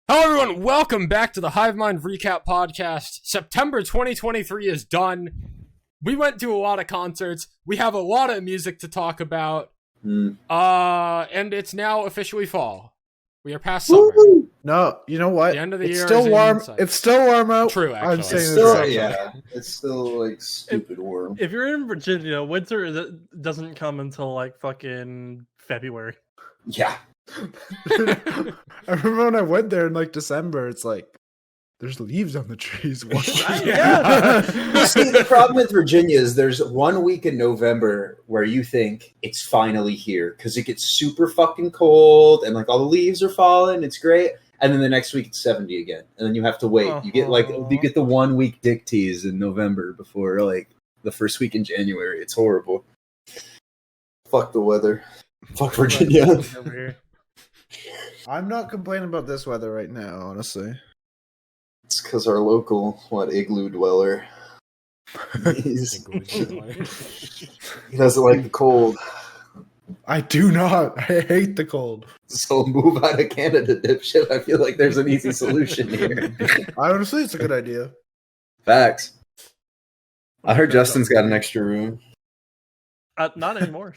Hello everyone, welcome back to the Hivemind Recap Podcast. September 2023 is done. We went to a lot of concerts. We have a lot of music to talk about. And it's now officially fall. We are past summer. Woo! No, you know what? The end of the it's year still is warm. inside. It's still warm out. True, actually. I'm saying It's this still, actually. yeah, it's still like stupid warm. If you're in Virginia, winter doesn't come until like fucking February. Yeah. I remember when I went there in like December, it's like there's leaves on the trees. What? Yeah. See, the problem with Virginia is there's 1 week in November where you think it's finally here because it gets super fucking cold and like all the leaves are falling. It's great. And then the next week it's 70 again. And then you have to wait. You get the 1 week dick tease in November before like the first week in January. It's horrible. Fuck the weather. Fuck Virginia. I'm not complaining about this weather right now, honestly. It's because our local, igloo dweller. He doesn't like the cold. I do not. I hate the cold. So move out of Canada, dipshit. I feel like there's an easy solution here. Honestly, it's a good idea. Facts. I heard Justin's got an extra room. Not anymore.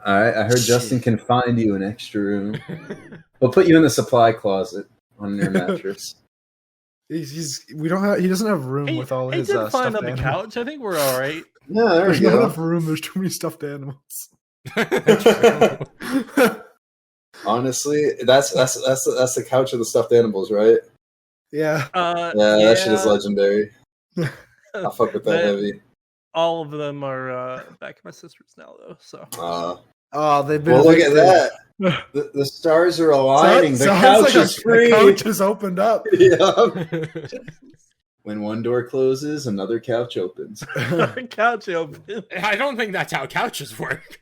Alright, I heard Justin can find you an extra room. We'll put you in the supply closet on your mattress. He doesn't have room with all He his did stuffed find on the animals. couch. I think we're all right. Yeah, there There's we not go. enough room. There's too many stuffed animals. Honestly, that's the couch of the stuffed animals, right? Yeah. Yeah, that shit is legendary. I fuck with that heavy. All of them are back at my sister's now, though. So They've been. Well, look at that. The stars are aligning. The Sounds couch like is free. The couch has opened up. Yeah. When one door closes, another couch opens. couch open. I don't think that's how couches work.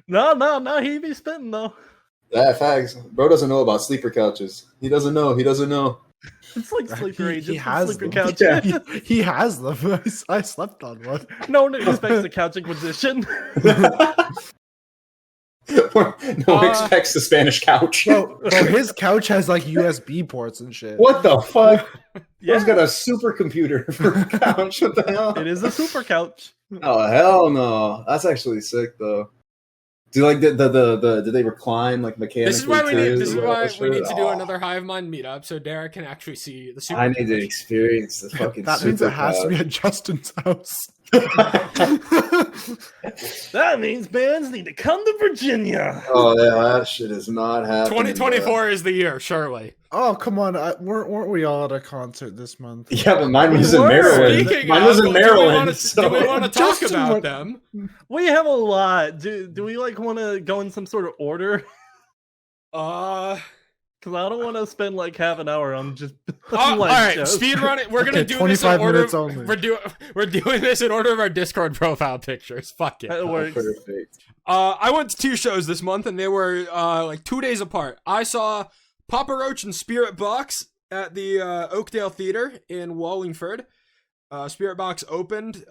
No, he be spitting though. That facts. Bro doesn't know about sleeper couches. He doesn't know. It's like sleeper agents. He has sleeper them. couch. Yeah, he has them. I slept on one. No one expects the couch inquisition. No one expects the Spanish couch. Bro, his couch has like USB ports and shit. What the fuck? Yeah. He's got a supercomputer for a couch. What the hell? It is a super couch. Oh hell no! That's actually sick though. Do like do they recline like mechanically? This is why we need to do Oh. another Hivemind meetup so Derek can actually see the super. I need to experience the fucking. That means it has to be at Justin's house. That means bands need to come to Virginia. Oh yeah, that shit is not happening. 2024 is the year, surely. Oh come on! Weren't we all at a concert this month? Yeah, but mine was in Maryland. Speaking Mine of, was in Maryland. Do we want to talk Justin about went- them? We have a lot. Do we like want to go in some sort of order? Because I don't want to spend like half an hour on just. All right, shows. speed run it. We're gonna Okay, do this 25 in order. minutes only. We're doing this in order of our Discord profile pictures. Fuck it. That works. Perfect. I went to 2 shows this month, and they were like 2 days apart. I saw Papa Roach and Spirit Box at the Oakdale Theater in Wallingford. Spirit Box opened.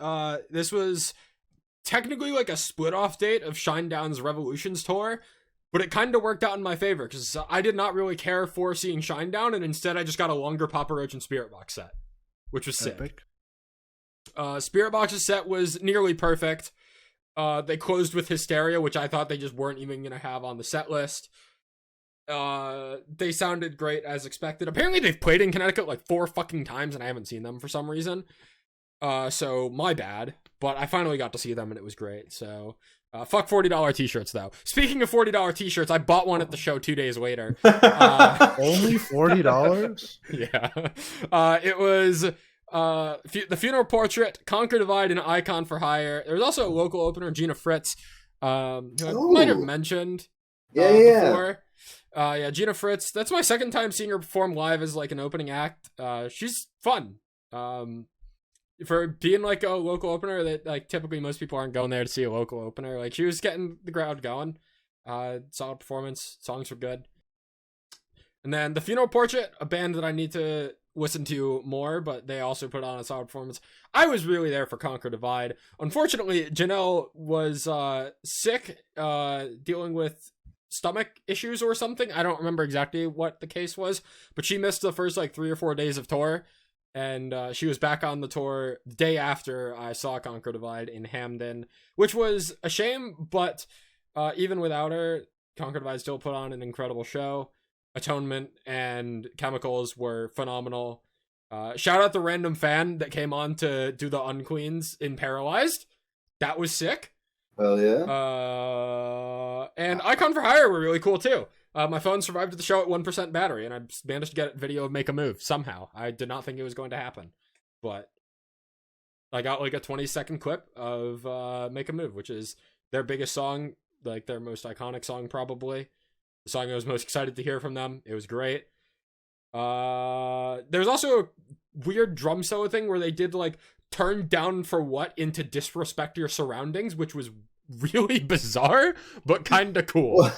This was technically like a split-off date of Shinedown's Revolutions tour, but it kind of worked out in my favor because I did not really care for seeing Shinedown, and instead I just got a longer Papa Roach and Spirit Box set, which was sick. Epic. Spirit Box's set was nearly perfect. They closed with Hysteria, which I thought they just weren't even going to have on the set list. They sounded great as expected. Apparently they've played in Connecticut like 4 fucking times and I haven't seen them for some reason. So my bad, but I finally got to see them and it was great. So, fuck $40 t-shirts though. Speaking of $40 t-shirts, I bought one at the show 2 days later. Only $40? Yeah. It was the Funeral Portrait, Conquer Divide, and Icon for Hire. There was also a local opener, Gina Fritz, who I might have mentioned before. Gina Fritz. That's my second time seeing her perform live as like an opening act. She's fun. For being like a local opener that like typically most people aren't going there to see a local opener. Like she was getting the crowd going. Solid performance. Songs were good. And then the Funeral Portrait, a band that I need to listen to more, but they also put on a solid performance. I was really there for Conquer Divide. Unfortunately, Janelle was sick, dealing with stomach issues or something. I don't remember exactly what the case was, but she missed the first like 3 or 4 days of tour, and she was back on the tour the day after I saw Conquer Divide in Hamden, which was a shame, but even without her, Conquer Divide still put on an incredible show. Atonement and Chemicals were phenomenal. Shout out the random fan that came on to do the Unqueens in Paralyzed. That was sick. Hell yeah. And Icon for Hire were really cool too. My phone survived the show at 1% battery, and I managed to get a video of Make a Move somehow. I did not think it was going to happen, but I got like a 20-second clip of Make a Move, which is their biggest song, like their most iconic song probably. The song I was most excited to hear from them. It was great. There's also a weird drum solo thing where they did like Turn Down for What into Disrespect Your Surroundings, which was really bizarre, but kind of cool.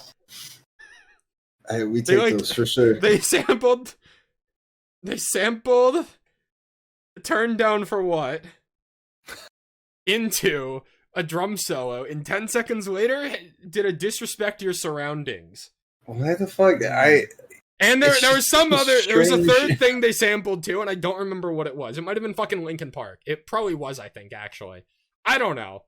We take those for sure. They sampled Turn Down for What into a drum solo, and 10 seconds later did a Disrespect Your Surroundings. Why the fuck? And there was there was a third thing they sampled too, and I don't remember what it was. It might have been fucking Linkin Park. It probably was, I think, actually. I don't know.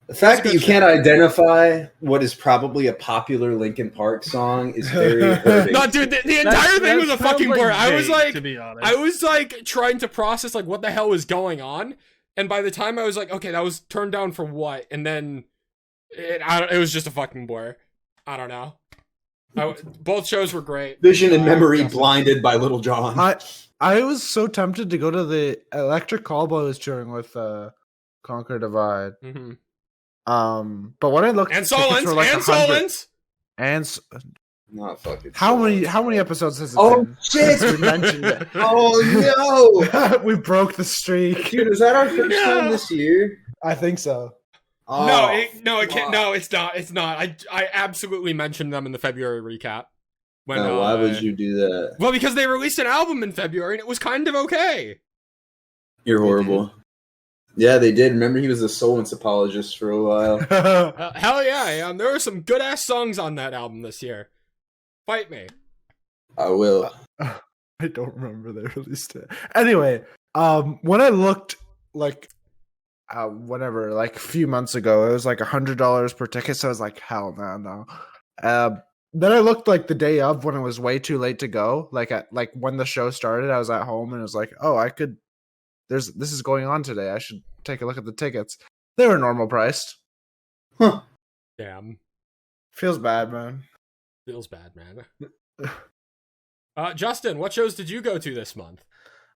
The fact that you can't identify what is probably a popular Linkin Park song is very hurting. No, dude, the entire thing was a fucking blur. Like I was like, to be honest. I was like trying to process like what the hell was going on, and by the time I was like, okay, that was Turned Down for What, and then it was just a fucking blur. I don't know. Both shows were great. Vision and memory blinded by Little John. I was so tempted to go to the Electric Callboy was touring with Conquer Divide. Mm-hmm. But when I looked, and Solens, Not fucking. How many episodes has it Oh been? shit! We mentioned it. Oh no! We broke the streak. Dude, is that our first time this year? I think so. Oh, it can't. No, it's not. It's not. I absolutely mentioned them in the February recap. When, why would you do that? Well, because they released an album in February and it was kind of okay. You're horrible. Yeah, they did. Remember, he was a Solence apologist for a while. Hell yeah, I am. There were some good ass songs on that album this year. Fight me. I will. I don't remember they released it. Anyway, when I looked like whatever, like a few months ago, it was like $100 per ticket. So I was like, hell no. Then I looked like the day of when it was way too late to go. Like when the show started, I was at home and it was like, oh, I could. This is going on today. I should take a look at the tickets. They were normal priced. Huh. Damn. Feels bad, man. Feels bad, man. Justin, what shows did you go to this month?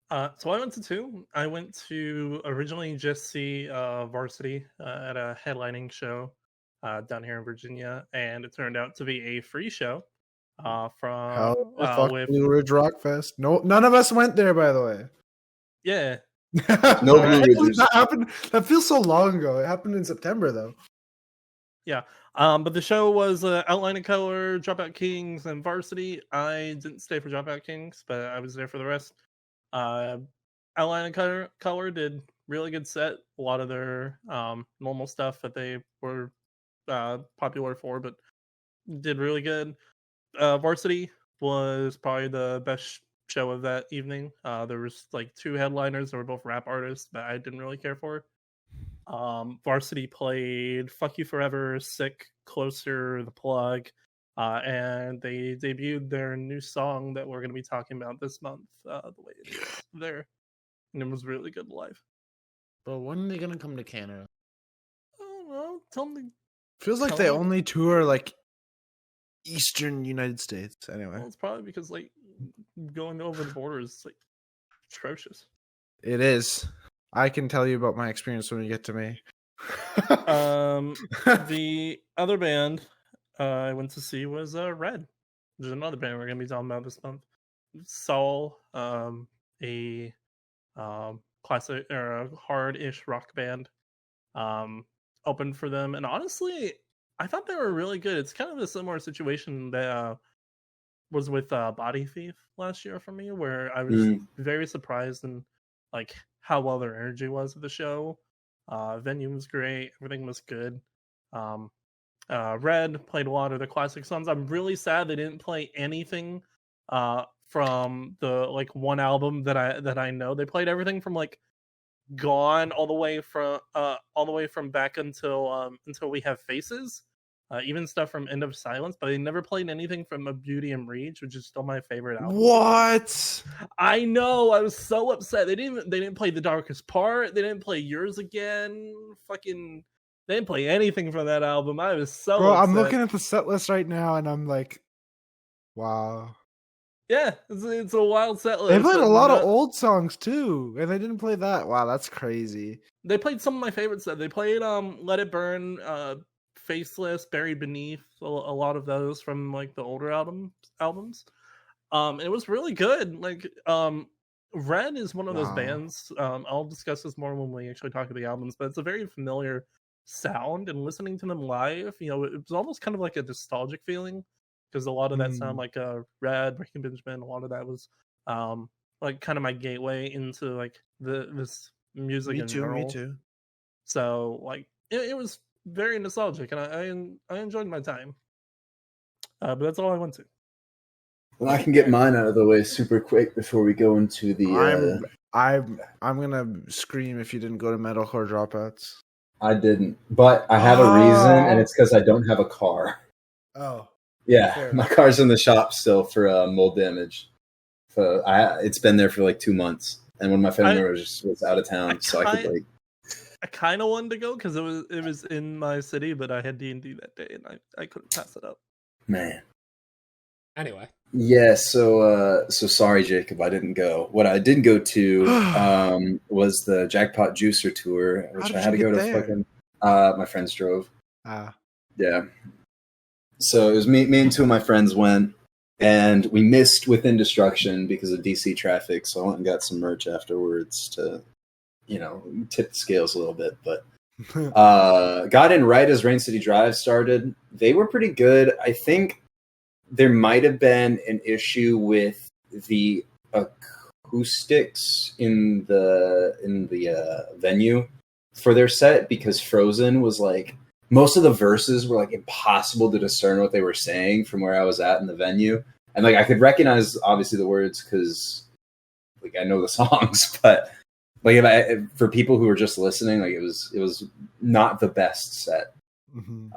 So I went to 2. I went to originally just see Varsity at a headlining show down here in Virginia, and it turned out to be a free show from with Blue Ridge Rock Fest. No, none of us went there, by the way. Yeah. No Blue Ridges. That happened. That feels so long ago. It happened in September, though. Yeah. But the show was Outline of Color, Dropout Kings, and Varsity. I didn't stay for Dropout Kings, but I was there for the rest. Outline of Color did really good set. A lot of their normal stuff that they were popular for, but did really good. Varsity was probably the best show of that evening. There was like 2 headliners that were both rap artists, but I didn't really care for. Varsity played Fuck You Forever, Sick, Closer, The Plug, and they debuted their new song that we're going to be talking about this month, The Way It Is there. And it was really good live. But when are they going to come to Canada? I don't know. Tell me. Feels like they only tour like Eastern United States. Anyway. Well, it's probably because like going over the border is like atrocious. It is. I can tell you about my experience when you get to me. The other band I went to see was Red. There's another band we're gonna be talking about this month. Soul, a classic or a hard-ish rock band. Opened for them, and honestly, I thought they were really good. It's kind of a similar situation that was with Body Thief last year for me, where I was very surprised in like how well their energy was at the show. Venue was great, everything was good. Red, played a lot of the classic songs. I'm really sad they didn't play anything from the like one album that I know. They played everything from like Gone all the way from back until We Have Faces. Even stuff from End of Silence, but they never played anything from A Beauty and Reach, which is still my favorite album. What? I know, I was so upset. They didn't play The Darkest Part. They didn't play Yours Again. Fucking, they didn't play anything from that album. I was so Bro, upset. I'm looking at the set list right now, and I'm like, wow. Yeah, it's a wild set list. They played a lot of old songs too, and they didn't play that. Wow, that's crazy. They played some of my favorites. They played Let It Burn, Faceless, Buried Beneath, a lot of those from like the older albums. It was really good. Like Red is one of those bands. I'll discuss this more when we actually talk about the albums, but it's a very familiar sound, and listening to them live, you know, it was almost kind of like a nostalgic feeling, because a lot of that sound like Red, Breaking Benjamin, a lot of that was like kind of my gateway into like this music in general. Me too. So like it was very nostalgic, and I enjoyed my time. But that's all I went to. Well, I can get mine out of the way super quick before we go into the. I'm gonna scream if you didn't go to Metalcore Dropouts. I didn't, but I have a reason, and it's because I don't have a car. Oh. Yeah, my car's in the shop still for mold damage. So it's been there for like 2 months, and one of my family members was out of town, so I could like. I kind of wanted to go because it was in my city, but I had D&D that day, and I couldn't pass it up. Man. Anyway. Yeah, so sorry, Jacob, I didn't go. What I did go to was the Jackpot Juicer tour, which I had to go to fucking. My friends drove. Yeah. So it was me and two of my friends went, and we missed Within Destruction because of DC traffic. So I went and got some merch afterwards to, you know, tip the scales a little bit. But got in right as Rain City Drive started. They were pretty good. I think there might have been an issue with the acoustics in the venue for their set, because Frozen was like, most of the verses were like impossible to discern what they were saying from where I was at in the venue. And like I could recognize obviously the words because like I know the songs, but like for people who were just listening, like it was not the best set,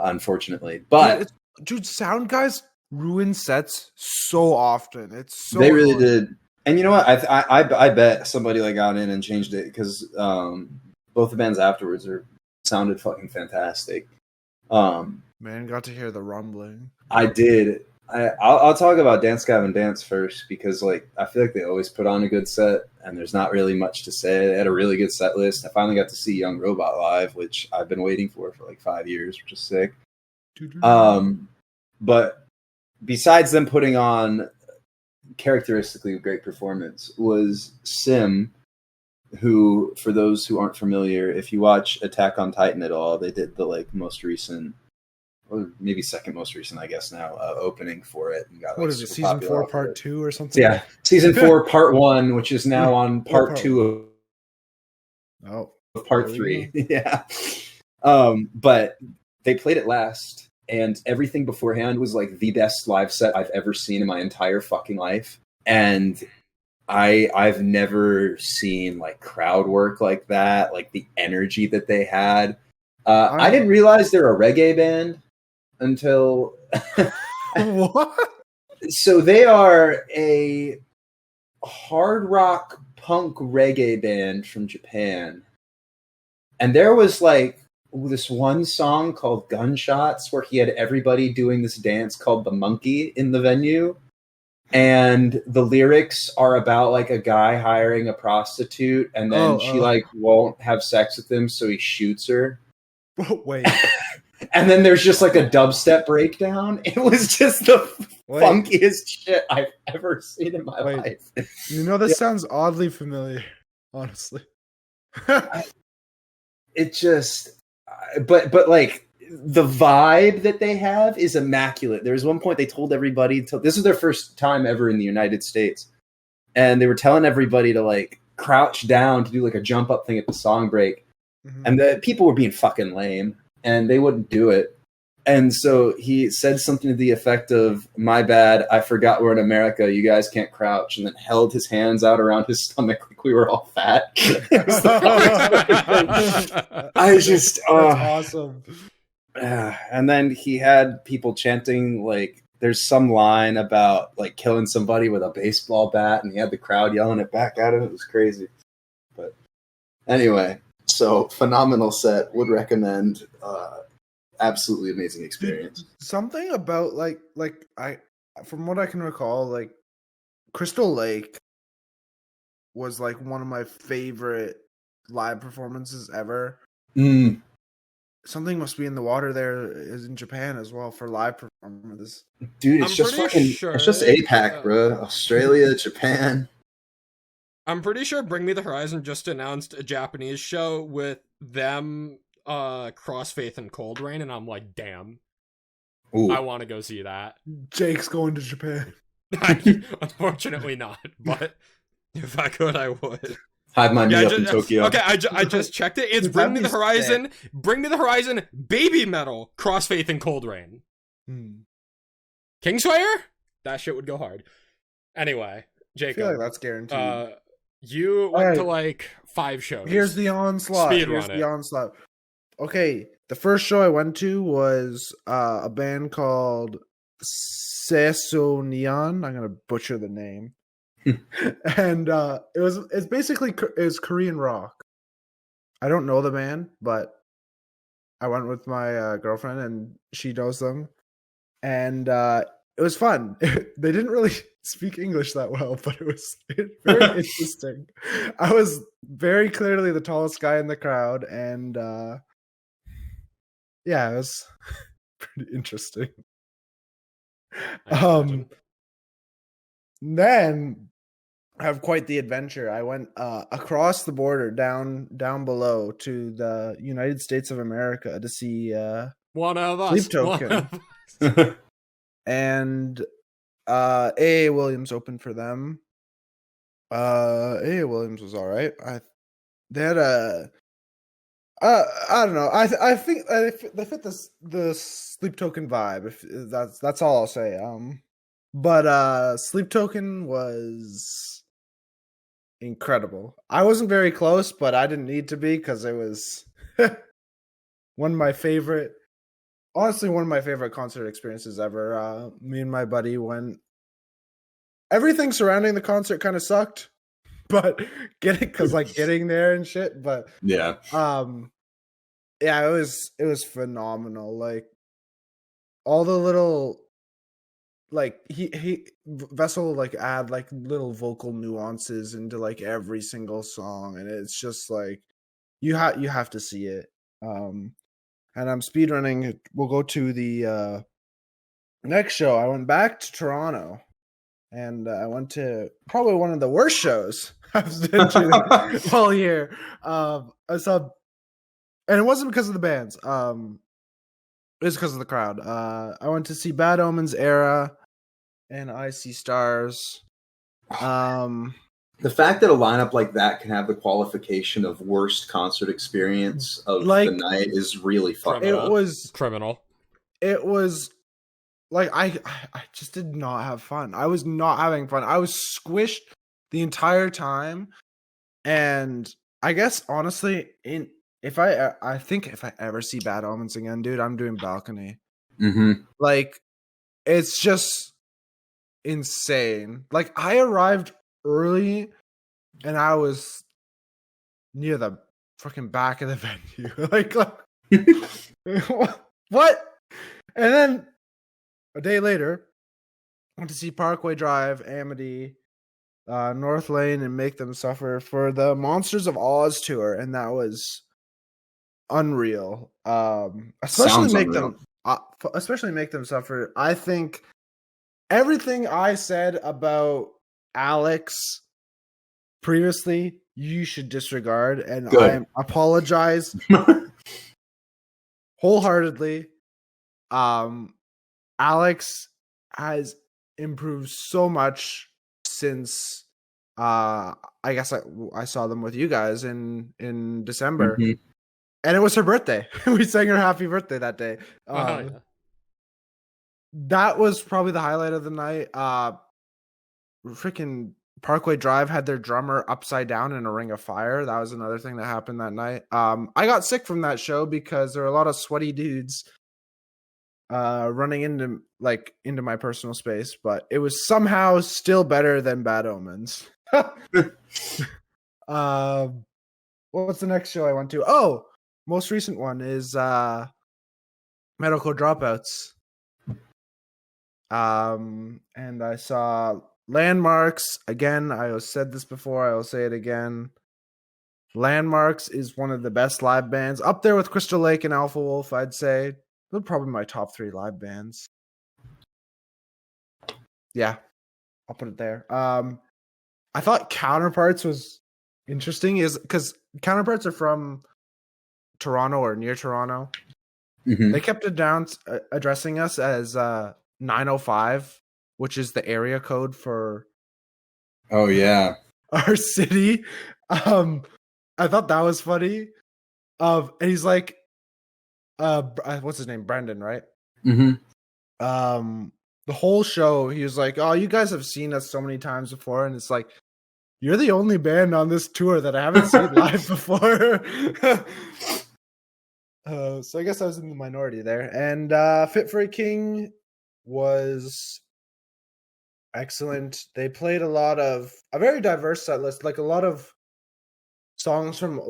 unfortunately. But dude, sound guys ruin sets so often. It's so they really did. And you know what? I bet somebody like got in and changed it, because both the bands afterwards sounded fucking fantastic. Man, got to hear the rumbling. I did. I'll talk about Dance Gavin Dance first, because like I feel like they always put on a good set, and there's not really much to say. They had a really good set list. I finally got to see Young Robot live, which I've been waiting for like 5 years, which is sick. But besides them putting on characteristically great performance, was Sim, who, for those who aren't familiar, if you watch Attack on Titan at all, they did the like most recent, or maybe second most recent, I guess now, opening for it. And got, what like, is it, season 4 part 2 or something? Yeah, season 4 part 1, which is now on part 2 of part 3. Yeah. But they played it last, and everything beforehand was like the best live set I've ever seen in my entire fucking life. And I've never seen like crowd work like that, like the energy that they had. I didn't realize they're a reggae band until what? So they are a hard rock punk reggae band from Japan. And there was like this one song called Gunshots where he had everybody doing this dance called the Monkey in the venue. And the lyrics are about like a guy hiring a prostitute, and then she like won't have sex with him, so he shoots her. Wait. And then there's just like a dubstep breakdown. It was just the funkiest shit I've ever seen in my life. You know, this sounds oddly familiar, honestly. It just, but like, the vibe that they have is immaculate. There was one point they told everybody this was their first time ever in the United States, and they were telling everybody to like crouch down to do like a jump up thing at the song break, and the people were being fucking lame, and they wouldn't do it. And so he said something to the effect of, "My bad, I forgot we're in America. You guys can't crouch," and then held his hands out around his stomach like we were all fat. I just, that's awesome. And then he had people chanting like, there's some line about like killing somebody with a baseball bat, and he had the crowd yelling it back at him. It was crazy. But anyway, so phenomenal set. Would recommend. Absolutely amazing experience. Something about like I, from what I can recall, like Crystal Lake was like one of my favorite live performances ever. Something must be in the water there is in Japan as well for live performances. Dude, it's just APAC, bro. Australia, Japan. I'm pretty sure Bring Me the Horizon just announced a Japanese show with them, Crossfaith and Cold Rain, and I'm like, damn. Ooh. I want to go see that. Jake's going to Japan. Unfortunately not, but if I could, I would. Hivemind up in Tokyo. Okay, I just checked it. It's Bring Me the Horizon, Bring Me the Horizon, Baby Metal, Crossfaith and Cold Rain. Kingslayer? That shit would go hard. Anyway, Jacob. I feel like that's guaranteed. You went to like 5 shows. Here's the onslaught. Onslaught. Okay, the first show I went to was a band called Sesonian. I'm gonna butcher the name, and it's basically Korean rock. I don't know the band, but I went with my girlfriend, and she knows them, and it was fun. They didn't really speak English that well, but it was very interesting. I was very clearly the tallest guy in the crowd, and yeah, it was pretty interesting. Then I have quite the adventure. I went across the border down below to the United States of America to see one of us. Sleep Token. And A.A. Williams opened for them. A.A. Williams was all right. They had a I don't know. I think they fit the Sleep Token vibe. If that's all I'll say. But Sleep Token was incredible. I wasn't very close, but I didn't need to be because it was one of my favorite concert experiences ever. Me and my buddy went. Everything surrounding the concert kind of sucked, but getting there and shit. But yeah, yeah, it was phenomenal. Like all the little, like he Vessel like add like little vocal nuances into like every single song, and it's just like you have to see it. And I'm speedrunning. We'll go to the next show. I went back to Toronto. And I went to probably one of the worst shows I've been to all year. I saw, and it wasn't because of the bands. It was because of the crowd. I went to see Bad Omens Era and I See Stars. The fact that a lineup like that can have the qualification of worst concert experience of the night is really fucking. It was criminal. It was. Like, I just did not have fun. I was not having fun. I was squished the entire time. And I guess, honestly, if I ever see Bad Omens again, dude, I'm doing Balcony. Mm-hmm. Like, it's just insane. Like, I arrived early, and I was near the fucking back of the venue. like what? And then a day later, I went to see Parkway Drive, Amity, North Lane, and Make Them Suffer for the Monsters of Oz tour, and that was unreal. Especially Make Them Suffer. I think everything I said about Alex previously, you should disregard, and I apologize wholeheartedly. Alex has improved so much since I guess I saw them with you guys in December, and it was her birthday. We sang her happy birthday that day. that was probably the highlight of the night. Freaking Parkway Drive had their drummer upside down in a ring of fire. That was another thing that happened that night. I got sick from that show because there were a lot of sweaty dudes running into my personal space, but it was somehow still better than Bad Omens. What's the next show I went to? Oh, most recent one is Metalcore Dropouts. And I saw Landmarks again. I said this before, I will say it again. Landmarks is one of the best live bands, up there with Crystal Lake and Alpha Wolf, I'd say. They're probably my top 3 live bands. Yeah, I'll put it there. I thought Counterparts was interesting, is because Counterparts are from Toronto or near Toronto. Mm-hmm. They kept addressing us as 905, which is the area code for our city. I thought that was funny. And he's like, what's his name? Brendan, right? Mm-hmm. The whole show, he was like, "Oh, you guys have seen us so many times before," and it's like, you're the only band on this tour that I haven't seen live before. So I guess I was in the minority there. And Fit for a King was excellent. They played a very diverse set list, like a lot of songs from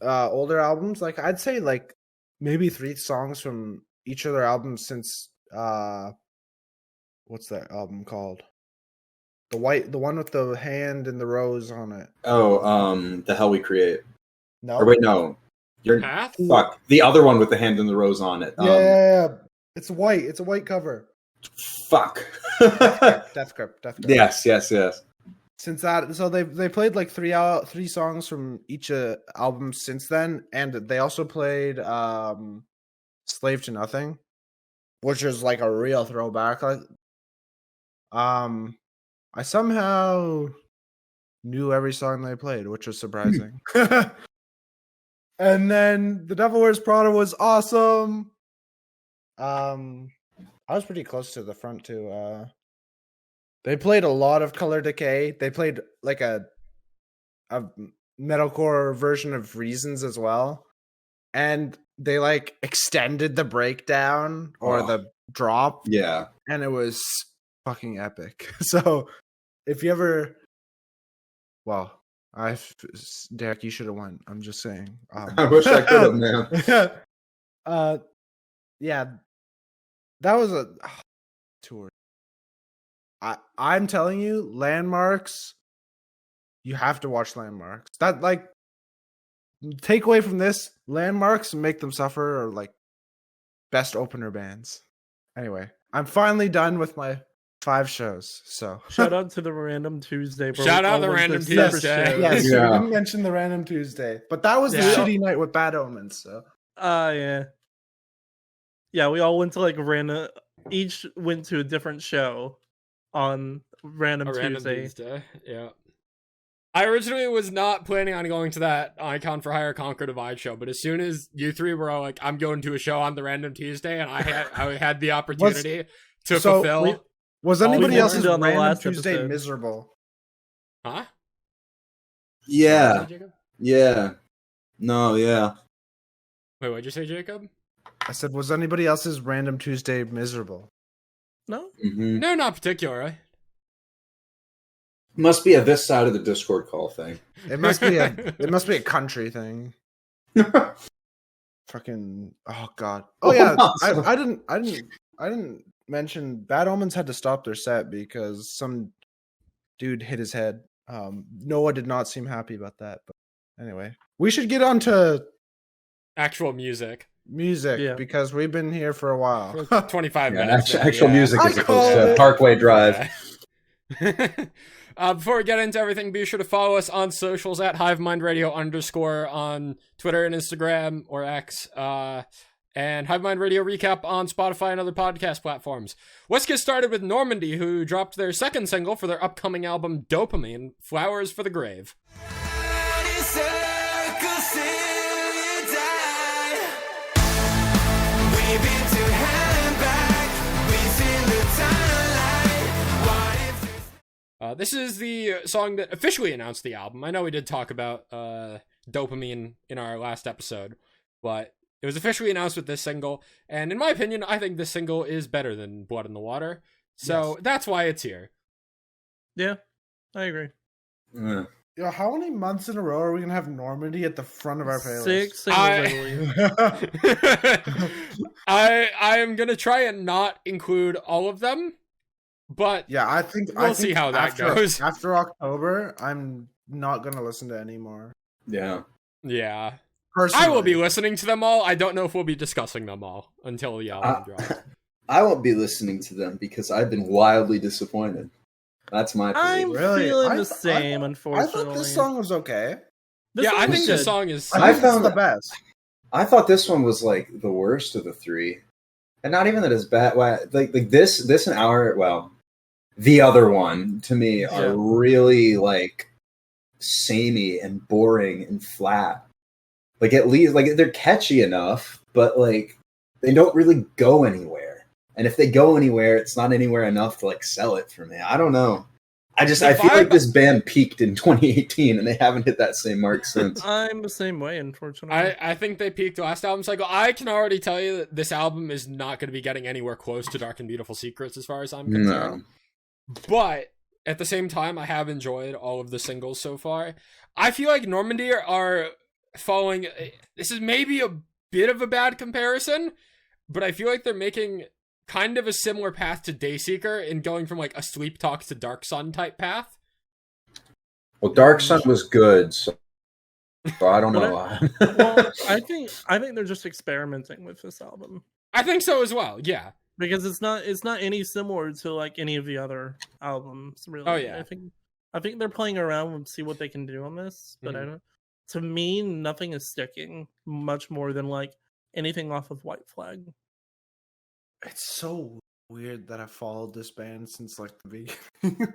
older albums. Like I'd say like maybe 3 songs from each of their albums since what's that album called? The one with the hand and the rose on it. Oh, The Hell We Create. No. Or wait, no. You're Path? Fuck. The other one with the hand and the rose on it. Yeah. It's white. It's a white cover. Fuck. Death Grip. Yes. Since that, so they played like 3 songs from each album since then, and they also played Slave to Nothing, which is like a real throwback. I somehow knew every song they played, which was surprising. And then The Devil Wears Prada was awesome. I was pretty close to the front too. They played a lot of Color Decay. They played like a metalcore version of Reasons as well. And they like extended the breakdown or the drop. Yeah. And it was fucking epic. So if you ever, Derek, you should have won. I'm just saying. I wish I could have, man. Yeah, that was a tour. I'm telling you, Landmarks. You have to watch Landmarks. That take away from this, Landmarks and Make Them Suffer are like best opener bands. Anyway, I'm finally done with my 5 shows. So shout out to the Random Tuesday. Shout out the Random Tuesday. Yes, yeah. We didn't mention the Random Tuesday, but that was the shitty night with Bad Omens. So yeah, we all went to like random. Each went to a different show on Random Tuesday. Yeah. I originally was not planning on going to that Icon for Hire Conquer Divide show, but as soon as you 3 were all like, "I'm going to a show on the Random Tuesday," and I had the opportunity to fulfill. Was anybody else's on the Random last Tuesday episode miserable? Huh? Yeah. Yeah. No, yeah. Wait, what'd you say, Jacob? I said, was anybody else's Random Tuesday miserable? No? Mm-hmm. No, not particularly. Must be a this side of the Discord call thing. It must be a country thing. Fucking god. Oh yeah, I didn't mention Bad Omens had to stop their set because some dude hit his head. Noah did not seem happy about that, but anyway, we should get on to actual music because we've been here for a while. For 25 minutes. Actual music as opposed to Parkway Drive. Before we get into everything, be sure to follow us on socials at Hivemind Radio _ on Twitter and Instagram or X. And Hivemind Radio Recap on Spotify and other podcast platforms. Let's get started with Normandy, who dropped their 2nd single for their upcoming album Dopamine, Flowers for the Grave. We've been to hell and back. We This is the song that officially announced the album. I know we did talk about Dopamine in our last episode, but it was officially announced with this single, and in my opinion, I think this single is better than Blood in the Water, so that's why it's here. Yeah, I agree. Yeah. Yo, how many months in a row are we gonna have Normandy at the front of our playlist? 6 singles, I am gonna try and not include all of them, but yeah, I think we'll see how that goes. After October, I'm not gonna listen to any more. Yeah. Personally. I will be listening to them all. I don't know if we'll be discussing them all until the album drops. I won't be listening to them because I've been wildly disappointed. That's my I'm feeling the same, unfortunately. I thought this song was okay. I think this song is... I found the best. I thought this one was, like, the worst of the three. And not even that it's bad. Like this and our... Well, the other one, to me, are really, like, samey and boring and flat. Like, at least... Like, they're catchy enough, but, like, they don't really go anywhere. And if they go anywhere, it's not anywhere enough to, like, sell it for me. I don't know. I feel like this band peaked in 2018, and they haven't hit that same mark since. I'm the same way, unfortunately. I think they peaked last album cycle. I can already tell you that this album is not going to be getting anywhere close to Dark and Beautiful Secrets as far as I'm concerned. No. But at the same time, I have enjoyed all of the singles so far. I feel like Normandy are following... This is maybe a bit of a bad comparison, but I feel like they're making... kind of a similar path to Dayseeker in going from like a Sleep Talk to Dark Sun type path. Well, Dark Sun was good, so I don't know. Well, I think they're just experimenting with this album. I think so as well. Yeah, because it's not any similar to like any of the other albums. Really. Oh yeah. I think they're playing around and see what they can do on this, but I don't. To me, nothing is sticking much more than like anything off of White Flag. It's so weird that I followed this band since like the beginning.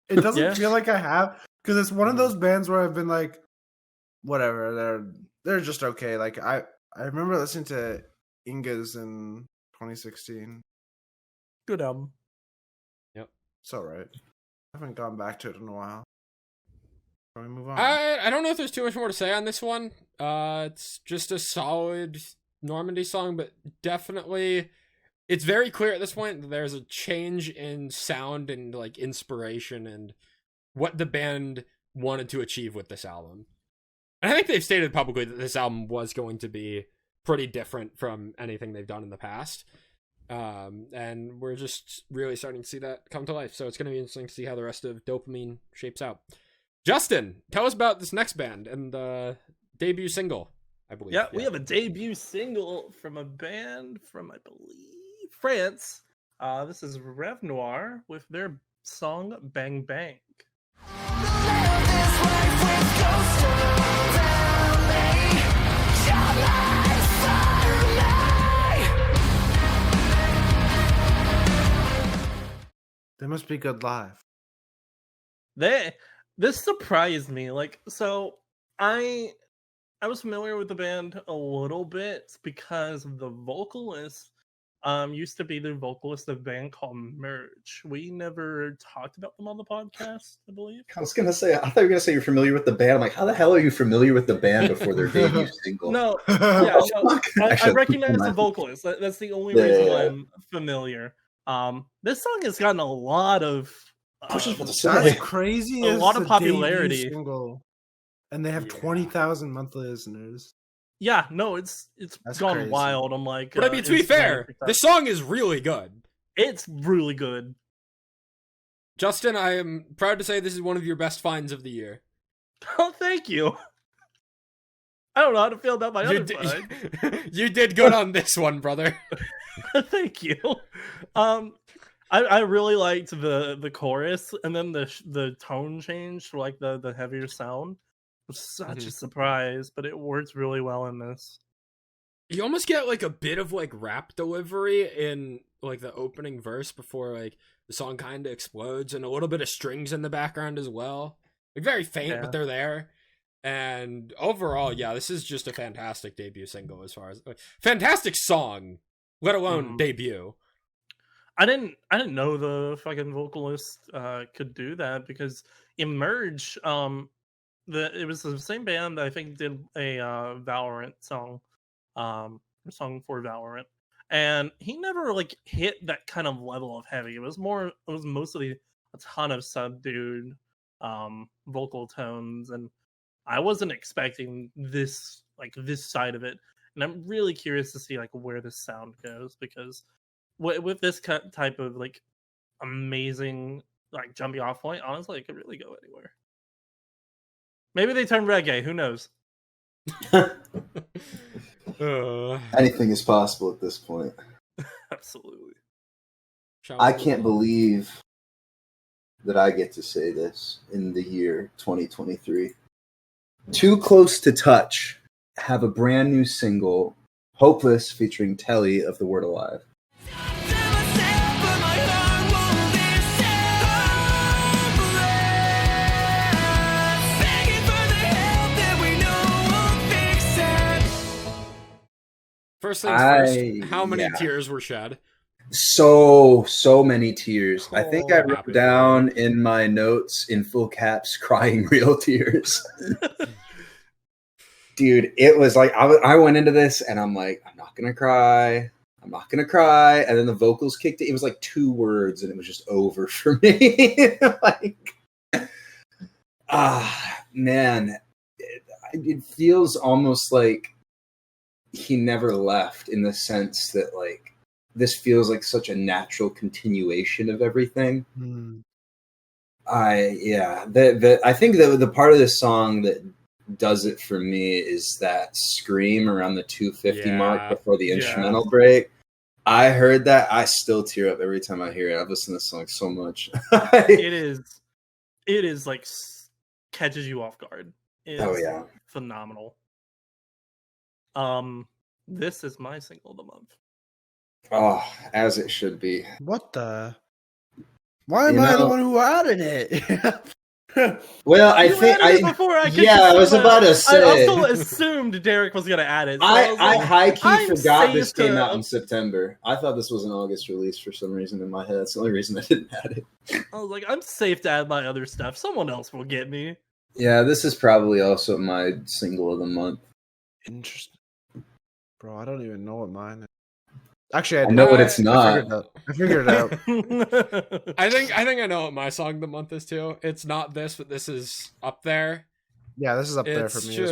It doesn't feel like I have, because it's one of those bands where I've been like, whatever, they're just okay. Like I remember listening to Inga's in 2016. Good album. Yep, it's alright. I haven't gone back to it in a while. Can we move on? I don't know if there's too much more to say on this one. It's just a solid Normandy song, but definitely. It's very clear at this point that there's a change in sound and like inspiration and what the band wanted to achieve with this album. And I think they've stated publicly that this album was going to be pretty different from anything they've done in the past. And we're just really starting to see that come to life. So it's going to be interesting to see how the rest of Dopamine shapes out. Justin, tell us about this next band and the debut single, I believe. Yeah, we have a debut single from a band from, I believe, France. This is Rev Noir with their song Bang Bang. They must be good live. This surprised me. Like, so I was familiar with the band a little bit because the vocalist used to be the vocalist of a band called Merge. We never talked about them on the podcast, I believe. I was gonna say, I thought you were gonna say you're familiar with the band. I'm like, how the hell are you familiar with the band before their debut single? No, I recognize the vocalist. That's the only reason I'm familiar. This song has gotten a lot of that's crazy. A lot of popularity. Single, and they have 20,000 monthly listeners. Yeah, no, it's gone crazy. Wild. I'm like, but I mean, to be fair, this song is really good. It's really good. Justin, I am proud to say this is one of your best finds of the year. Oh, thank you. I don't know how to feel about my other find. You did good on this one, brother. Thank you. I really liked the chorus, and then the tone change to like the heavier sound. Was such a surprise, but it works really well in this. You almost get like a bit of like rap delivery in like the opening verse before like the song kind of explodes, and a little bit of strings in the background as well. Like very faint, but they're there. And overall, yeah, this is just a fantastic debut single as far as fantastic song, let alone debut. I didn't know the fucking vocalist could do that, because Emerge, it was the same band that I think did a Valorant song, a song for Valorant, and he never like hit that kind of level of heavy. It was mostly a ton of subdued vocal tones, and I wasn't expecting this side of it, and I'm really curious to see like where this sound goes, because with this type of like amazing like jumping off point, honestly, it could really go anywhere. Maybe they turn reggae. Who knows? Anything is possible at this point. Absolutely. I can't believe that I get to say this in the year 2023. Too Close to Touch have a brand new single, Hopeless, featuring Telly of The Word Alive. First things first, how many tears were shed? So many tears. I think I wrote down in my notes in full caps, crying real tears. Dude, it was like, I went into this and I'm like, I'm not going to cry. And then the vocals kicked it. It was like 2 words and it was just over for me. Like, man, it feels almost like he never left, in the sense that like this feels like such a natural continuation of everything. I think that the part of this song that does it for me is that scream around the 250 mark before the instrumental break. I heard that, I still tear up every time I hear it. I've listened to this song so much. It is like catches you off guard. It's phenomenal. This is my single of the month. Oh, as it should be. What the? Why am I the one who added it? Well, I think I was about to say. I also assumed Derek was going to add it. So I high-key forgot this came out in September. I thought this was an August release for some reason in my head. That's the only reason I didn't add it. I was like, I'm safe to add my other stuff. Someone else will get me. Yeah, this is probably also my single of the month. Interesting. Bro, I don't even know what mine is. Actually, I know what it's not. I figured it out. I think I know what my song of the month is too. It's not this, but this is up there. Yeah, this is up there for me as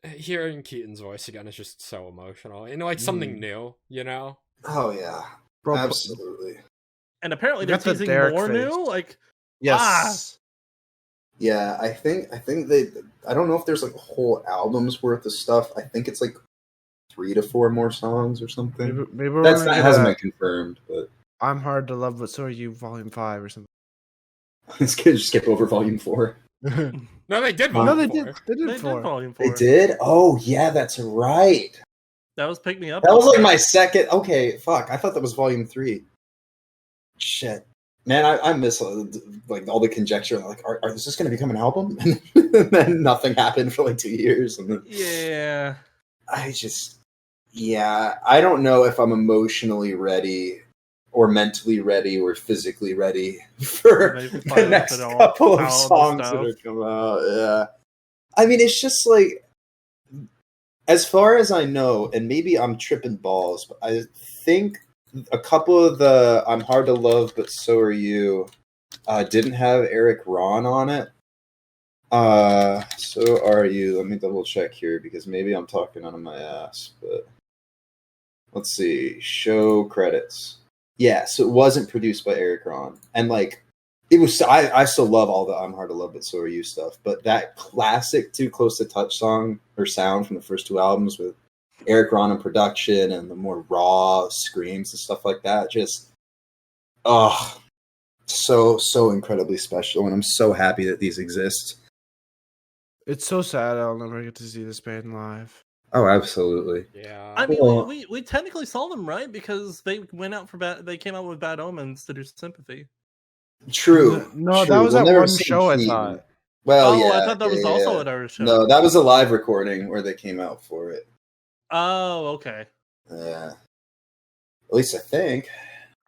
well. Hearing Keaton's voice again is just so emotional. Like something new, Oh yeah, bro, absolutely. And apparently they're teasing more new. Like, yes. Yeah, I think they. I don't know if there's like a whole album's worth of stuff. I think it's like 3 to 4 more songs or something. Maybe that hasn't been confirmed, but I'm Hard to Love, but So Are You, Volume 5 or something. Let's just skip over Volume 4. No, they did Volume 4. They did Volume 4. They did? Oh, yeah, that's right. That was Pick Me Up. That was like my second. Okay, fuck. I thought that was Volume 3. Shit. Man, I miss like all the conjecture. Like, is this going to become an album? And then nothing happened for like 2 years. And then, yeah. I don't know if I'm emotionally ready or mentally ready or physically ready for the next couple of songs that are coming out. Yeah. I mean, it's just like, as far as I know, and maybe I'm tripping balls, but I think a couple of the I'm Hard to Love, but So Are You didn't have Eric Ron on it. So Are You. Let me double check here because maybe I'm talking out of my ass, but let's see. Show credits. Yeah, so it wasn't produced by Eric Ron. And like it was I still love all the I'm Hard to Love, but So Are You stuff. But that classic Too Close to Touch song or sound from the first 2 albums with Eric Ron in production and the more raw screams and stuff like that, just so incredibly special, and I'm so happy that these exist. It's so sad I'll never get to see this band live. Oh, absolutely. Yeah. I mean, we technically saw them, right? Because they went out for they came out with Bad Omens to do Sympathy. True. No, that was at one show, I thought. Well, I thought that was also at our show. No, that was a live recording where they came out for it. Oh, okay. Yeah. At least I think.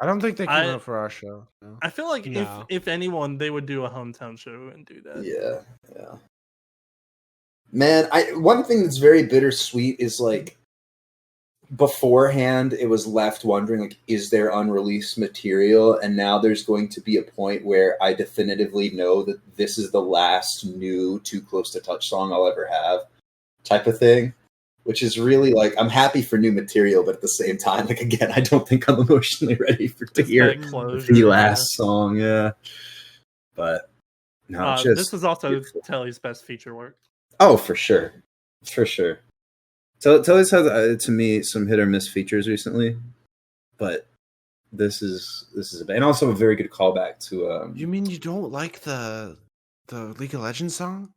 I don't think they came out for our show. No. I feel like No. if anyone, they would do a hometown show and do that. Yeah. Man, one thing that's very bittersweet is like beforehand it was left wondering like, is there unreleased material? And now there's going to be a point where I definitively know that this is the last new Too Close to Touch song I'll ever have, type of thing. Which is really like, I'm happy for new material, but at the same time, like again, I don't think I'm emotionally ready to hear the last song. Yeah, but no, this is also Telly's best feature work. Oh, for sure. Telly's had to me some hit or miss features recently, but this is a band, and also a very good callback to. You mean you don't like the League of Legends song?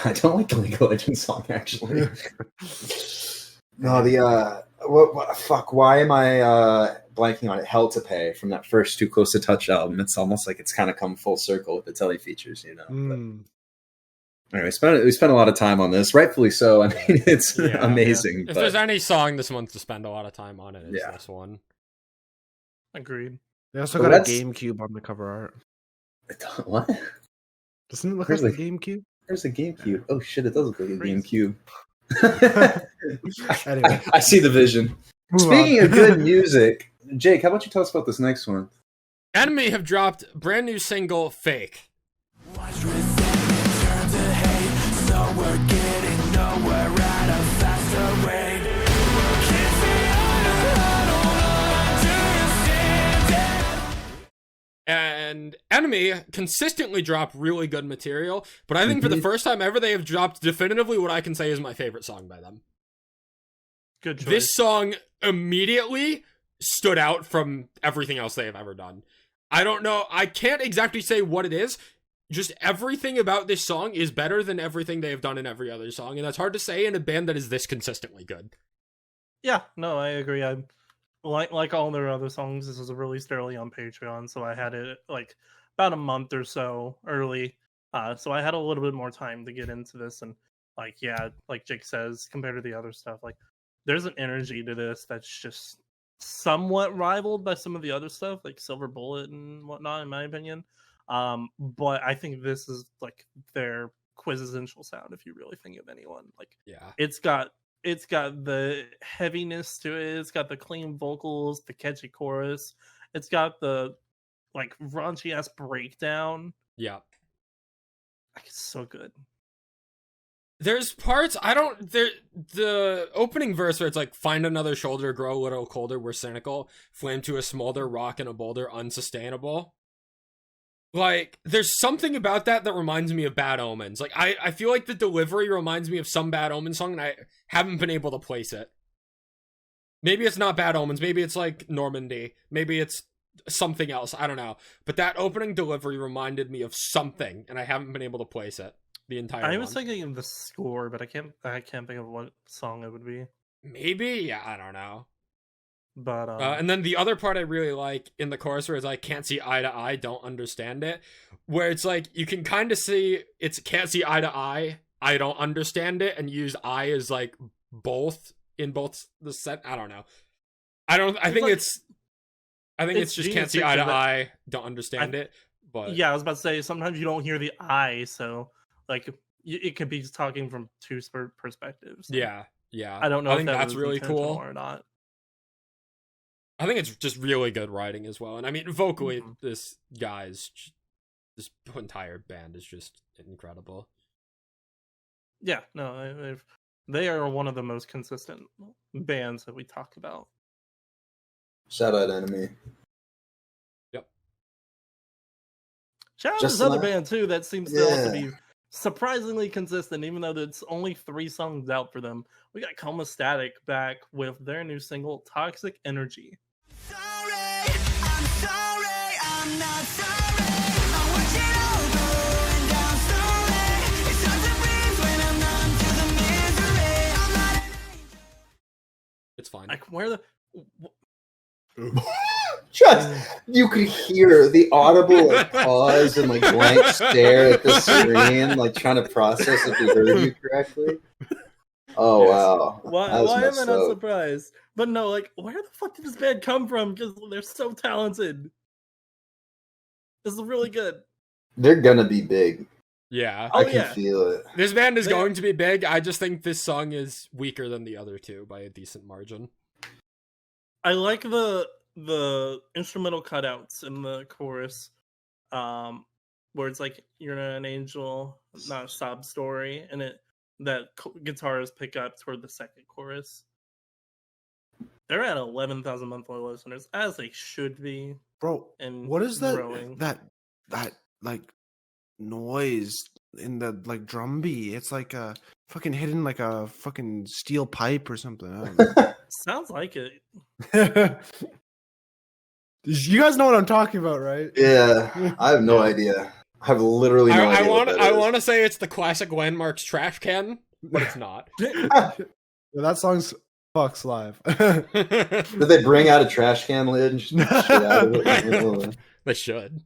I don't like the League of Legends song, actually. No, what fuck? Why am I blanking on it? Hell to Pay from that first Too Close to Touch album. It's almost like it's kind of come full circle with the Telly features, you know. But anyway, we spent a lot of time on this, rightfully so. I mean, it's amazing. Yeah. If there's any song this month to spend a lot of time on, it's this one. Agreed. They also got a GameCube on the cover art. What? Doesn't it look like the GameCube? There's a GameCube. Oh shit, it does look like a GameCube. Anyway. I see the vision. Speaking of good music, Jake, how about you tell us about this next one? Enemy have dropped brand new single, Fake. Watch resentment turn to hate, so we're getting nowhere at a faster rate. Can't see And Enemy consistently drop really good material, but I think for the first time ever, they have dropped definitively what I can say is my favorite song by them. Good choice. This song immediately stood out from everything else they have ever done. I don't know. I can't exactly say what it is. Just everything about this song is better than everything they have done in every other song, and that's hard to say in a band that is this consistently good. Yeah, no, I agree. I like all their other songs. This was released early on Patreon, so I had it like about a month or so early. So I had a little bit more time to get into this, and like Jake says, compared to the other stuff, like there's an energy to this that's just somewhat rivaled by some of the other stuff, like Silver Bullet and whatnot, in my opinion. But I think this is like their quintessential sound. If you really think of anyone, like it's got the heaviness to it. It's got the clean vocals, the catchy chorus. It's got the like raunchy ass breakdown. Yeah, it's so good. There's parts the opening verse where it's like, find another shoulder, grow a little colder, we're cynical, flame to a smolder, rock in a boulder, unsustainable. Like, there's something about that reminds me of Bad Omens. Like, I feel like the delivery reminds me of some Bad Omens song, and I haven't been able to place it. Maybe it's not Bad Omens. Maybe it's like Normandy. Maybe it's something else. I don't know. But that opening delivery reminded me of something, and I haven't been able to place it the entire I was thinking of the score, but I can't think of what song it would be. Maybe? Yeah, I don't know. But and then the other part I really like in the chorus where it's like, can't see eye to eye, don't understand it, where it's like you can kind of see it's can't see eye to eye, I don't understand it, and use I as like both in both the set. I don't know. I think it's just can't see eye to eye, don't understand it. But yeah, I was about to say sometimes you don't hear the I, so like it could be talking from two perspectives. Yeah. I don't know. I think that's really cool or not. I think it's just really good writing as well. And I mean, vocally, this entire band is just incredible. Yeah, no, they are one of the most consistent bands that we talk about. Shout out Enemy. Yep. Shout out to this other band too that seems to also be surprisingly consistent, even though it's only 3 songs out for them. We got Coma Static back with their new single, Toxic Energy. Sorry, I'm not sorry. I watch it all going down slowly. It's hard to breathe when I'm numb to the misery. I'm not an angel. It's fine. Like, where the... Just you could hear the audible like pause and like blank stare at the screen, like trying to process if we heard you correctly. Oh Yes. wow. Why That was am I messed not up. surprised? But no, like, where the fuck did this band come from? Because they're so talented. This is really good. They're gonna be big. Yeah. Oh, I can yeah. feel it. This band is They- going to be big. I just think this song is weaker than the other two by a decent margin. I like the instrumental cutouts in the chorus, where it's like you're an angel, not a sob story, and guitars pick up toward the second chorus. They're at 11,000 monthly listeners, as they should be. Bro, And what is that? growing. That like noise in the like drum beat? It's like a fucking hidden like a fucking steel pipe or something. I don't know. Sounds like it. You guys know what I'm talking about, right? Yeah, I have no idea. I have literally no idea. I want to say it's the classic Landmarks trash can, but it's not. Yeah, that song's fucks live. Did they bring out a trash can lid and just shit out of it? They should.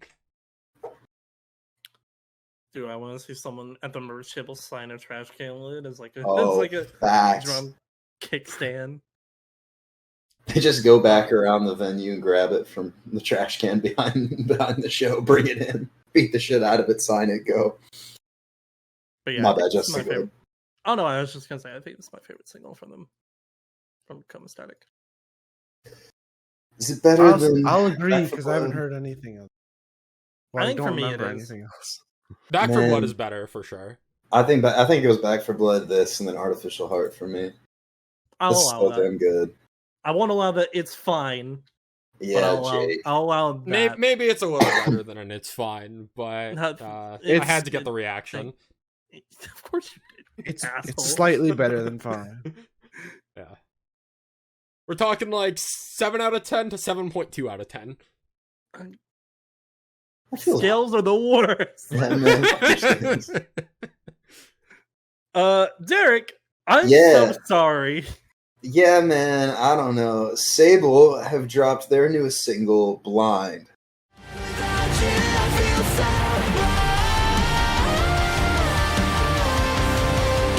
Dude, I want to see someone at the merch table sign a trash can lid as like a Facts. drum kickstand. They just go back around the venue and grab it from the trash can behind the show, bring it in, beat the shit out of it, sign it, go. But yeah, My I think bad, this is Justin. my favorite. Oh no, I was just gonna say I think this is my favorite single from them. From Coma Static. Is it better than? I'll agree Back for because I haven't Blood? heard anything else. I think don't for me it remember is. anything else. Back for Man. Blood is better for sure. I think it was Back for Blood, this, and then Artificial Heart for me. I'll That's allow so that. damn good. I won't allow that it's fine. But Yeah, Jake. I'll allow that. Maybe it's a little better than an it's fine, but Not- I it's- had to get the reaction. Of course you did. It's asshole. slightly better than fine. Yeah. We're talking like 7 out of 10 to 7.2 out of 10. I feel Scales are the worst. Yeah, man. Derek, I'm Yeah. so sorry. Yeah, man. I don't know. Sable have dropped their newest single, "Blind." Without you, I feel so blind.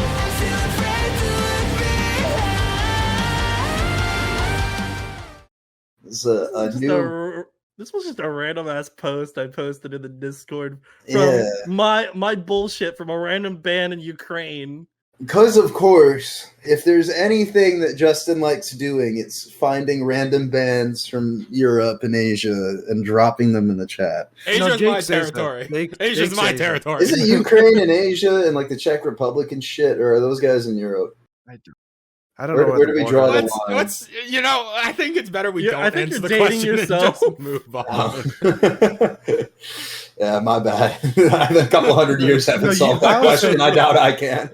I'm still afraid to look behind. It's a new. This was just a random ass post I posted in the Discord from Yeah. my bullshit from a random band in Ukraine. Because, of course, if there's anything that Justin likes doing, it's finding random bands from Europe and Asia and dropping them in the chat. Asia's Jake my says that. territory. Jake Asia's my says that. territory. Is it Ukraine and Asia and like the Czech Republic and shit, or are those guys in Europe? I don't Where- know where do we the draw border the is. line? Let's I think it's better we Yeah, don't I think answer you're the dating question yourself. and just move on. Yeah, my bad. I've been a couple hundred years haven't No, solved that I was question. saying- I doubt I can.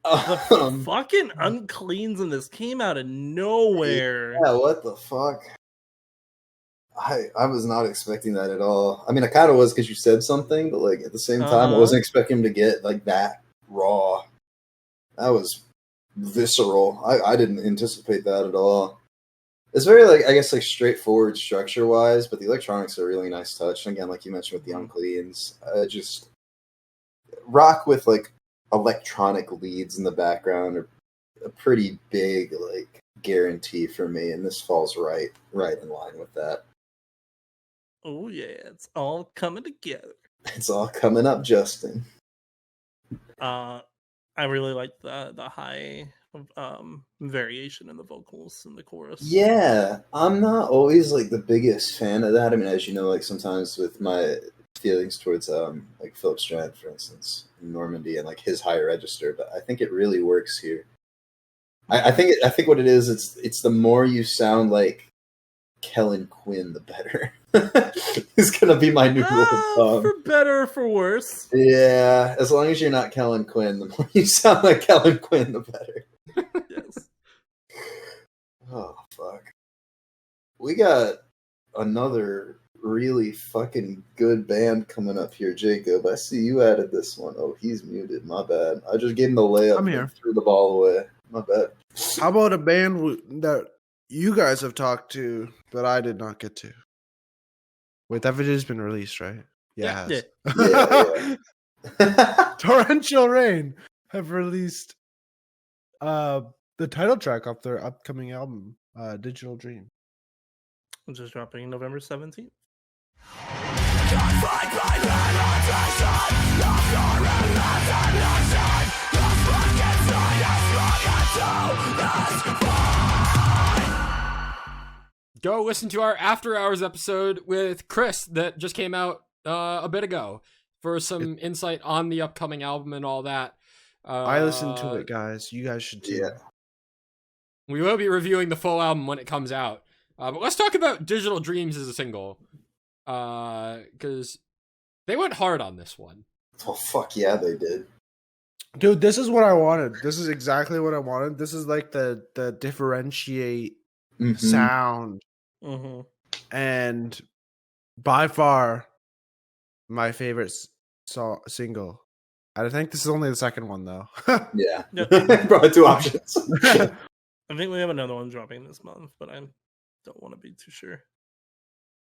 The fucking uncleans in this came out of nowhere. Yeah, what the fuck? I was not expecting that at all. I mean, I kind of was because you said something, but like at the same time, I Uh-huh. wasn't expecting him to get like that raw. That was visceral. I didn't anticipate that at all. It's very like I guess like straightforward structure wise, but the electronics are a really nice touch. And again, like you mentioned with the uncleans, just rock with like electronic leads in the background are a pretty big like guarantee for me, and this falls right in line with that. Oh yeah, it's all coming together. It's all coming up, Justin. I really like the high variation in the vocals in the chorus. Yeah, I'm not always like the biggest fan of that. I mean, as you know, like sometimes with my feelings towards like Philip Strand, for instance, in Normandy, and like his high register, but I think it really works here. I think what it is, it's the more you sound like Kellen Quinn, the better. It's gonna be my new rule of thumb. For better or for worse. Yeah, as long as you're not Kellen Quinn, the more you sound like Kellen Quinn, the better. Yes. Oh, fuck. We got another really fucking good band coming up here, Jacob. I see you added this one. Oh, he's muted. My bad. I just gave him the layup I'm here. and threw the ball away. My bad. How about a band that you guys have talked to that I did not get to? Wait, that video's been released, right? Yeah, it has. Yeah. Torrential Rain have released the title track off their upcoming album, Digital Dream. Which is dropping November 17th. Go listen to our After Hours episode with Chris that just came out a bit ago for some insight on the upcoming album and all that. I listened to it, guys. You guys should too. Yeah. We will be reviewing the full album when it comes out. But let's talk about Digital Dreams as a single. Because they went hard on this one. Oh, fuck yeah, they did. Dude, this is what I wanted. This is exactly what I wanted. This is like the differentiate sound. Mm-hmm. And by far my favorite single. I think this is only the second one though. Yeah. Yep. Brought two options. I think we have another one dropping this month, but I don't want to be too sure.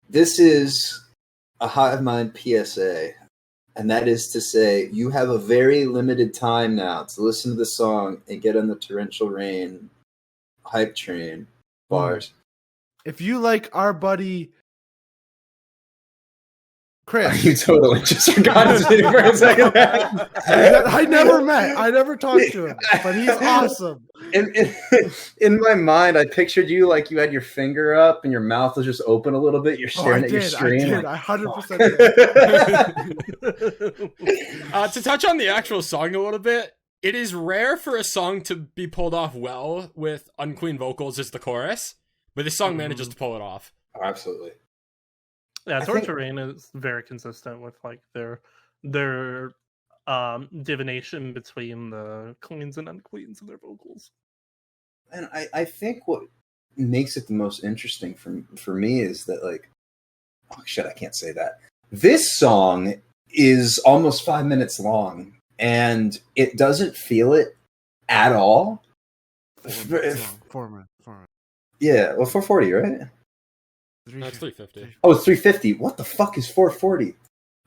This is a Hivemind PSA, and that is to say, you have a very limited time now to listen to the song and get on the Torrential Rain hype train bars. If you like our buddy Chris, You totally just forgot his name for a second. I never talked to him, but he's awesome. In my mind, I pictured you like you had your finger up and your mouth was just open a little bit. You're staring at your screen. I 100% did. To touch on the actual song a little bit, it is rare for a song to be pulled off well with unclean vocals as the chorus, but this song manages to pull it off. Oh, absolutely. Yeah, I Torrential think- Rain is very consistent with like their divination between the cleans and uncleans in their vocals. And I think what makes it the most interesting for me is that, like, oh shit, I can't say that. This song is almost 5 minutes long, and it doesn't feel it at all. 4 minutes. Yeah, well, 440, right? That's 350. Oh, it's 350. What the fuck is 440?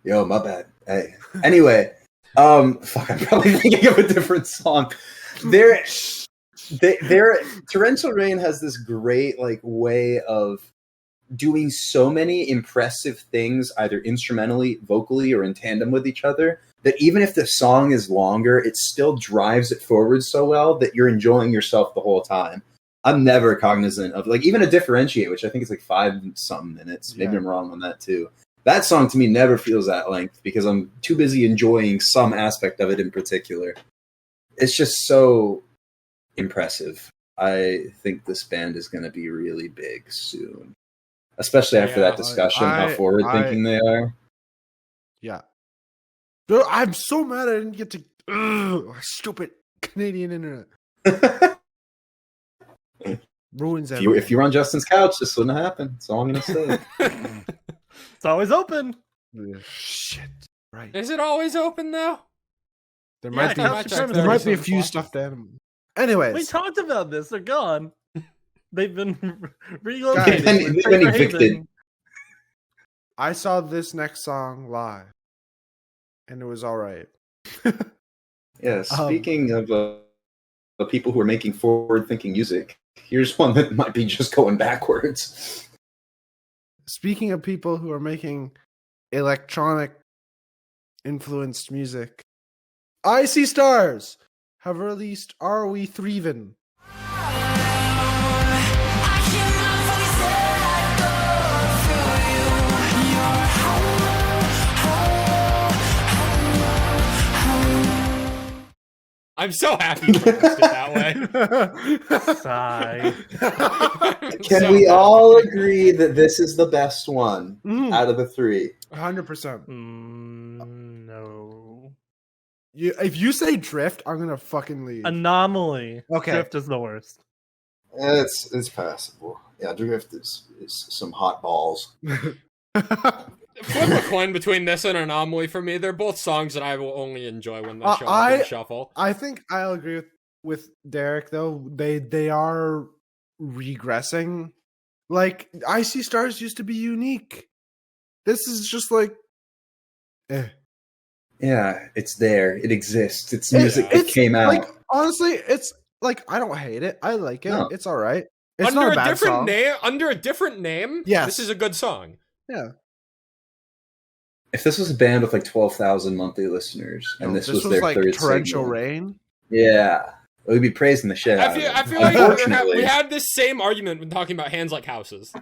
Yo, my bad. Hey. Anyway, fuck, I'm probably thinking of a different song. Their Torrential Rain has this great like way of doing so many impressive things, either instrumentally, vocally, or in tandem with each other, that even if the song is longer, it still drives it forward so well that you're enjoying yourself the whole time. I'm never cognizant of, like, even a Differentiate, which I think is like 5-something minutes. Maybe Yeah. I'm wrong on that too. That song to me never feels that length because I'm too busy enjoying some aspect of it in particular. It's just so impressive. I think this band is going to be really big soon, especially after Yeah, that discussion how forward-thinking they are. Yeah. Dude, I'm so mad I didn't get to stupid Canadian internet. Ruins If everything. you were on Justin's couch, this wouldn't happen. That's all I'm going to say. It's always open. Shit. Right. Is it always open though? There Yeah, might be Couch there Surfers might be a and few Flash. stuffed animals. Anyways, We talked about this. They're gone. They've been They've relocated. been They're in evicted. Haven. I saw this next song live, and it was all right. Yeah, speaking of people who are making forward-thinking music, here's one that might be just going backwards. Speaking of people who are making electronic influenced music, Icy Stars have released Are We Threven? I'm so happy you pronounced it that way. Sigh. Can So- we all agree that this is the best one Mm, out of the three? 100%. No. If you say drift, I'm gonna fucking leave. Anomaly. Okay. Drift is the worst. It's passable. Yeah, Drift is some hot balls. Flip a coin between this and Anomaly for me. They're both songs that I will only enjoy when they show up in the shuffle. I think I'll agree with Derek though. They are regressing. Like Icy Stars used to be unique. This is just like, Yeah, it's there. It exists. It's music that It's came out. like honestly, it's like I don't hate it. I like it. No. It's all right. It's Under not a a bad different song. name, under a different name, Yes. this is a good song. Yeah. If this was a band with like 12,000 monthly listeners, and this was their like third torrential single, rain. yeah, we'd be praising the shit out of it. I feel like Unfortunately, we had this same argument when talking about Hands Like Houses.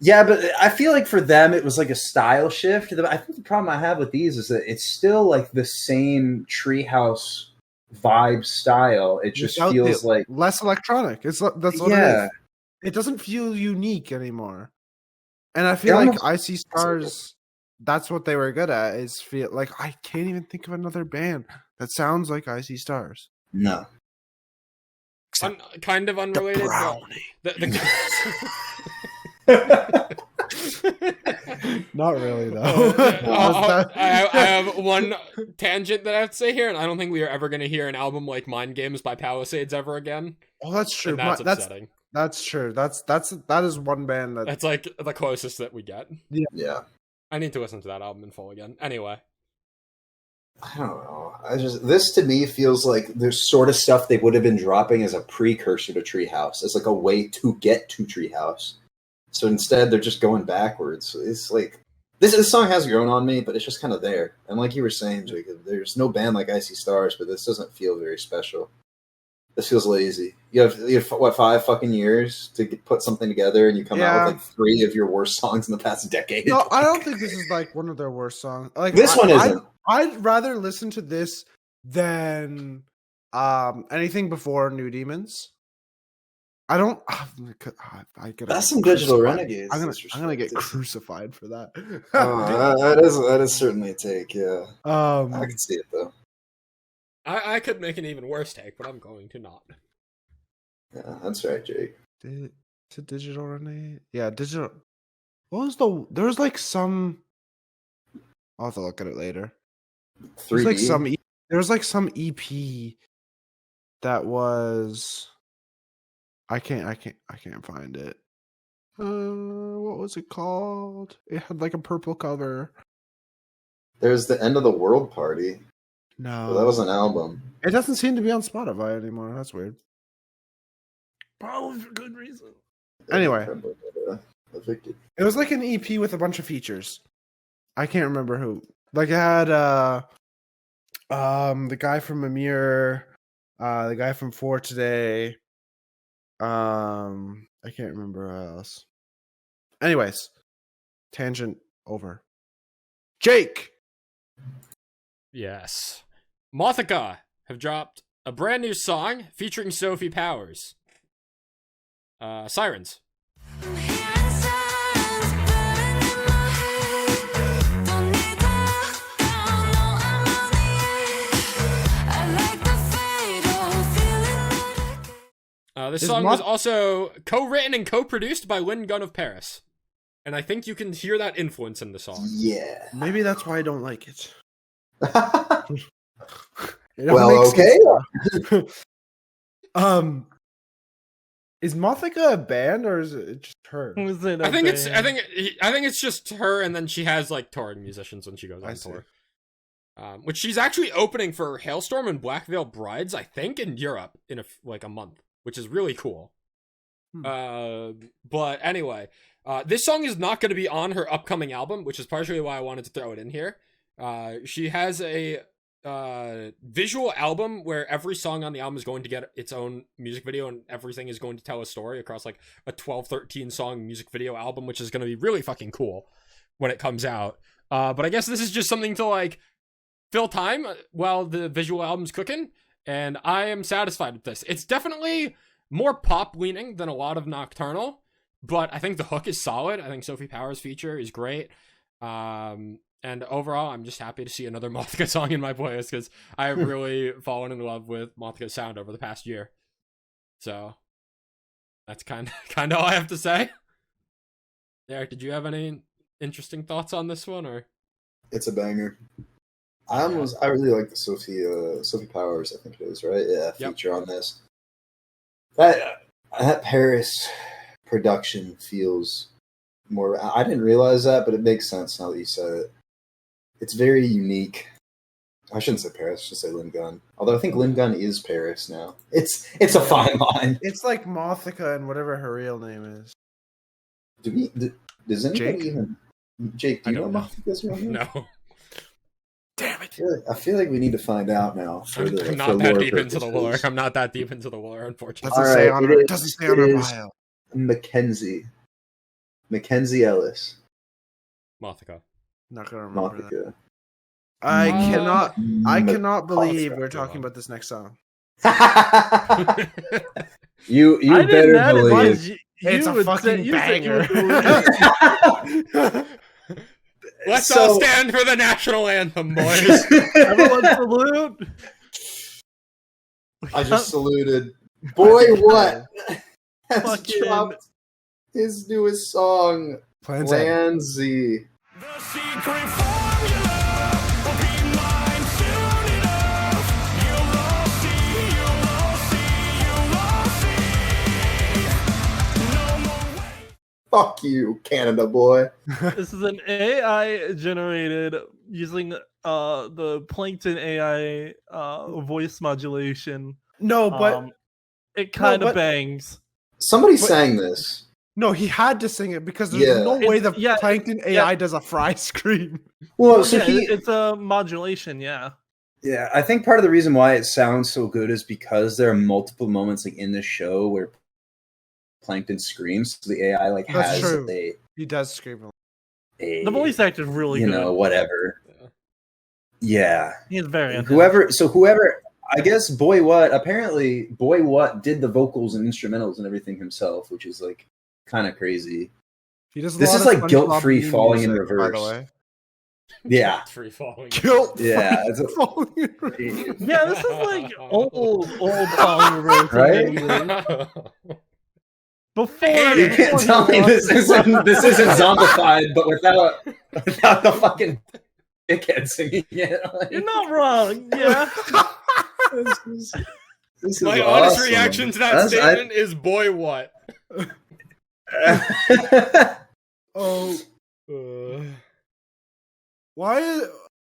yeah, but I feel like for them it was like a style shift. I think the problem I have with these is that it's still like the same Treehouse vibe style. It just Without feels the- like less electronic. That's what it yeah. is. It doesn't feel unique anymore. And I feel like Icy Stars, that's what they were good at, is feel like I can't even think of another band that sounds like Icy Stars. No. Kind of unrelated. The brownie. Not really though. I have one tangent that I have to say here, and I don't think we are ever going to hear an album like Mind Games by Palisades ever again. Oh, that's true. And that's upsetting. That's true. That is one band That's like the closest that we get. Yeah. I need to listen to that album in full again. Anyway. I don't know. This to me feels like there's sort of stuff they would have been dropping as a precursor to Treehouse, as like a way to get to Treehouse. So instead, they're just going backwards. It's like this song has grown on me, but it's just kind of there. And like you were saying, Jacob, there's no band like Icy Stars, but this doesn't feel very special. This feels lazy. You have what, 5 fucking years to put something together, and you come out with like 3 of your worst songs in the past decade. No, I don't think this is like one of their worst songs. Like this one isn't. I'd rather listen to this than anything before New Demons. I don't. I could. That's some Digital Renegades. I'm gonna get crucified for that. That is certainly a take. Yeah, I I can see it though. I could make an even worse take, but I'm going to not. Yeah, that's right, Jake. to Digital Renegade. Yeah, Digital. What was the? There was like some. I'll have to look at it later. 3D. There's like some. There was like some EP that was. I can't find it. What was it called? It had like a purple cover. There's the End of the World Party. No, Well, that was an album. It doesn't seem to be on Spotify anymore. That's weird. Probably for good reason. Anyway. Evicted. It was like an EP with a bunch of features. I can't remember who. Like it had the guy from Amir, the guy from For Today. I can't remember who else. Anyways, tangent over. Jake. Yes. Mothika have dropped a brand new song featuring Sophie Powers. Sirens. I'm hearing sirens burning in my head. Don't need to look down, no, I'm on the edge. I like the fade, feeling This Is song was also co-written and co-produced by Lynn Gunn of Paris. And I think you can hear that influence in the song. Yeah. Maybe that's why I don't like it. Well, okay. Is Mothika a band or is it just her? Was it I a think it's band? I think it's just her, and then she has like touring musicians when she goes I on see. tour. Which she's actually opening for Hailstorm and Black Veil Brides, I think, in Europe in a month, which is really cool. But anyway, this song is not going to be on her upcoming album, which is partially why I wanted to throw it in here. She has a visual album where every song on the album is going to get its own music video, and everything is going to tell a story across like a 12-13 song music video album, which is going to be really fucking cool when it comes out. But I guess this is just something to like fill time while the visual album's cooking, and I am satisfied with this. It's definitely more pop leaning than a lot of Nocturnal, but I think the hook is solid. I think Sophie Powers' feature is great. And overall, I'm just happy to see another Mothika song in my playlist because I have really fallen in love with Mothika's sound over the past year. So that's kind of all I have to say. Derek, did you have any interesting thoughts on this one, or? It's a banger. I really like the Sophie Powers, I think it is, right? Yeah, feature on this. That Paris production feels more. I didn't realize that, but it makes sense now that you said it. It's very unique. I shouldn't say Paris, I should say Lingun. Although I think Lingun is Paris now. It's a fine line. It's like Mothica and whatever her real name is. Does anybody Jake? even... Jake, do you know Mothica's real name? No. Damn it. I feel like we need to find out now. I'm not that deep into the lore. I'm not that deep into the lore, unfortunately. Doesn't say on her bio. Mackenzie Ellis. Mothica. Not gonna remember that. Mothica. I cannot believe Mothica. we're talking about this next song. you I didn't better add it believe. because It's a would fucking you said you would banger. believe. Let's all stand for the national anthem, boys. Everyone salute. I just saluted. Boy, what? Has Fucking- dropped his newest song, Plan Z. Plan Z. The secret formula will be mine soon enough. You'll all see, you'll all see. No more wait. Fuck you, Canada boy. This is an AI generated using the Plankton AI voice modulation. No, but It kind of but- bangs. Somebody sang this. no, he had to sing it because there's Yeah. no way the Yeah, Plankton AI does a fry scream. Well, so Yeah, he, it's a modulation, yeah. yeah, I think part of the reason why it sounds so good is because there are multiple moments like in the show where Plankton screams. So the AI like That's has true. a He does scream. a The voice actor is really you good. know, whatever. Yeah. He's very Whoever, I guess Boy What did the vocals and instrumentals and everything himself, which is like kind of crazy. He does. This is like guilt-free falling in By the reverse. way, Yeah. Free falling. guilt. Yeah, it's a- falling in reverse. Yeah, this is like old Falling Reverse. Right? Before You can't tell me this isn't zombified, but without the fucking dickhead singing it. Like, You're not wrong. Yeah. this is My honest awesome. reaction to that statement is, boy, what? Oh, why?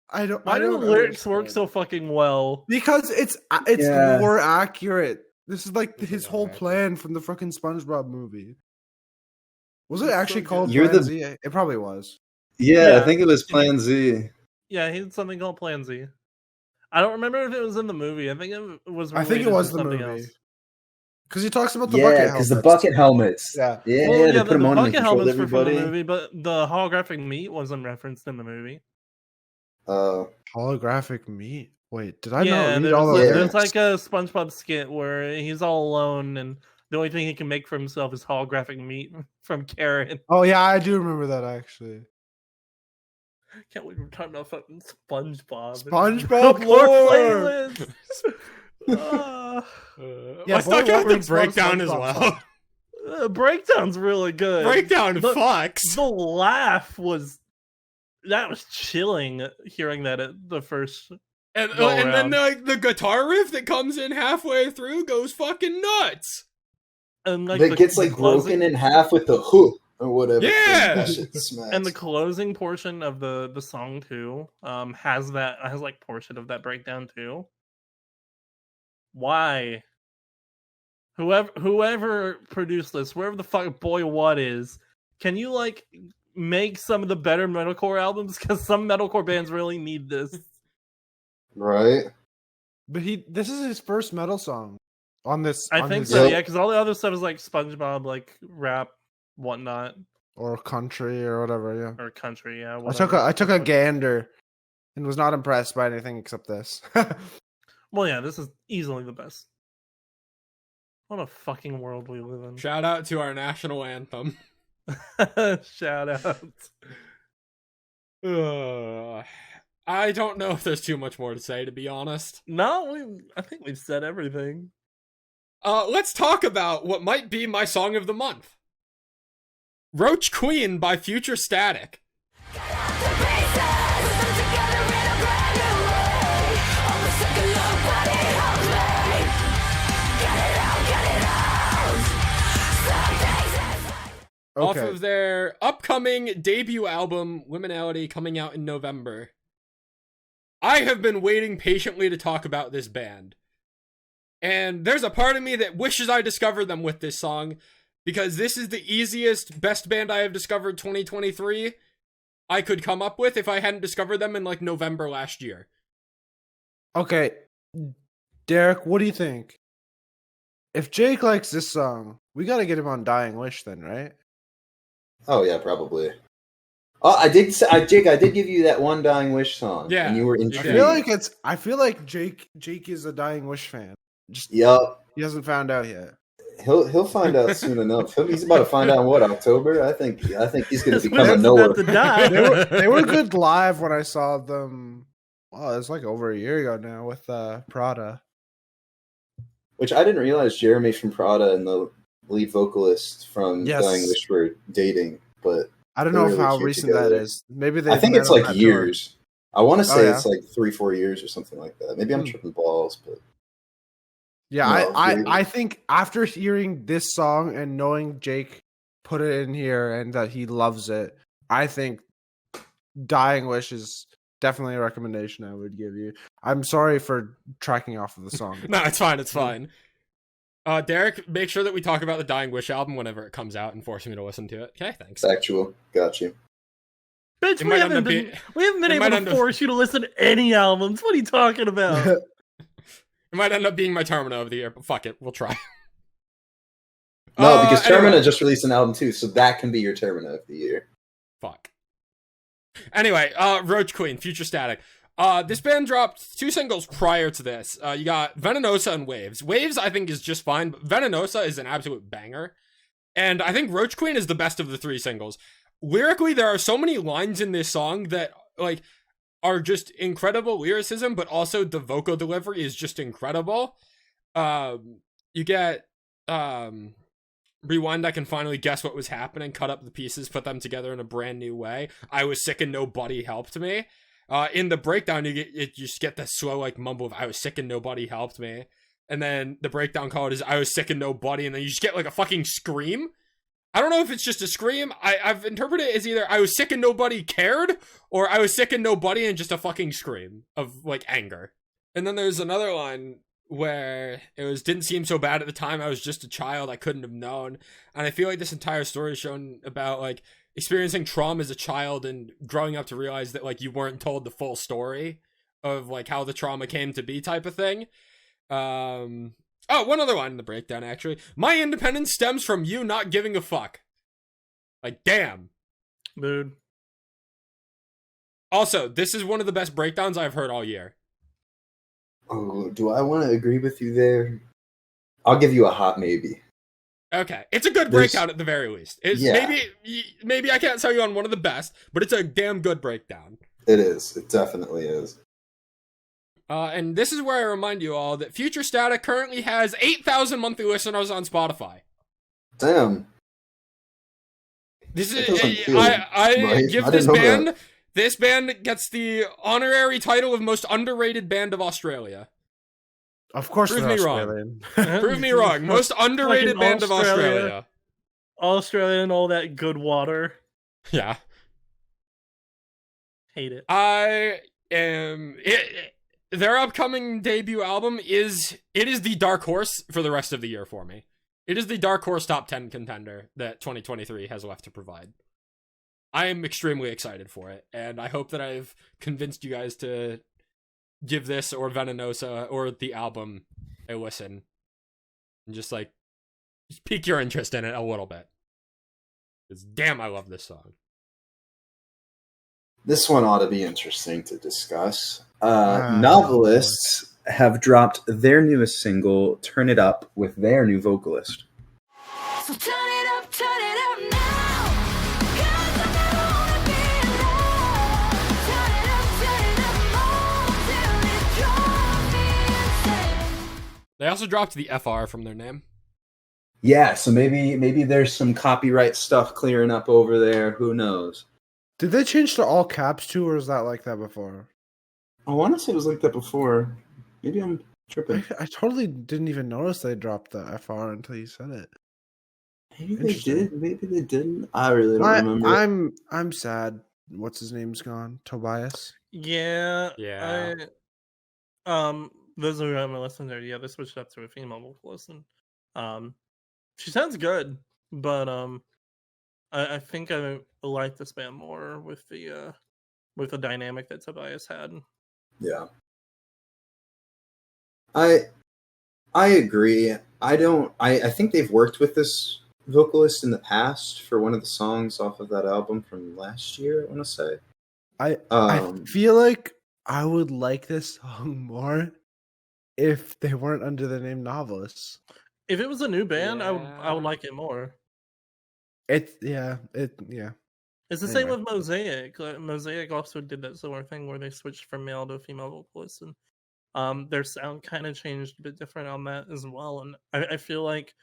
I don't. Why I do the don't lyrics work understand. so fucking well? Because it's Yeah. more accurate. This is like This his is whole alright. plan from the fucking SpongeBob movie. Was it It's so actually good. called You're Plan the- Z? It probably was. Yeah, Yeah. I think it was Plan Z. Yeah, he did something called Plan Z. I don't remember if it was in the movie. I think it was. I think it related was to the something movie. else. Because he talks about the Yeah, bucket because the helmets. bucket helmets. Yeah. Yeah, Well, they yeah, put the them on and bucket controlled helmets were from the everybody. movie, but the holographic meat wasn't referenced in the movie. Holographic meat. Wait, did I Yeah, not read there's all the like, lyrics? there's like a SpongeBob skit where he's all alone and the only thing he can make for himself is holographic meat from Karen. Oh yeah, I do remember that actually. Can't believe we're talking about fucking SpongeBob. SpongeBob Lore lore! playlist. Ah. Yeah, Let's talk boy, about what the makes one breakdown as SpongeBob well. The breakdown's really good. Breakdown The- fucks. The laugh was chilling hearing that at the first. And Go then around. the guitar riff that comes in halfway through goes fucking nuts. And like That gets like closing, broken in half with the hook or whatever. Yeah! That shit smacks. and the closing portion of the song too has like portion of that breakdown too. Why? Whoever produced this, wherever the fuck Boy What is, can you like make some of the better metalcore albums? Because some metalcore bands really need this. Right? But this is his first metal song on this. I on think his- so, Yep. yeah, because all the other stuff is like SpongeBob, like rap, whatnot, or country or whatever. Yeah, or country, yeah. I took a gander and was not impressed by anything except this. Well, yeah, this is easily the best. What a fucking world we live in. Shout out to our national anthem. Shout out. I don't know if there's too much more to say, to be honest. No, I think we've said everything. Let's talk about what might be my song of the month. Roach Queen by Future Static. Off Okay. of their upcoming debut album, Liminality, coming out in November. I have been waiting patiently to talk about this band. And there's a part of me that wishes I discovered them with this song, because this is the easiest, best band I have discovered 2023 I could come up with if I hadn't discovered them in like November last year. Okay, Derek, what do you think? If Jake likes this song, we gotta get him on Dying Wish then, right? Oh yeah, probably. Oh, Jake, I did give you that one Dying Wish song. Yeah, And you were you intrigued. I feel like Jake is a Dying Wish fan. Just Yup. he hasn't found out yet. He'll find out soon enough. He's about to find out in what, October? I think he's gonna become a That's knower. about to die. They were good live when I saw them. Well, it's like over a year ago now with Prada. Which I didn't realize Jeremy from Prada and the lead vocalist from Yes. Dying Wish were dating, but I don't they know really how came recent that together. is. Maybe they. I think it's like years. I want to say yeah. it's like 3-4 years or something like that. Maybe I'm tripping balls, but Yeah, No, I think after hearing this song and knowing Jake put it in here and that he loves it, I think Dying Wish is definitely a recommendation I would give you. I'm sorry for tracking off of the song. No, it's fine. It's fine. Derek, make sure that we talk about the Dying Wish album whenever it comes out and force me to listen to it. Okay, thanks. factual. Got you. Bitch, It we might haven't end up been, being- we haven't been it might able end to up- force you to listen to any albums. What are you talking about? It might end up being my Termina of the year, but fuck it, we'll try. No, because Termina Anyway. just released an album too, so that can be your Termina of the year. Fuck. Anyway, Roach Queen, Future Static. This band dropped 2 singles prior to this. You got Venenosa and Waves. Waves, I think, is just fine, but Venenosa is an absolute banger. And I think Roach Queen is the best of the 3 singles. Lyrically, there are so many lines in this song that, like, are just incredible lyricism, but also the vocal delivery is just incredible. You get, Rewind, I can finally guess what was happening, cut up the pieces, put them together in a brand new way. I was sick and nobody helped me. In the breakdown, you just get the slow, like, mumble of I was sick and nobody helped me. And then the breakdown chord is I was sick and nobody, and then you just get, like, a fucking scream. I don't know if it's just a scream. I've interpreted it as either I was sick and nobody cared, or I was sick and nobody and just a fucking scream of, like, anger. And then there's another line where it was didn't seem so bad at the time. I was just a child. I couldn't have known. And I feel like this entire story is shown about, like, experiencing trauma as a child and growing up to realize that, like, you weren't told the full story of, like, how the trauma came to be type of thing. Oh, one other line in the breakdown, actually. My independence stems from you not giving a fuck. Like, damn. Dude. Also, this is one of the best breakdowns I've heard all year. Oh, do I want to agree with you there? I'll give you a hot maybe. Okay, it's a good breakdown at the very least. It's maybe I can't tell you on one of the best, but it's a damn good breakdown. It is. It definitely is. And this is where I remind you all that Future Static currently has 8,000 monthly listeners on Spotify. Damn. This That is doesn't feel I right. give I this didn't know band that. this band gets the honorary title of most underrated band of Australia. Of course, Prove they're me wrong. Australian. Prove me wrong. Most underrated Fucking band of Australia. Australia. Australia and all that good water. Yeah. Hate it. I am their upcoming debut album is the dark horse for the rest of the year for me. It is the dark horse top 10 contender that 2023 has left to provide. I am extremely excited for it, and I hope that I've convinced you guys to give this or Venenosa or the album a listen. And just pique your interest in it a little bit. Because damn, I love this song. This one ought to be interesting to discuss. Novelists have dropped their newest single, Turn It Up, with their new vocalist. So turn it up now. 'Cause I never wanna be alone. Turn it up more till it drives me insane. They also dropped the FR from their name. Yeah, so maybe there's some copyright stuff clearing up over there. Who knows? Did they change to all caps too, or was that like that before? I want to say it was like that before. Maybe I'm tripping. I totally didn't even notice they dropped the FR until you said it. Maybe they Interesting. did. Maybe they didn't. I really don't remember. I'm sad what's his name's gone? Tobias. Yeah. Yeah. Those of you who haven't listened to her, yeah, they switched up to a female vocalist, and she sounds good, but I think I like this band more with the dynamic that Tobias had. Yeah. I agree. I think they've worked with this vocalist in the past for one of the songs off of that album from last year, I want to say. I feel like I would like this song more if they weren't under the name Novelists. If it was a new band, I Yeah. would like it more. It's It's the same Anyway. with Mosaic. Mosaic also did that similar thing where they switched from male to female vocalists, and their sound kind of changed a bit different on that as well. And I feel like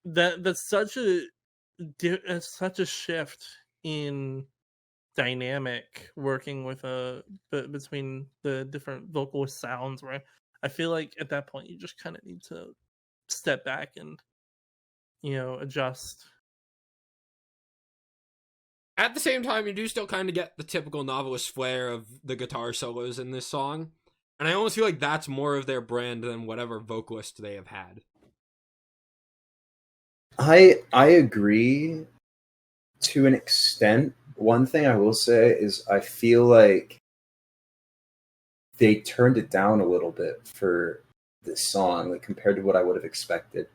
that's such a shift in dynamic working with between the different vocalist sounds, where I feel like at that point you just kind of need to step back and adjust. At the same time, you do still kind of get the typical novelist flair of the guitar solos in this song. And I almost feel like that's more of their brand than whatever vocalist they have had. I agree to an extent. One thing I will say is I feel like they turned it down a little bit for this song, like compared to what I would have expected.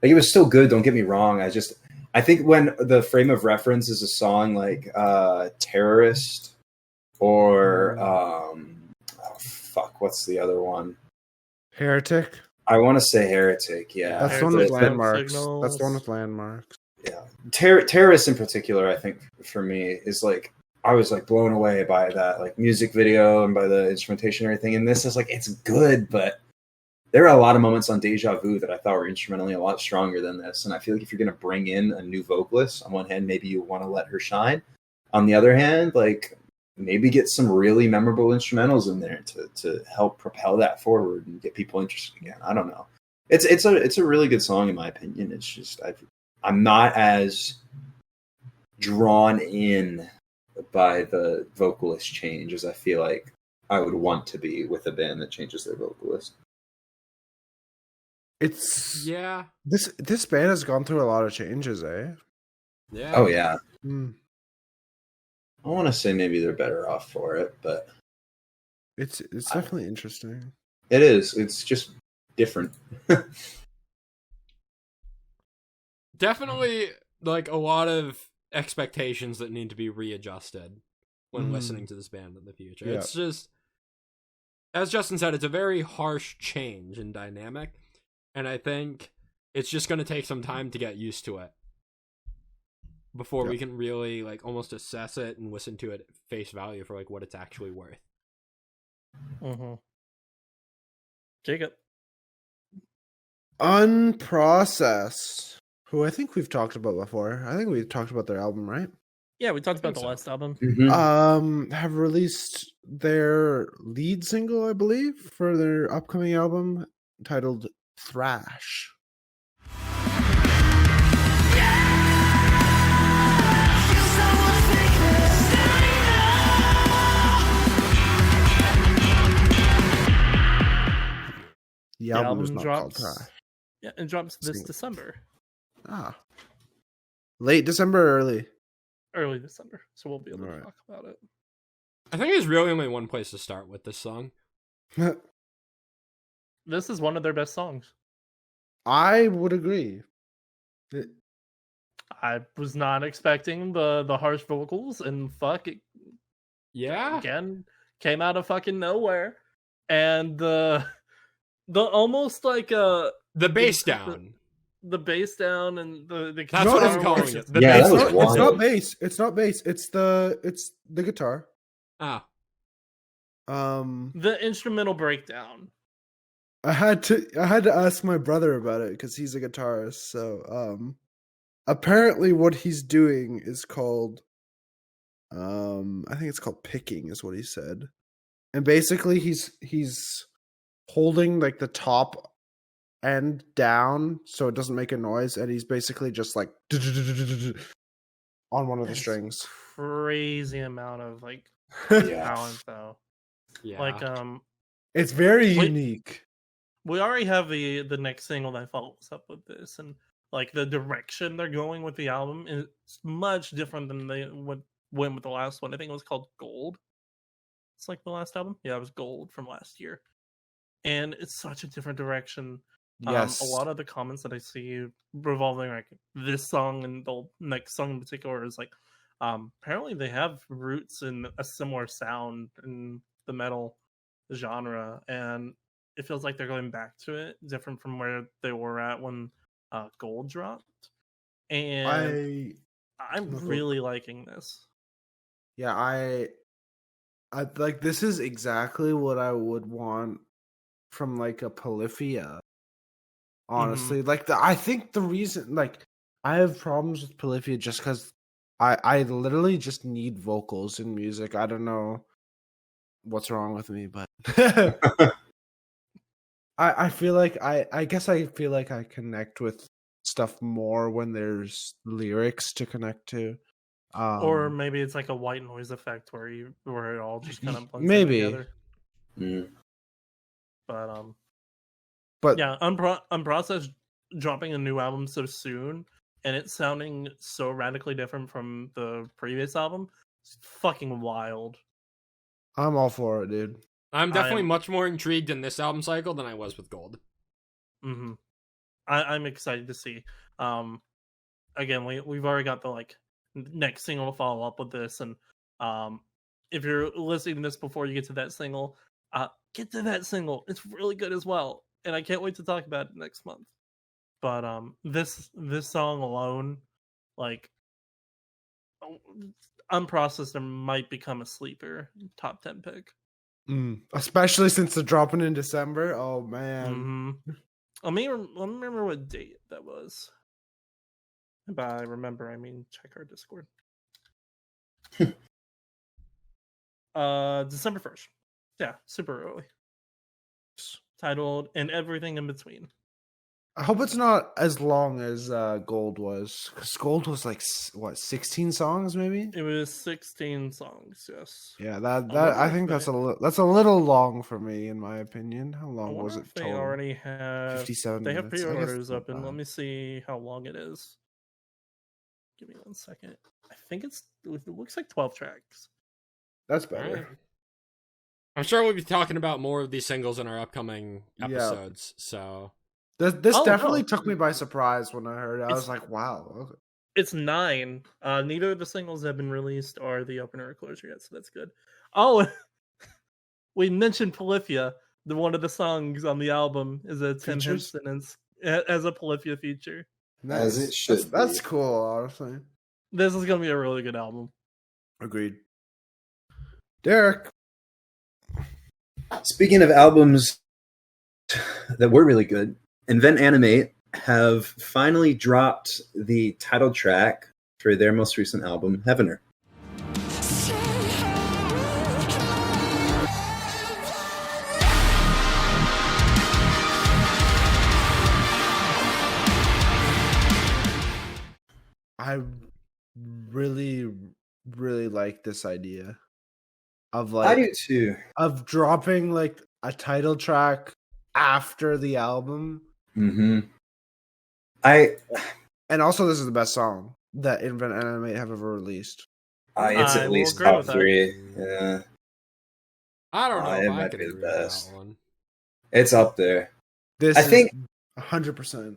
Like it was still good, don't get me wrong. I think when the frame of reference is a song like Terrorist or what's the other one? Heretic. I want to say Heretic, yeah. That's the one with landmarks. That's the one with landmarks. Yeah. Terrorist in particular, I think for me is like I was like blown away by that like music video and by the instrumentation and everything. And this is like it's good, but there are a lot of moments on Deja Vu that I thought were instrumentally a lot stronger than this. And I feel like if you're going to bring in a new vocalist, on one hand, maybe you want to let her shine. On the other hand, like maybe get some really memorable instrumentals in there to help propel that forward and get people interested again. I don't know. It's a really good song in my opinion. It's just I'm not as drawn in by the vocalist change as I feel like I would want to be with a band that changes their vocalist. It's Yeah. This band has gone through a lot of changes, eh? Yeah. Oh yeah. Mm. I want to say maybe they're better off for it, but It's definitely interesting. it is. It's just different. Definitely like a lot of expectations that need to be readjusted when listening to this band in the future. Yeah. It's just, as Justin said, it's a very harsh change in dynamic, and I think it's just going to take some time to get used to it before we can really like almost assess it and listen to it at face value for like what it's actually worth. Mm-hmm. Jacob. Unprocessed, who I think we've talked about before. I think we've talked about their album, right? Yeah, we talked about the so. last album. Mhm. Have released their lead single, I believe, for their upcoming album titled Thrash. The album is not called Thrash. Yeah, it drops this Single. December. Ah. Late December or early? Early December. So we'll be able to Alright. talk about it. I think there's really only one place to start with this song. This is one of their best songs. I would agree. I was not expecting the harsh vocals, and fuck it Yeah. again came out of fucking nowhere. And the almost like The bass down. the bass down and the That's No, what it's- I'm calling it. The Yeah, bass that was down. wild. It's not bass. It's not bass. It's the guitar. Ah. the instrumental breakdown. I had to ask my brother about it because he's a guitarist. So apparently what he's doing is called I think it's called picking is what he said. And basically he's holding like the top end down so it doesn't make a noise, and he's basically just like on one of the strings. crazy amount of like Yeah. talent though. Yeah. Like It's very Wait. unique. we already have the next single that follows up with this, and like the direction they're going with the album is much different than they went with the last one. I think it was called Gold. It's like the last album. Yeah, it was Gold from last year, and it's such a different direction. Yes. A lot of the comments that I see revolving like this song and the next song in particular is like, apparently they have roots in a similar sound in the metal genre, and it feels like they're going back to it, different from where they were at when Gold dropped. And I'm really liking this. Yeah, I like this is exactly what I would want from like a Polyphia. Honestly, like I think the reason like I have problems with Polyphia just because I literally just need vocals in music. I don't know what's wrong with me, but I feel like I guess I feel like I connect with stuff more when there's lyrics to connect to. Or maybe it's like a white noise effect where it all just kind of blends maybe. in together. Mm. But yeah, Unprocessed dropping a new album so soon and it sounding so radically different from the previous album, it's fucking wild. I'm all for it, dude. I'm definitely much more intrigued in this album cycle than I was with Gold. Mm-hmm. I'm excited to see. Again, we've already got the like next single to follow up with this, and if you're listening to this before you get to that single, get to that single. It's really good as well, and I can't wait to talk about it next month. But this song alone, like Unprocessed, might become a sleeper top 10 pick. Especially since they're dropping in December. Oh man. Let me remember what date that was. By remember, I mean check our Discord. December 1st. Yeah, super early. Titled And Everything in Between. I hope it's not as long as Gold was, because Gold was like what 16 songs maybe. It was 16 songs. Yes. Yeah, that I think that's a little long for me, in my opinion. How long was it? They already have 57. They have minutes. pre-orders open. Let me see how long it is. Give me 1 second. I think it looks like 12 tracks. That's better. Right. I'm sure we'll be talking about more of these singles in our upcoming episodes. So this definitely took me by surprise when I heard it. I was like, wow. Okay. It's 9. Neither of the singles have been released or the opener or closure yet, so that's good. Oh, we mentioned Polyphia. One of the songs on the album is a Tim Henson as a Polyphia feature. Nice. As it should. That's cool, honestly. This is going to be a really good album. Agreed. Derek. Speaking of albums that were really good, Invent Animate have finally dropped the title track for their most recent album, Heavener. I really, really like this idea of like I do too. Of dropping like a title track after the album. Mm-hmm. And also this is the best song that Invent Animate have ever released. It's at least top 3. Yeah. I don't know. It if I might could be the agree with best. that one. It's up there. This I is think 100%.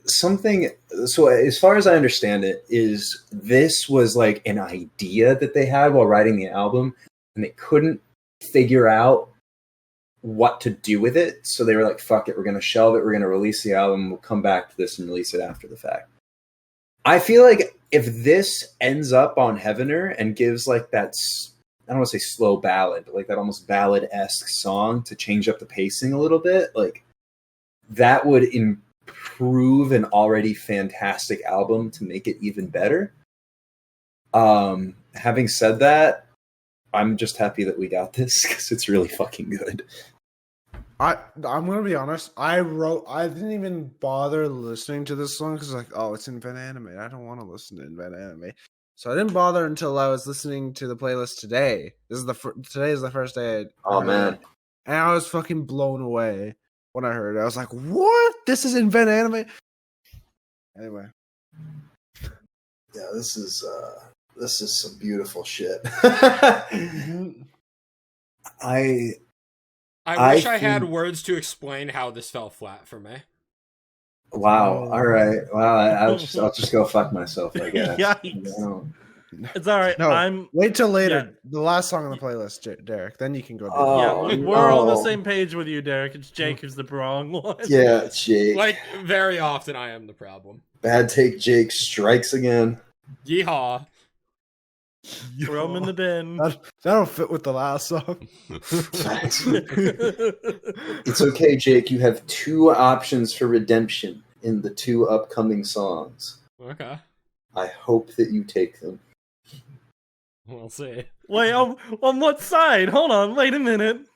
Something. So as far as I understand it, is this was like an idea that they had while writing the album, and they couldn't figure out what to do with it. So they were like, fuck it, we're going to shelve it. We're going to release the album. We'll come back to this and release it after the fact. I feel like if this ends up on Heavener and gives like that, I don't want to say slow ballad, but like that almost ballad-esque song to change up the pacing a little bit, like that would improve an already fantastic album to make it even better. Having said that, I'm just happy that we got this because it's really fucking good. I'm gonna be honest. I didn't even bother listening to this song because like, oh, it's Invent Animate. I don't want to listen to Invent Animate. So I didn't bother until I was listening to the playlist today. Today is the first day. Oh man, and I was fucking blown away when I heard it. I was like, "What? This is Invent Anime." Anyway, yeah, this is some beautiful shit. I wish I had words to explain how this fell flat for me. Wow. All right. Wow. I'll just go fuck myself, I guess. Yikes. It's all right. No, wait till later. Yeah. The last song on the playlist, Derek. Then you can go. We're on the same page with you, Derek. It's Jake who's the wrong one. Yeah, Jake. Like very often, I am the problem. Bad take. Jake strikes again. Yeehaw. Throw him in the bin. That'll fit with the last song. It's okay, Jake. You have 2 options for redemption in the 2 upcoming songs. Okay. I hope that you take them. We'll see. Wait, on what side? Hold on. Wait a minute.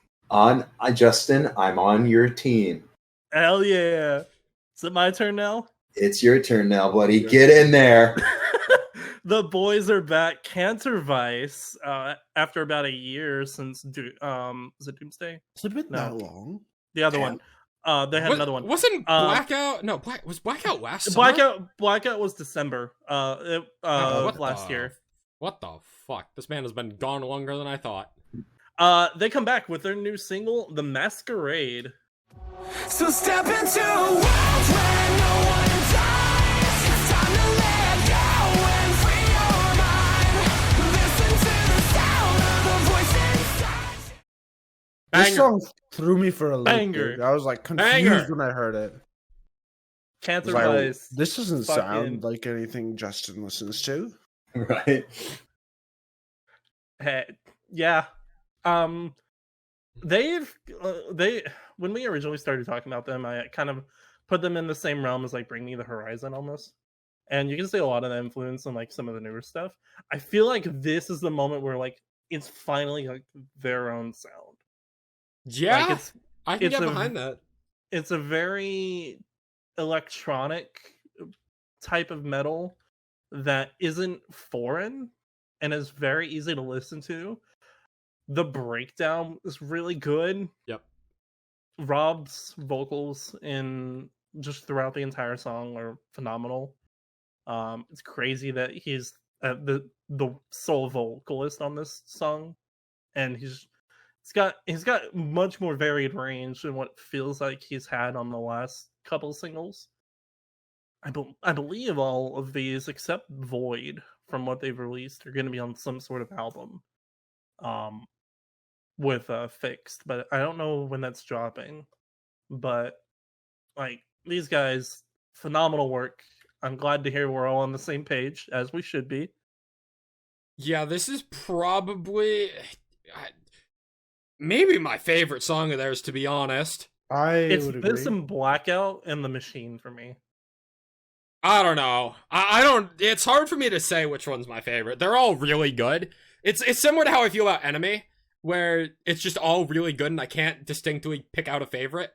Justin, I'm on your team. Hell yeah. Is it my turn now? It's your turn now, buddy. Get in there. The boys are back. Cancer Vice, after about a year since is it Doomsday? Has it been that long? The other one. They had another one. Wasn't Blackout? No, was Blackout last summer? Blackout was December. Last year. What the fuck? This band has been gone longer than I thought. They come back with their new single, "The Masquerade." So step into a world where no one dies. It's time to let go and free your mind. Listen to the sound of the voice inside. This song threw me for a loop. Banger. Dude. I was like confused when I heard it. Cancer Vice. This doesn't sound like anything Justin listens to. Right. Hey, yeah. They when we originally started talking about them, I kind of put them in the same realm as like Bring Me the Horizon almost. And you can see a lot of the influence on like some of the newer stuff. I feel like this is the moment where like it's finally like their own sound. Yeah, like, I can get behind that. It's a very electronic type of metal that isn't foreign and is very easy to listen to. The breakdown is really good. Yep. Rob's vocals in just throughout the entire song are phenomenal. It's crazy that he's the sole vocalist on this song, and he's got much more varied range than what feels like he's had on the last couple singles. I believe all of these except Void, from what they've released, are going to be on some sort of album with Fixed, but I don't know when that's dropping. But like, these guys, phenomenal work. I'm glad to hear we're all on the same page, as we should be. Yeah, this is probably maybe my favorite song of theirs, to be honest. It's this and Blackout and The Machine for me. I don't know. I don't. It's hard for me to say which one's my favorite. They're all really good. It's similar to how I feel about Enemy, where it's just all really good and I can't distinctly pick out a favorite.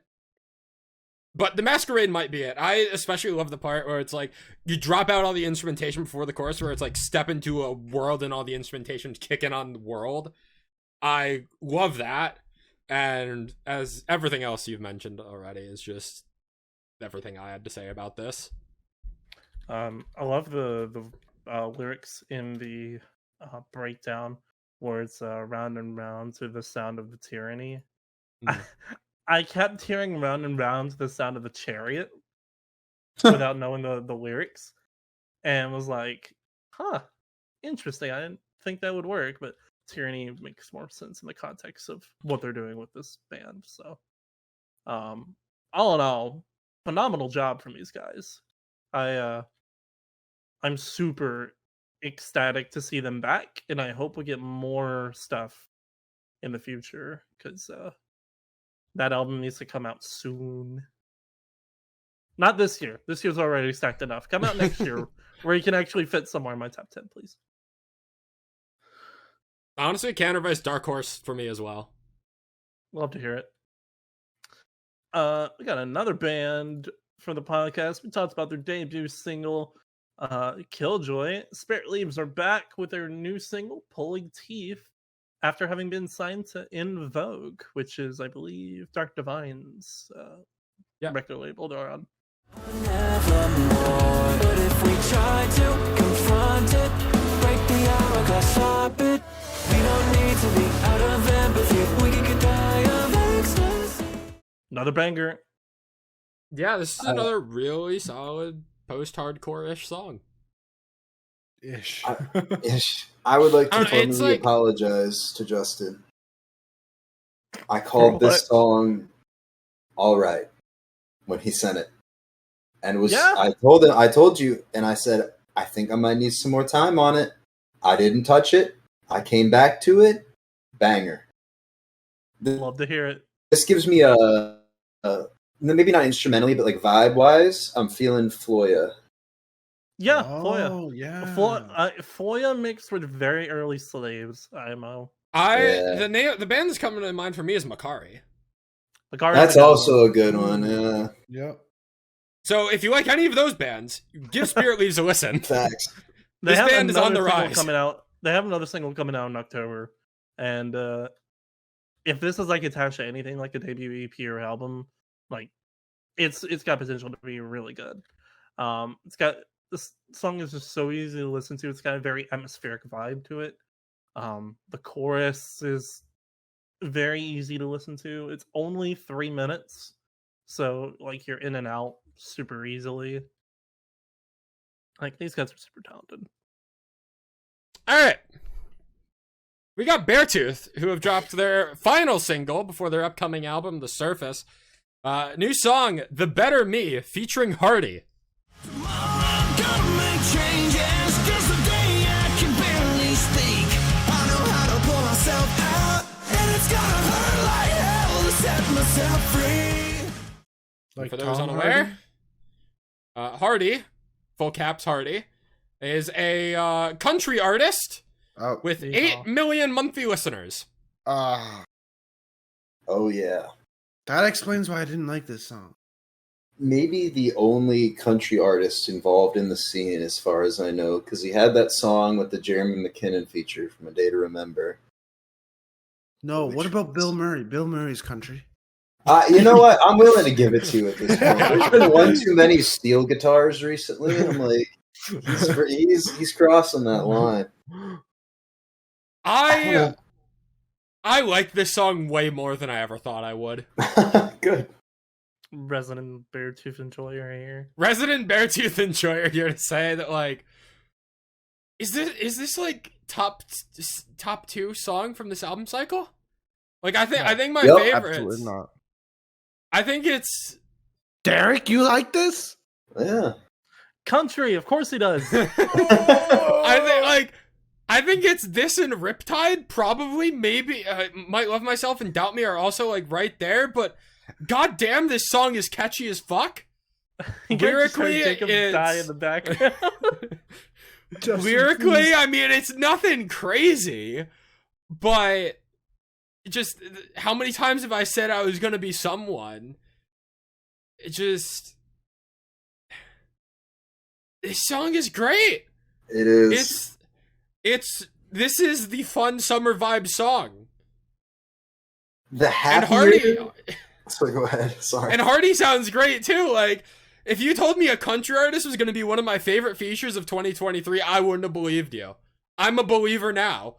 But The Masquerade might be it. I especially love the part where it's like you drop out all the instrumentation before the chorus, where it's like step into a world and all the instrumentation's kicking on the world. I love that. And as everything else you've mentioned already is just everything I had to say about this. I love the lyrics in the breakdown where it's round and round to the sound of the tyranny. I kept hearing round and round to the sound of the chariot without knowing the lyrics, and was like, huh, interesting. I didn't think that would work, but tyranny makes more sense in the context of what they're doing with this band. So all in all, phenomenal job from these guys. I'm super ecstatic to see them back, and I hope we get more stuff in the future, because that album needs to come out soon. Not this year. This year's already stacked enough. Come out next year, where you can actually fit somewhere in my top 10, please. Honestly, Countervice Dark Horse for me as well. Love to hear it. We got another band for the podcast. We talked about their debut single, Killjoy. Spirit Leaves are back with their new single, Pulling Teeth, after having been signed to In Vogue, which is, I believe, Dark Divine's record label they're on. Nevermore. But if we try to confront it, break the hourglass orbit, we don't need to be out of empathy. We could die of ecstasy. Another banger. Yeah, this is another really solid post-hardcore-ish song. Ish. I would like to It's formally like- apologize to Justin. I called this song "All Right" when he sent it, and I told you, and I said I think I might need some more time on it. I didn't touch it. I came back to it. Banger. Love to hear it. This gives me a maybe not instrumentally, but like vibe wise, I'm feeling Floya. Yeah, Oh, Foya. yeah. Foya mixed with very early Slaves, IMO. The band that's coming to mind for me is Makari. That's also a good one. Yeah. Yep. So if you like any of those bands, give Spirit Leaves a listen. Facts. This band is on the single rise. coming out. They have another single coming out in October, and if this is like attached to anything like a debut EP or album, like it's got potential to be really good. This song is just so easy to listen to. It's got a very atmospheric vibe to it. The chorus is very easy to listen to. It's only 3 minutes, so like you're in and out super easily. Like these guys are super talented. All right. We got Beartooth, who have dropped their final single before their upcoming album, The Surface. New song, The Better Me, featuring Hardy. I'm gonna make changes, 'cause today I can barely speak. I know how to pull myself out, and it's gonna hurt like hell to set myself free. Like For those Tom unaware, Hardy, full caps Hardy, is a country artist Oh, with 8 million monthly listeners. Oh yeah. that explains why I didn't like this song. Maybe the only country artist involved in the scene, as far as I know, because he had that song with the Jeremy McKinnon feature from A Day to Remember. No, what about Bill Murray? Bill Murray's country. You know what? I'm willing to give it to you at this point. There's been one too many steel guitars recently. I'm like, he's crossing that line. I like this song way more than I ever thought I would. Good. Resident Beartooth enjoyer here. Resident Beartooth enjoyer here to say that, like, is this like top 2 song from this album cycle? Like, I think my favorite. Absolutely not. I think it's Derek, you like this? Yeah. Country, of course he does. I think it's this and Riptide, probably, maybe. Might Love Myself and Doubt Me are also like right there, but god damn, this song is catchy as fuck. Lyrically, Jacob die in the background. Lyrically, I mean, it's nothing crazy, but just how many times have I said I was gonna be someone? It just, this song is great. It is. This is the fun summer vibe song. The happy. And Hardy. So go ahead. Sorry. And Hardy sounds great too. Like, if you told me a country artist was going to be one of my favorite features of 2023, I wouldn't have believed you. I'm a believer now.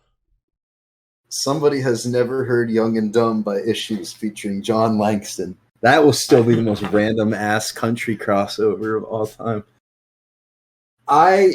Somebody has never heard Young and Dumb by Issues featuring John Langston. That will still be the most random ass country crossover of all time. I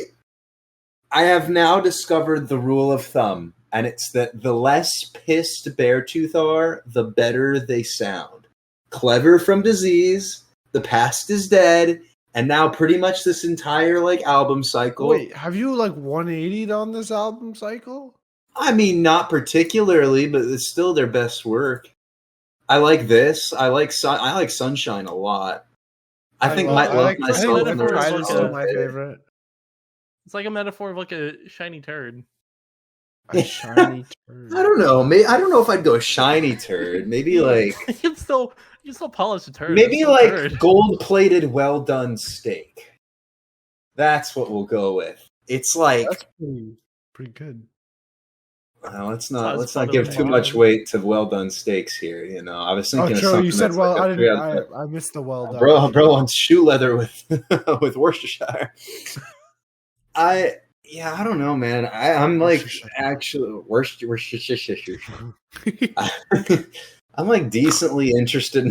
have now discovered the rule of thumb, and it's that the less pissed Beartooth are, the better they sound. Clever from Disease, The Past is Dead, and now pretty much this entire like album cycle. Wait, have you like 180'd on this album cycle? I mean, not particularly, but it's still their best work. I like this. I like Sunshine a lot. I think Might Love Myself and the rest is are still all my good. favorite. It's like a metaphor of like a shiny turd. A shiny turd. I don't know. I don't know if I'd go shiny turd. Maybe like you can still polish a turd. maybe It's a like turd. gold-plated, well-done steak. That's what we'll go with. It's like That's pretty good. let's Sounds not better give than too mine. much weight to well done steaks here. You know, I was thinking of true. something You said that's well. like I a 3 didn't. out of 10. I missed the well done. Bro wants shoe leather with with Worcestershire. I don't know, man. I'm like actually Worcestershire. I'm like decently interested in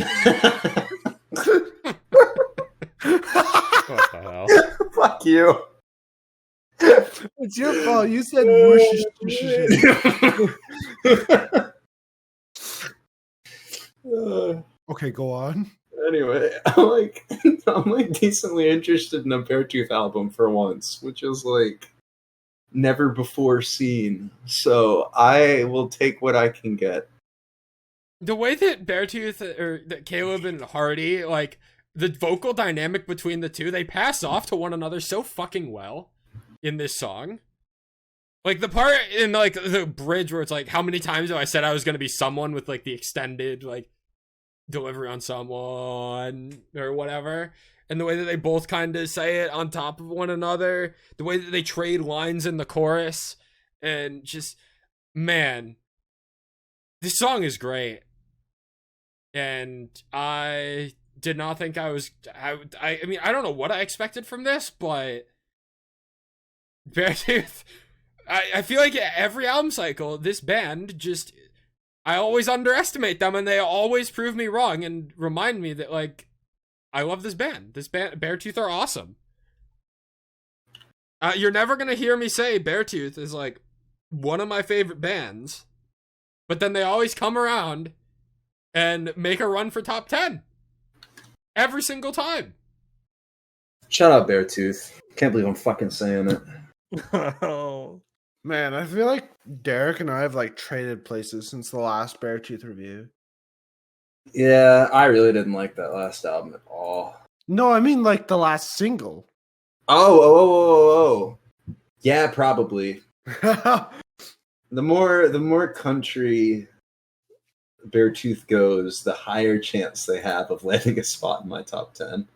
What the hell? fuck you. It's your fault. You said whoosh. Okay, go on. Anyway, I'm like decently interested in a Beartooth album for once, which is like never before seen. So I will take what I can get. The way that Beartooth or that Caleb and Hardy, like the vocal dynamic between the two, they pass off to one another so fucking well in this song. Like the part in like the bridge where it's like, how many times have I said I was gonna be someone, with like the extended like delivery on someone or whatever, and the way that they both kind of say it on top of one another, the way that they trade lines in the chorus, and just, man, this song is great. And I did not think I mean, I don't know what I expected from this, but Beartooth, I feel like every album cycle, this band just, I always underestimate them, and they always prove me wrong and remind me that, like, I love this band. This band, Beartooth, are awesome. You're never gonna hear me say Beartooth is, like, one of my favorite bands, but then they always come around and make a run for top 10. Every single time. Shut up, Beartooth. Can't believe I'm fucking saying it. Oh. Man, I feel like Derek and I have like traded places since the last Beartooth review. Yeah, I really didn't like that last album at all. No, I mean like the last single. Oh. Yeah, probably. The more country Beartooth goes, the higher chance they have of landing a spot in my top 10.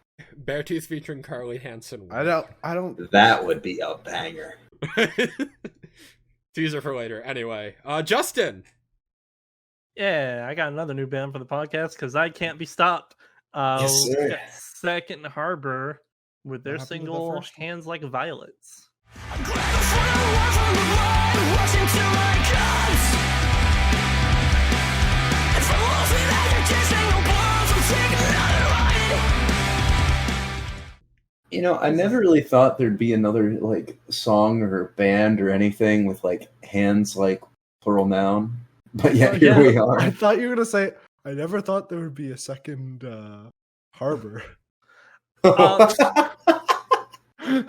Beartooth featuring Carly Hansen. I don't. That would be a banger. Teaser for later. Anyway, Justin. Yeah, I got another new band for the podcast because I can't be stopped. Yes, sir. We got Second Harbor with their What happened to the single first one? "Hands Like Violets." You know, I never really thought there'd be another like song or band or anything with like hands like plural noun, but yet here we I are. thought you were gonna say. I never thought there would be a second Harbor.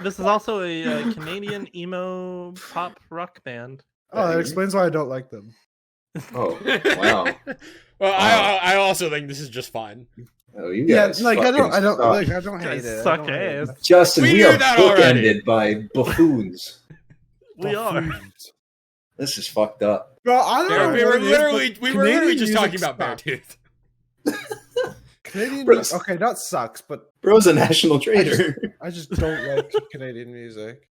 This is also a Canadian emo pop rock band. Oh, that explains why I don't like them. Oh, wow. Well, I also think this is just fine. Oh, you Yeah, guys. like I don't fucking suck. hate it. I Suck don't hate it. ass. Justin, We we knew are that already. bookended by buffoons. We are. Buffoons. This is fucked up. Bro, I don't know. We what were it is, literally but we were literally Canadian just talking music about sucks. Beartooth. Canadian Bro, music. Okay, that sucks, but Bro's a national traitor. I just don't like Canadian music.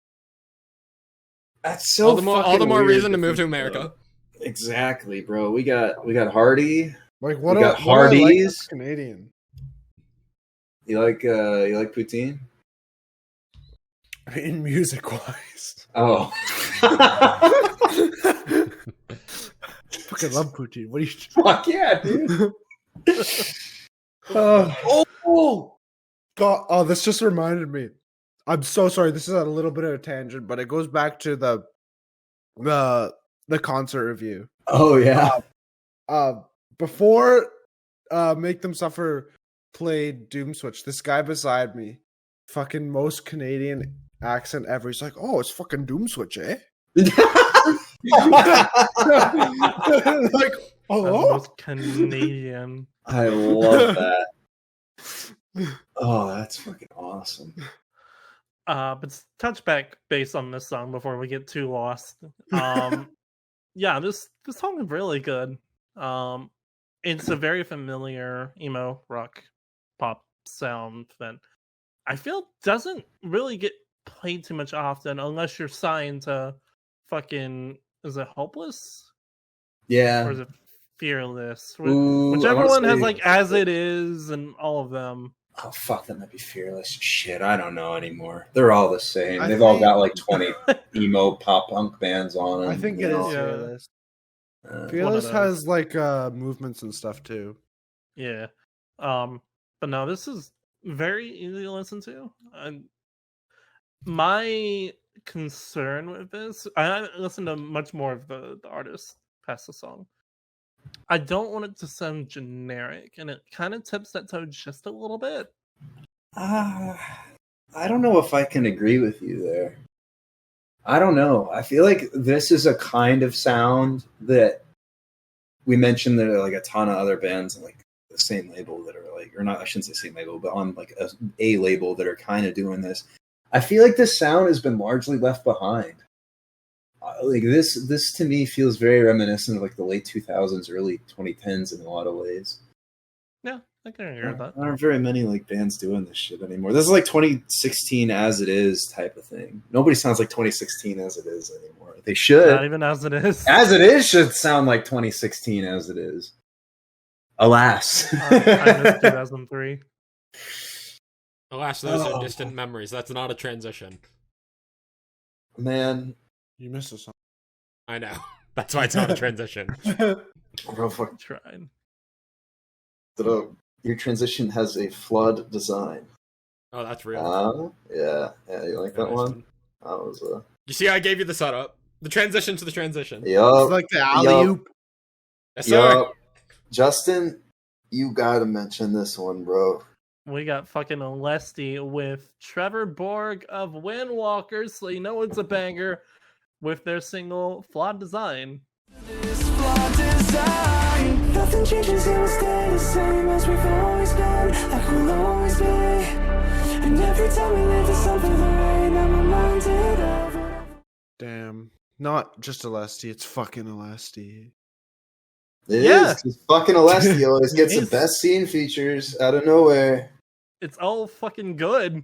That's so all the more fucking weird reason to think move to about. America. Exactly, bro. We got Hardy. Like what? We got what do I like Hardee's. that's Canadian. You like poutine? I mean, music wise. Oh. Fucking love poutine. What are you? Fuck yeah, dude. Oh, God! Oh, this just reminded me. I'm so sorry. This is a little bit of a tangent, but it goes back to the concert review. Oh yeah. Before Make Them Suffer played Doom Switch, this guy beside me, fucking most Canadian accent ever. He's like, "Oh, it's fucking Doom Switch, eh?" Like, oh, Most Canadian. I love that. Oh, that's fucking awesome. But touch back based on this song before we get too lost. Yeah, this song is really good. It's a very familiar emo rock pop sound that I feel doesn't really get played too much often unless you're signed to fucking, is it Hopeless? Yeah. Or is it Fearless? Ooh, I Whichever wanna one has say- like As It Is and all of them. Oh fuck, that might be Fearless. Shit, I don't know anymore. They're all the same. I They've all think- got like 20 emo pop punk bands on them. I think you it know? is Yeah. Fearless. Uh, Fearless those. has like movements and stuff too. Yeah. But no, this is very easy to listen to. And my concern with this, I listened to much more of the artist past the song. I don't want it to sound generic, and it kind of tips that toe just a little bit. I don't know if I can agree with you there. I don't know. I feel like this is a kind of sound that we mentioned there are like a ton of other bands on like the same label that are like, or not, I shouldn't say same label, but on like a label that are kind of doing this. I feel like this sound has been largely left behind. Like this to me feels very reminiscent of like the late 2000s, early 2010s in a lot of ways. Yeah, I can agree with that. There aren't very many like bands doing this shit anymore. This is like 2016 as it is type of thing. Nobody sounds like 2016 as it is anymore. They should. Not even As It Is. As it is should sound like 2016 as it is. Alas. I missed 2003. Alas, those are distant memories. That's not a transition. Man. You missed a song. I know. That's why it's not a transition. Bro, fuck. Tried. Your transition has a flood design. Oh, that's real. Yeah. Yeah, you like that Nice one? That was You see, I gave you the setup. The transition to the transition. It's Yup. like the alley oop. Yes, sir. Yup. Justin, you gotta mention this one, bro. We got fucking Lesty with Trevor Borg of Windwalkers, so you know it's a banger, with their single Flawed Design. This flawed design. Nothing changes, it will stay the same as we've always been, like we'll always be. And every time we leave this over the rain, I'm reminded of it. Damn. Not just Alesti, it's fucking Alesti. It Yeah. is. 'Cause fucking Alessio always gets the It's- best scene features out of nowhere. It's all fucking good.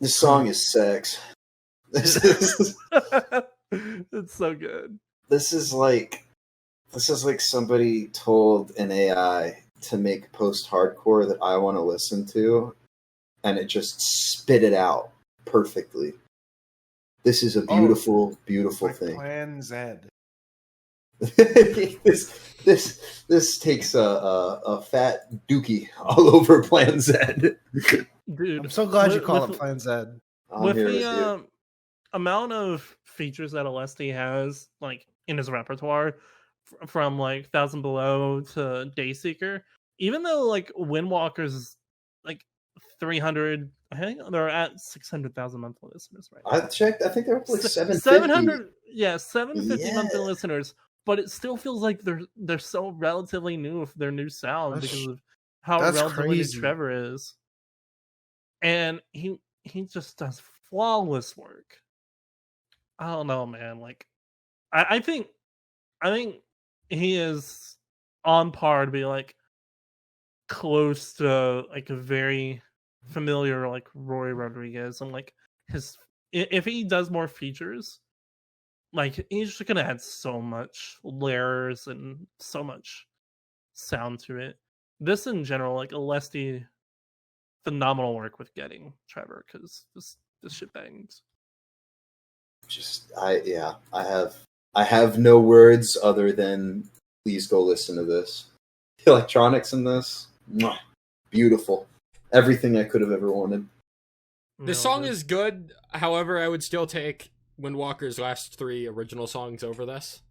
This song is sex. This is It's so good. this is like somebody told an AI to make post-hardcore that I want to listen to, and it just spit it out perfectly. This is a beautiful, beautiful Like thing. Plan Z. this takes a fat dookie all over Plan Z. Dude. I'm so glad you with- call with- it Plan Z. I'm with here the with you. amount of features that Alesti has like in his repertoire from like Thousand Below to Dayseeker, even though like Windwalkers is like 300, I think they're at 600,000 monthly listeners right now. I checked. I think they're up to like 750. 700, yeah, 750 monthly Yeah. listeners, but it still feels like they're so relatively new with their new sound That's- because of how that's relatively new crazy. Trevor is, and he just does flawless work. I don't know, man. Like, I think he is on par to be like close to like a very familiar like Roy Rodriguez, and like if he does more features, like he's just gonna add so much layers and so much sound to it. This in general, like Alesti, phenomenal work with getting Trevor, because this shit bangs. I have no words other than please go listen to this. The electronics in this, mwah, beautiful. Everything I could have ever wanted. This song is good. However, I would still take Windwalker's last 3 original songs over this.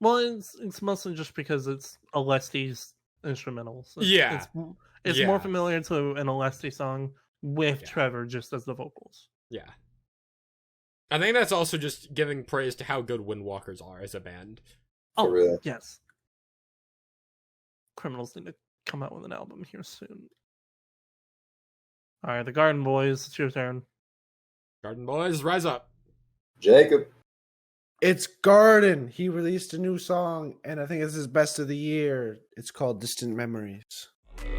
Well, it's mostly just because it's Alesti's instrumentals. Yeah. It's Yeah. more familiar to an Alesti song with Yeah. Trevor just as the vocals. Yeah. I think that's also just giving praise to how good Windwalkers are as a band. Oh, real. yes. Criminals need to come out with an album here soon. All right, the Garden Boys, it's your turn. Garden Boys, rise up. Jacob. It's Garden. He released a new song, and I think it's his best of the year. It's called Distant Memories.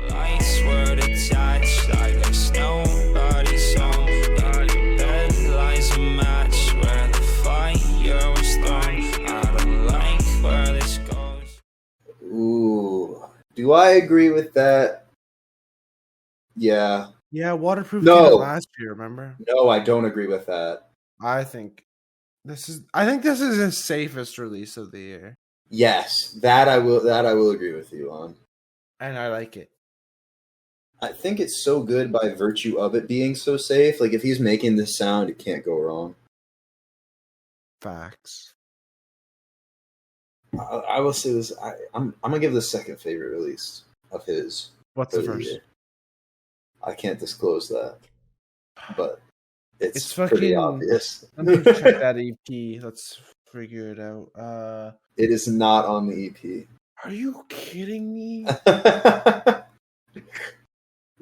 Lights were detached, like there's nobody's home. In your bed, a match where the fire was thrown. I don't like where this goes. Ooh. Do I agree with that? Yeah. Yeah, Waterproof No. came out last year, remember? No, I don't agree with that. I think this is his safest release of the year. Yes, that I will agree with you on. And I like it. I think it's so good by virtue of it being so safe. Like if he's making this sound, it can't go wrong. Facts. I will say this. I'm gonna give the second favorite release of his. What's the first? Year. I can't disclose that, but it's fucking pretty obvious. Let me check that EP. Let's figure it out. It is not on the EP. Are you kidding me?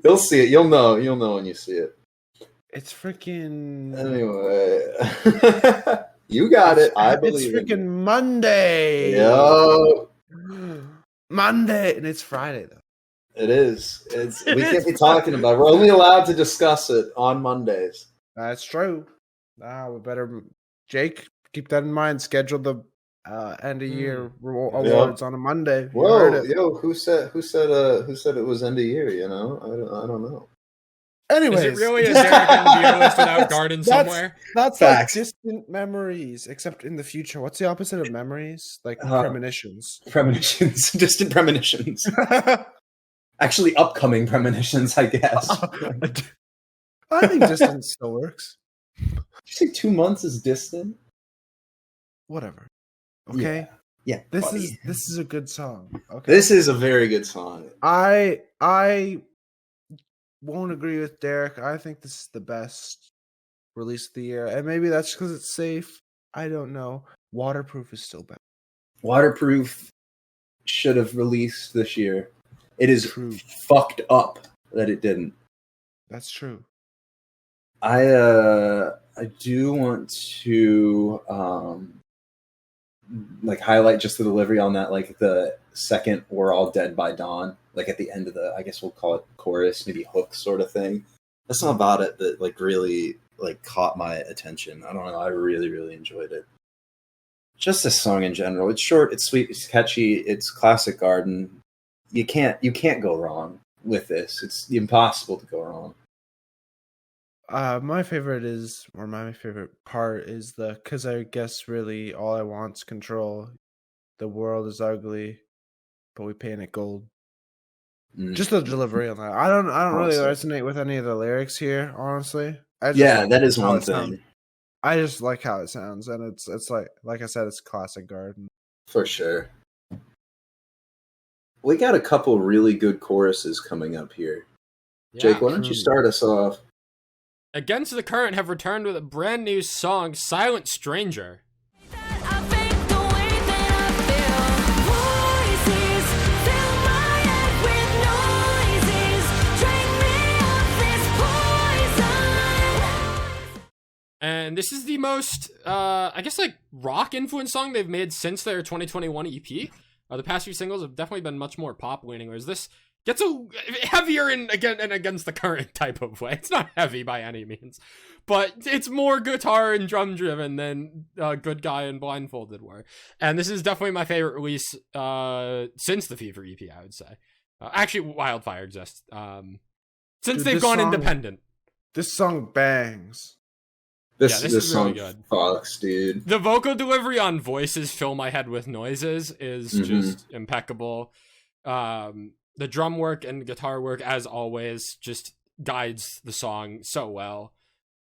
You'll see it. You'll know when you see it. It's freaking. Anyway, you got it. I believe it's freaking Monday. Yo, Monday, and it's Friday though. it is. We can't be talking about it. We're only allowed to discuss it on Mondays. That's true. We better, Jake, keep that in mind. Schedule the end of year awards on a Monday. Whoa, yo, who said it was end of year? You know, I don't know. Anyways, is it really a Derek on the beer list without Garden somewhere? That's Facts. like distant memories, except in the future. What's the opposite of memories? Like premonitions. Premonitions, distant premonitions. Actually, upcoming premonitions, I guess. I think distant still works. Did you say 2 months is distant? Whatever. Okay. Yeah. This buddy. is a good song. Okay. This is a very good song. I won't agree with Derek. I think this is the best release of the year, and maybe that's because it's safe. I don't know. Waterproof is still better. Waterproof should have released this year. It is True. fucked up that it didn't. That's true. I do want to like highlight just the delivery on that, like the second "We're All Dead by Dawn," like at the end of the, I guess we'll call it chorus, maybe hook sort of thing. That's not about it that like really like caught my attention. I don't know. I really, really enjoyed it. Just this song in general. It's short, it's sweet, it's catchy, it's classic Garden. You can't go wrong with this. It's impossible to go wrong. My favorite part is the, because I guess really all I want's control. The world is ugly, but we paint it gold. Just the delivery on that. I don't really resonate with any of the lyrics here, honestly. That is one thing. I just like how it sounds, and it's like I said, it's classic Garden. For sure. We got a couple really good choruses coming up here. Yeah. Jake, why don't you start us off? Against the Current have returned with a brand new song, Silent Stranger. I think the way that I feel, voices fill my head with noises, drink me of this poison. And this is the most, I guess, like, rock-influenced song they've made since their 2021 EP. The past few singles have definitely been much more pop-leaning, whereas this gets a heavier in Against the Current type of way. It's not heavy by any means, but it's more guitar and drum driven than Good Guy and Blindfolded were. And this is definitely my favorite release since the Fever EP, I would say. Actually, Wildfire exists. Since they've gone independent. This song bangs. This is song really good. fucks, dude. The vocal delivery on Voices Fill My Head with Noises is just impeccable. The drum work and guitar work, as always, just guides the song so well.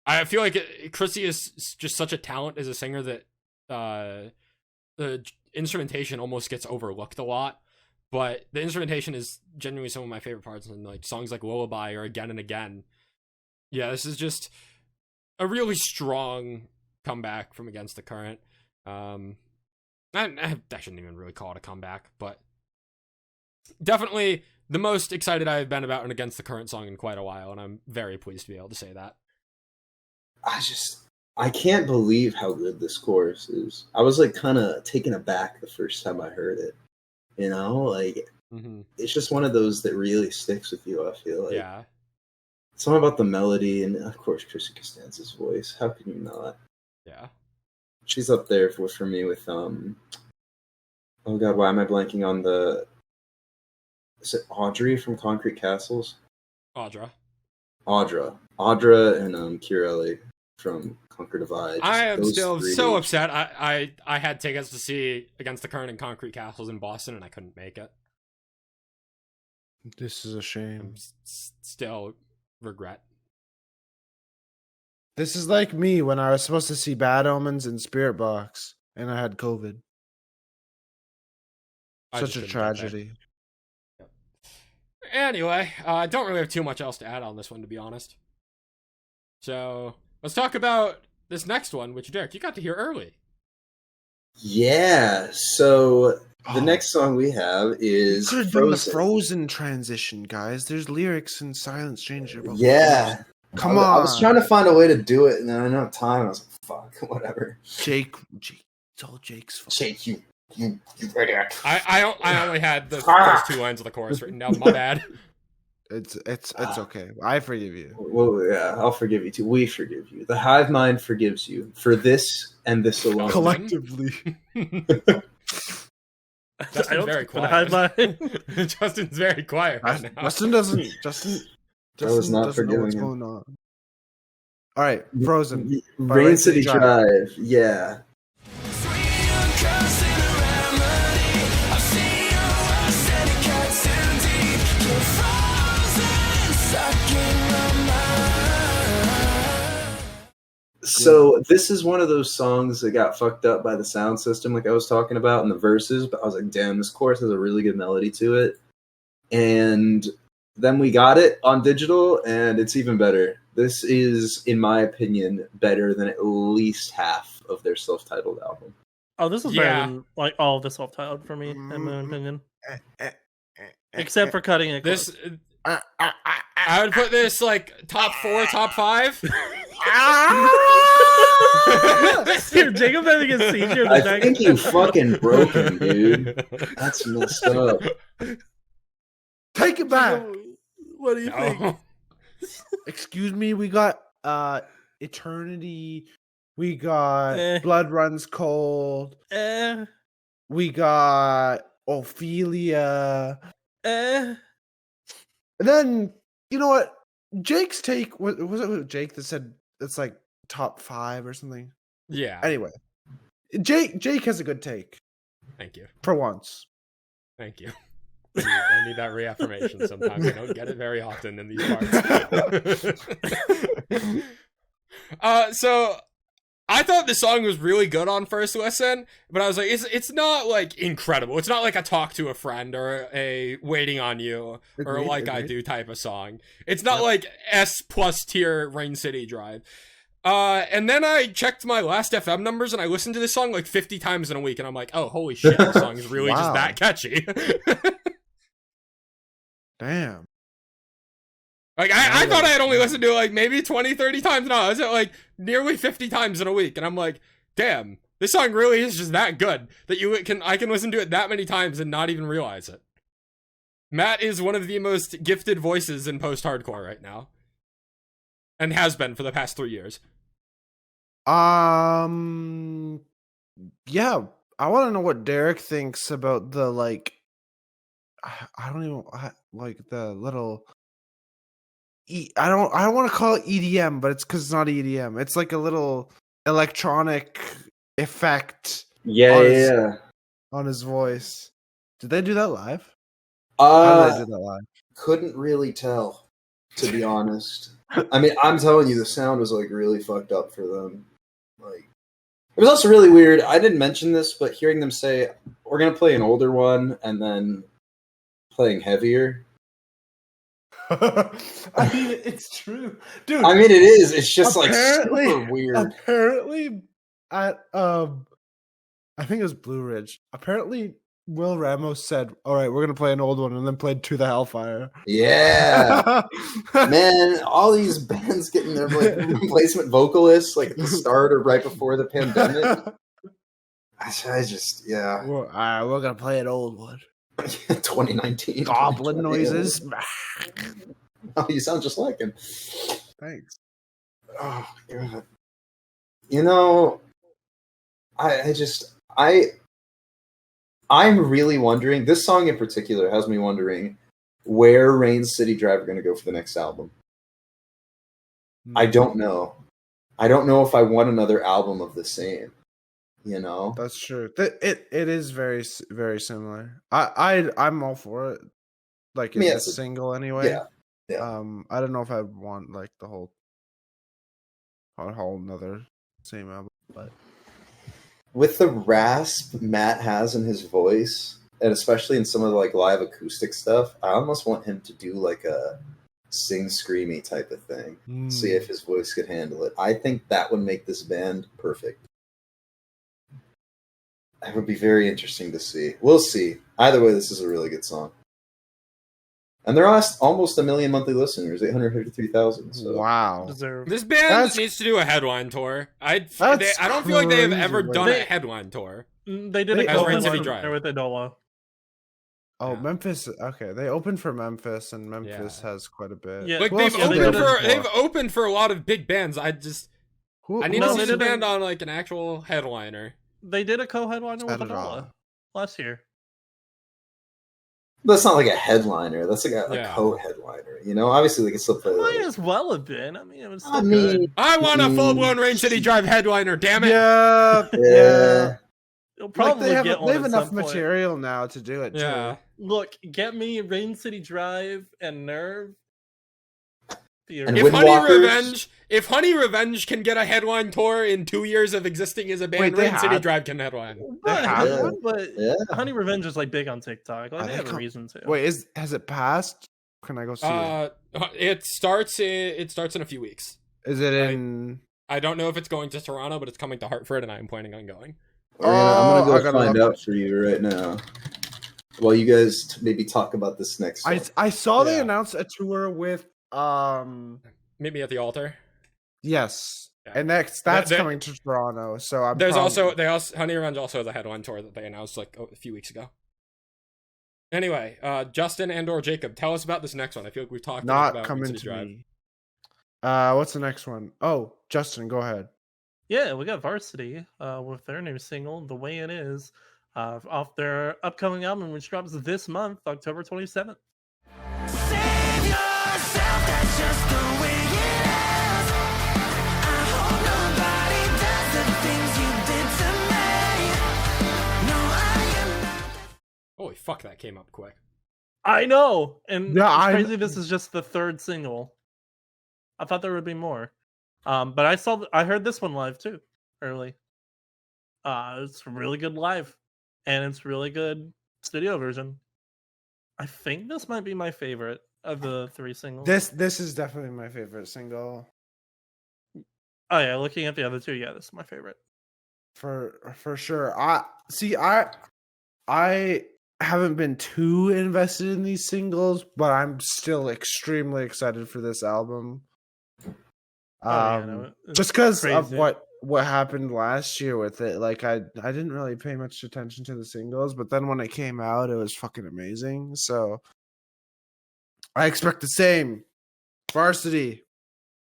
I feel like Chrissy is just such a talent as a singer that the instrumentation almost gets overlooked a lot. But the instrumentation is genuinely some of my favorite parts, in like songs like Lullaby or Again and Again. Yeah, this is just a really strong comeback from Against the Current. I shouldn't even really call it a comeback, but definitely the most excited I've been about an Against the Current song in quite a while, and I'm very pleased to be able to say that. I can't believe how good this chorus is. I was like kind of taken aback the first time I heard it. You know, like it's just one of those that really sticks with you, I feel like. Yeah. something about the melody, and of course, Chrissy Costanza's voice. How can you not? Yeah. She's up there for me with oh god, why am I blanking on the? Is it Audrey from Concrete Castles? Audra, and Kirelli from Conquer Divide. I am still three. so upset. I had tickets to see Against the Current and Concrete Castles in Boston, and I couldn't make it. This is a shame. Still regret. This is like me when I was supposed to see Bad Omens in Spirit Box, and I had COVID. Such a tragedy. Anyway, I don't really have too much else to add on this one, to be honest. So let's talk about this next one, which Derek, you got to hear early. Yeah. So the next song we have is Could have done the Frozen transition, guys. There's lyrics in Silent Stranger. About yeah. Come on. I was trying to find a way to do it, and then I didn't have time. I was like, fuck, whatever. Jake, it's all Jake's fault. Jake, you idiot. I only had the first two lines of the chorus written down. My bad. It's okay. I forgive you. Well, yeah, I'll forgive you too. We forgive you. The Hivemind forgives you for this and this alone. Collectively. Justin's very quiet. Justin's very quiet right now. Justin doesn't know what's going on. All right, Frozen. Rain City Drive. Yeah. So this is one of those songs that got fucked up by the sound system, like I was talking about in the verses. But I was like, damn, this chorus has a really good melody to it. And then we got it on digital, and it's even better. This is, in my opinion, better than at least half of their self-titled album. Oh, this is better than like all of the self-titled for me, in my opinion. Except for cutting it. This, I would put this like top 4, top 5. Here, Jacob having a seizure. I think you fucking broke him, dude. That's messed up. Take it back. What do you think? Excuse me, we got Eternity. We got Blood Runs Cold. We got Ophelia. And then, you know what? Jake's take, was it Jake that said it's like top 5 or something? Yeah. Anyway, Jake has a good take. Thank you. For once. Thank you. I need that reaffirmation sometimes. I don't get it very often in these parts. So I thought the song was really good on first listen, but I was like, it's not like incredible. It's not like a talk to a friend or a waiting on you or like I do type of song. It's not like S+ tier Rain City Drive. And then I checked my last FM numbers and I listened to this song like 50 times in a week, and I'm like, oh, holy shit, this song is really just that catchy. Damn. Like, I thought I had only listened to it like maybe 20, 30 times. No, I was at like nearly 50 times in a week. And I'm like, damn, this song really is just that good that I can listen to it that many times and not even realize it. Matt is one of the most gifted voices in post-hardcore right now. And has been for the past 3 years. Yeah, I want to know what Derek thinks about the like. I don't even like the little. I don't want to call it EDM, but it's because it's not EDM. It's like a little electronic effect. Yeah. On his voice. Did they do that live? How did they do that live? Couldn't really tell, to be honest. I mean, I'm telling you, the sound was like really fucked up for them. Like, it was also really weird. I didn't mention this, but hearing them say, "We're gonna play an older one," and then playing heavier. I mean, it's true, dude. I mean, it is. It's just like super weird. Apparently, at I think it was Blue Ridge. Apparently, Will Ramos said, "All right, we're gonna play an old one," and then played "To the Hellfire." Yeah, man, all these bands getting their like replacement vocalists like at the start or right before the pandemic. I just We're gonna play an old one. 2019 Goblin noises. Oh, you sound just like him. Thanks. Oh god. You know, I'm really wondering. This song in particular has me wondering where Rain City Drive are going to go for the next album. I don't know. I don't know if I want another album of the same. You know, That's true. It is very similar. I'm all for it. Like it's a single anyway. Yeah. I don't know if I want like the whole another same album, but with the rasp Matt has in his voice, and especially in some of the like live acoustic stuff, I almost want him to do like a sing screamy type of thing. See if his voice could handle it. I think that would make this band perfect. That would be very interesting to see. We'll see. Either way, this is a really good song. And they're almost 1 million monthly listeners, 853,000. So. Wow. This band needs to do a headline tour. I don't feel like they have ever done a headline tour. They did a Rain City Drive with Adola. Oh, yeah. Memphis. Okay, they opened for Memphis, and Memphis has quite a bit. Yeah, like they've opened for a lot of big bands. I need to see the band on like an actual headliner. They did a co-headliner with Adola last year. That's not like a headliner. That's like a co-headliner. You know, obviously they can still play. Might as well have been. I mean, it was. Good. I want a full-blown Rain City Drive headliner. Damn it! Yeah. You'll probably they have enough material now to do it. Yeah. Too. Look, get me Rain City Drive and Nerve. And if Honey Revenge can get a headline tour in 2 years of existing as a band, Rain City Drive can headline. But Honey Revenge is like big on TikTok. Like, they have a reason to. Wait, has it passed? Can I go see it? It starts in a few weeks. Is it in? I don't know if it's going to Toronto, but it's coming to Hartford, and I'm planning on going. I'm gonna find out for you right now. While you guys maybe talk about this next one. I saw they announced a tour with Meet Me at the Altar. Yes. Yeah. And that's coming to Toronto. So Honey Revenge also has a headline tour that they announced like a few weeks ago. Anyway, Justin and/or Jacob, tell us about this next one. I feel like we've talked about coming to me. What's the next one? Oh, Justin, go ahead. Yeah, we got Varsity with their new single, "The Way It Is," off their upcoming album, which drops this month, October 27th. Save yourself, that's just the way it is. I hope nobody does the things you did to me. No, I am not. Holy fuck, that came up quick. I know, and it's crazy. This is just the third single. I thought there would be more, but I heard this one live too early. It's really good live, and it's really good studio version. I think this might be my favorite of the three singles. This is definitely my favorite single. Oh yeah, looking at the other two, yeah, this is my favorite. For sure. I haven't been too invested in these singles, but I'm still extremely excited for this album. Just because of what happened last year with it. Like I didn't really pay much attention to the singles, but then when it came out, it was fucking amazing. So I expect the same. Varsity,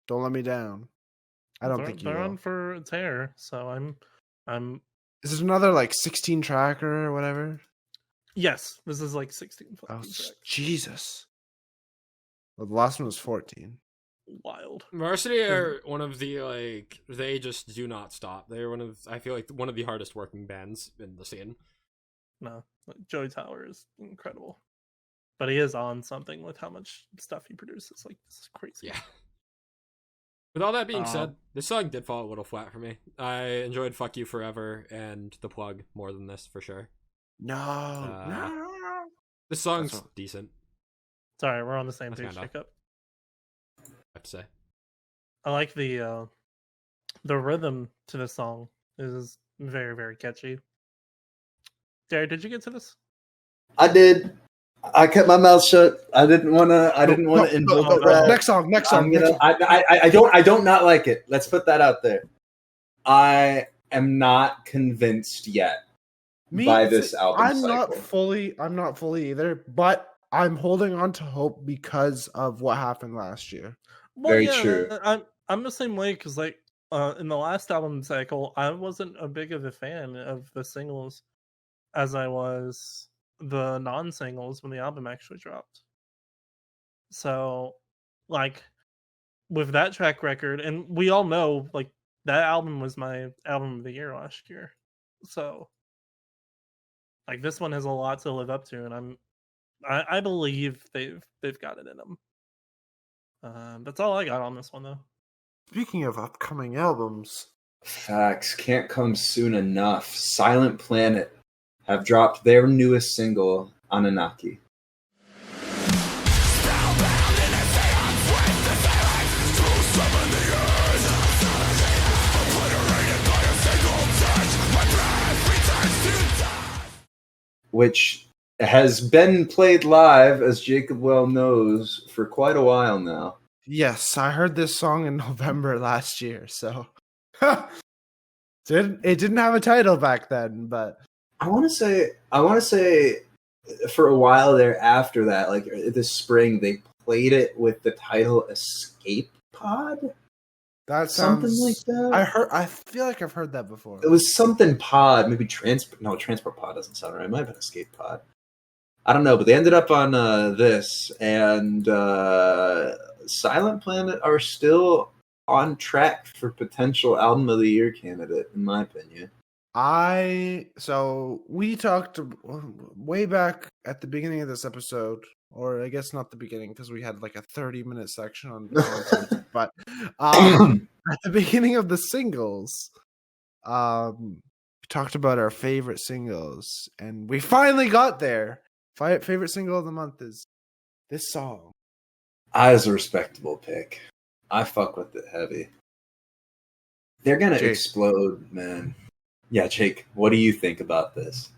don't let me down. I don't think they're on for a tear. So I'm. Is it another like 16 tracker or whatever? Yes, this is like 16. Oh Jesus! Well, the last one was 14. Wild. Varsity are one of the they just do not stop. They're I feel like one of the hardest working bands in the scene. No, Joey Tower is incredible, but he is on something with how much stuff he produces. Like, this is crazy. Yeah. With all that being said, this song did fall a little flat for me. I enjoyed "Fuck You Forever" and "The Plug" more than this for sure. No. This song's decent. Sorry, we're on the same page, Jacob. I have to say, I like the rhythm to the song is very, very catchy. Derek, did you get to this? I did. I kept my mouth shut. I didn't want to invoke that. Next song. I don't not like it. Let's put that out there. I am not convinced yet by this album. I'm not fully either, but I'm holding on to hope because of what happened last year. Well, Very yeah, true. I'm the same way because like in the last album cycle, I wasn't a big of a fan of the singles as I was the non-singles when the album actually dropped. So, like with that track record, and we all know like that album was my album of the year last year. So, like this one has a lot to live up to, and I believe they've got it in them. That's all I got on this one though. Speaking of upcoming albums, Facts can't come soon enough. Silent Planet have dropped their newest single, Anunnaki. Which has been played live, as Jacob well knows, for quite a while now. yes, I heard this song in November last year, so it didn't have a title back then, but I want to say for a while there after that, like this spring, they played it with the title Escape Pod. that Something sounds like that. I feel like I've heard that before. It was something pod, maybe Transport Pod doesn't sound right. It might have been Escape Pod. I don't know, but they ended up on this, and Silent Planet are still on track for potential Album of the Year candidate, in my opinion. So we talked way back at the beginning of this episode, or I guess not the beginning because we had like a 30-minute section on concerts, but at the beginning of the singles, we talked about our favorite singles, and we finally got there. Favorite single of the month is this song. As a respectable pick. I fuck with it heavy. They're gonna Jake. explode, man. Yeah, Jake, what do you think about this?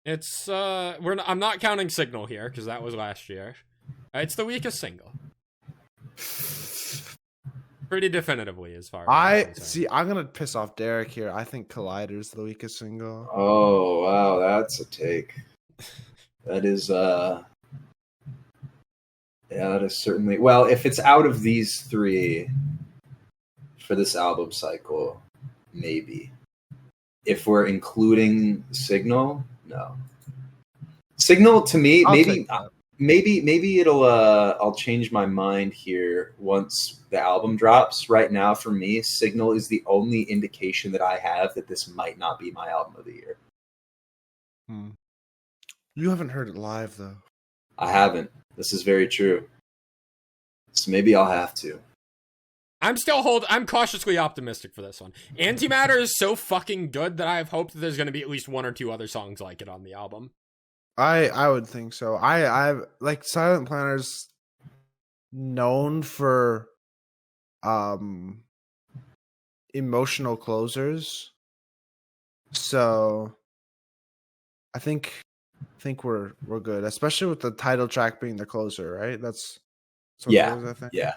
It's I'm not counting Signal here because that was last year. It's the weakest single. Pretty definitively, as far as I'm concerned. See. I'm gonna piss off Derek here. I think Collider's the weakest single. Oh wow, that's a take. That is yeah, that is certainly well, if it's out of these three for this album cycle, maybe. If we're including Signal, no. Signal to me, maybe it'll I'll change my mind here once the album drops. Right now, for me, Signal is the only indication that I have that this might not be my album of the year. You haven't heard it live though. I haven't. This is very true. So maybe I'll have to. I'm cautiously optimistic for this one. Antimatter is so fucking good that I have hope that there's going to be at least one or two other songs like it on the album. I would think so. I like Silent Planner's known for emotional closers. So I think we're good, especially with the title track being the closer, right? That's what it is, I think. Yeah.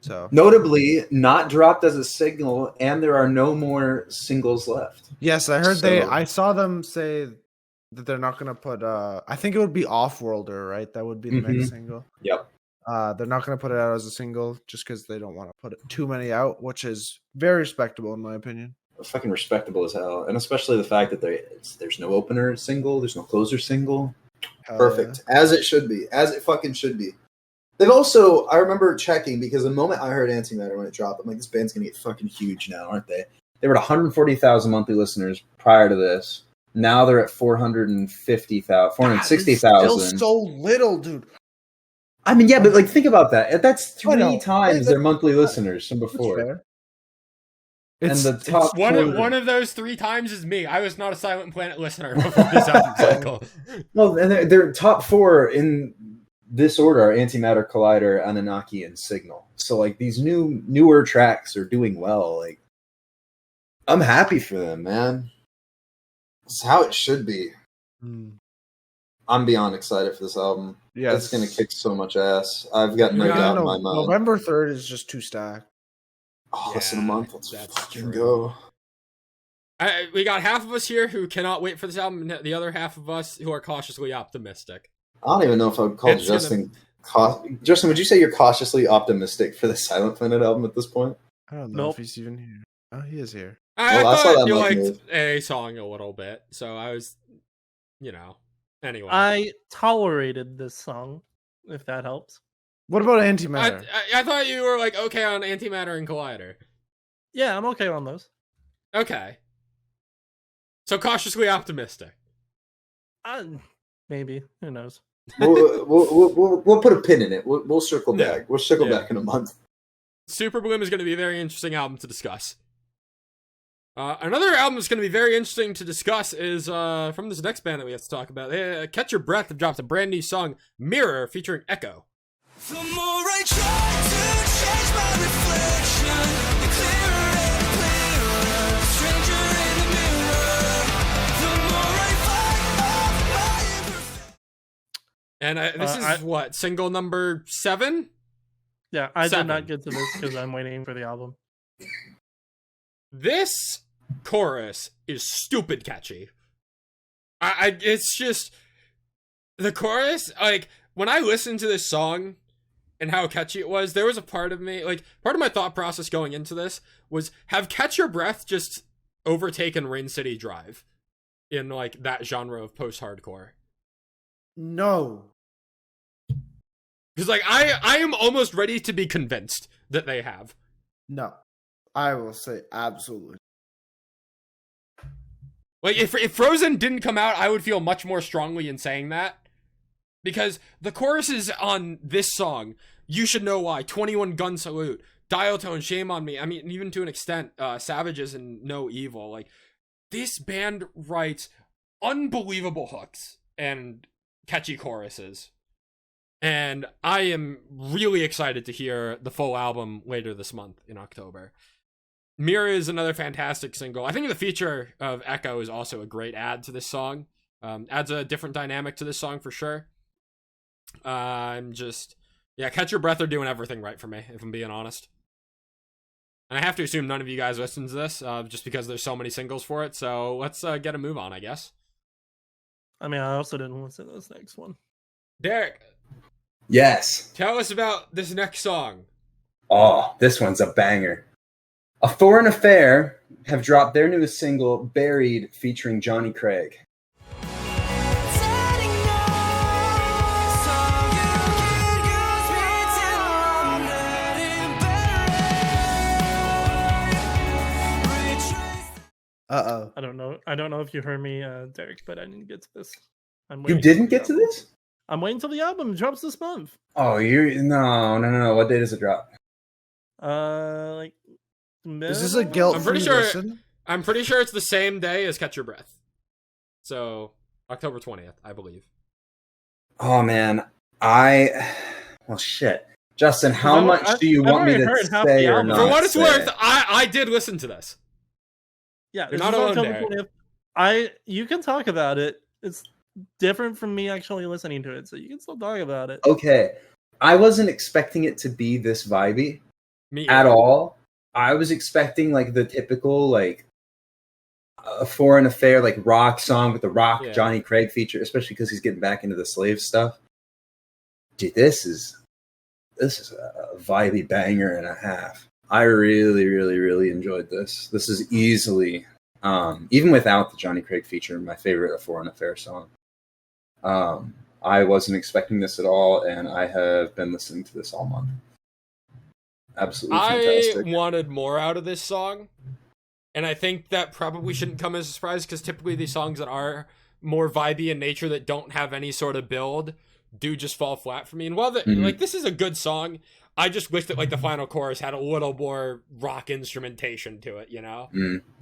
So notably, not dropped as a single, and there are no more singles left. yes, I heard I saw them say that they're not gonna put I think it would be Off-Worlder, right? That would be the next single. Yep. They're not gonna put it out as a single just because they don't want to put too many out, which is very respectable in my opinion. Fucking respectable as hell, and especially the fact that there's no opener single, there's no closer single. Perfect, as it should be, as it fucking should be. They've also, I remember checking because the moment I heard Antimatter when it dropped, I'm like, this band's gonna get fucking huge now, aren't they? They were at 140,000 monthly listeners prior to this. Now they're at 450,000, 460,000. Still so little, dude. I mean, yeah, but like, think about that. That's I know. 3 times their monthly listeners from before. And the top one of those 3 times is me. I was not a Silent Planet listener before this album cycle. Well, and their top 4 in this order are Antimatter, Collider, Anunnaki, and Signal. So like these newer tracks are doing well. Like, I'm happy for them, man. It's how it should be. I'm beyond excited for this album. Yeah, it's gonna kick so much ass. I've got no doubt in my mind. November 3rd is just too stacked. Oh, less than a month. Let's fucking true. go. We got half of us here who cannot wait for this album, and the other half of us who are cautiously optimistic. I don't even know if I would call Justin. Justin, would you say you're cautiously optimistic for the Silent Planet album at this point? I don't know Nope. if he's even here. Oh, he is here. I Well, I saw thought that you Mike liked move. a song a little bit, so I was, anyway. I tolerated this song, if that helps. What about Antimatter? I thought you were like okay on Antimatter and Collider. Yeah, I'm okay on those. Okay. So cautiously optimistic. Maybe. Who knows? We'll put a pin in it. We'll circle Yeah. back. We'll circle Yeah. back in a month. Super Bloom is going to be a very interesting album to discuss. Another album that's going to be very interesting to discuss is from this next band that we have to talk about. Catch Your Breath have dropped a brand new song, Mirror, featuring Echo. The more I try to change my reflection, the clearer and clearer, stranger in the mirror. The more I fight off my imperfections. And this is what, single number 7? Yeah, I did 7. not get to this because I'm waiting for the album. This chorus is stupid catchy. It's just the chorus. Like when I listened to this song and how catchy it was, there was a part of me, like part of my thought process going into this was have Catch Your Breath just overtaken Rain City Drive in like that genre of post-hardcore. No. Because like I am almost ready to be convinced that they have. No. I will say absolutely. Like if Frozen didn't come out, I would feel much more strongly in saying that. Because the choruses on this song, You Should Know Why, 21 Gun Salute, Dial Tone, Shame on Me. I mean, even to an extent, Savages and No Evil. Like, this band writes unbelievable hooks and catchy choruses. And I am really excited to hear the full album later this month in October. Mirror is another fantastic single. I think the feature of Echo is also a great add to this song. Adds a different dynamic to this song for sure. Catch Your Breath are doing everything right for me, if I'm being honest. And I have to assume none of you guys listen to this, just because there's so many singles for it. So let's get a move on, I guess. I mean, I also didn't listen to this next one. Derek. Yes. Tell us about this next song. Oh, this one's a banger. A Foreign Affair have dropped their newest single, Buried, featuring Johnny Craig. Uh-oh. I don't know if you heard me, Derek, but I didn't get to this. You didn't get to this? I'm waiting till the album drops this month. Oh, no. What day does it drop? Like Is this a guilt-free listen? I'm pretty sure it's the same day as Catch Your Breath. So, October 20th, I believe. Oh, man. Well, shit. Justin, how much do you want me to say or not? For what it's say? worth, I did listen to this. Yeah, You're this not is alone October there. 20th. You can talk about it. It's different from me actually listening to it, so you can still talk about it. Okay. I wasn't expecting it to be this vibey Me at either. all. I was expecting like the typical like a Foreign Affair like rock song with the rock Johnny Craig feature, especially because he's getting back into the slave stuff. Dude, this is a vibey banger and a half. I really, really, really enjoyed this. This is easily, even without the Johnny Craig feature, my favorite A Foreign Affair song. I wasn't expecting this at all, and I have been listening to this all month. Absolutely fantastic. I wanted more out of this song, and I think that probably shouldn't come as a surprise, because typically these songs that are more vibey in nature, that don't have any sort of build, do just fall flat for me. And while like this is a good song, I just wish that like the final chorus had a little more rock instrumentation to it, you know?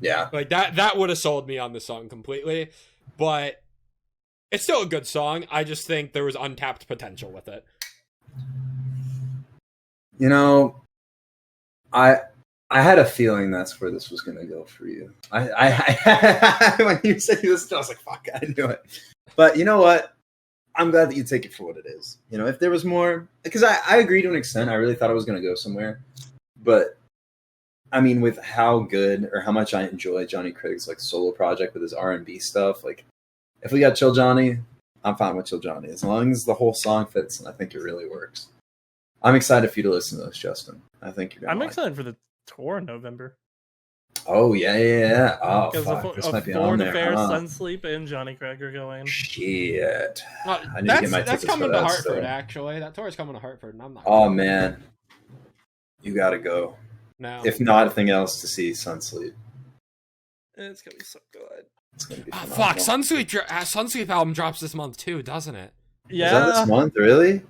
Yeah. Like that would have sold me on the song completely. But it's still a good song. I just think there was untapped potential with it. You know, I had a feeling that's where this was going to go for you. I when you said this, I was like, fuck, I knew it. But you know what? I'm glad that you take it for what it is. You know, if there was more, because I agree to an extent. I really thought it was going to go somewhere, but I mean, with how good or how much I enjoy Johnny Craig's like solo project with his R&B stuff, like if we got Chill Johnny, I'm fine with Chill Johnny as long as the whole song fits, and I think it really works. I'm excited for you to listen to this, Justin. I think you're gonna. I'm like excited for the tour in November. Oh yeah. Oh Because fuck, this might be Ford on there. Affair, Huh? Sunsleep, and Johnny Craig are going. Shit. I need to get my That's tickets coming for to that Hartford, still. actually. That tour is coming to Hartford, and I'm not. Oh man, you gotta go. No. If nothing else, to see Sunsleep. It's gonna be so good. It's gonna be Fuck, phenomenal. Sunsleep album drops this month too, doesn't it? Is that this month, really?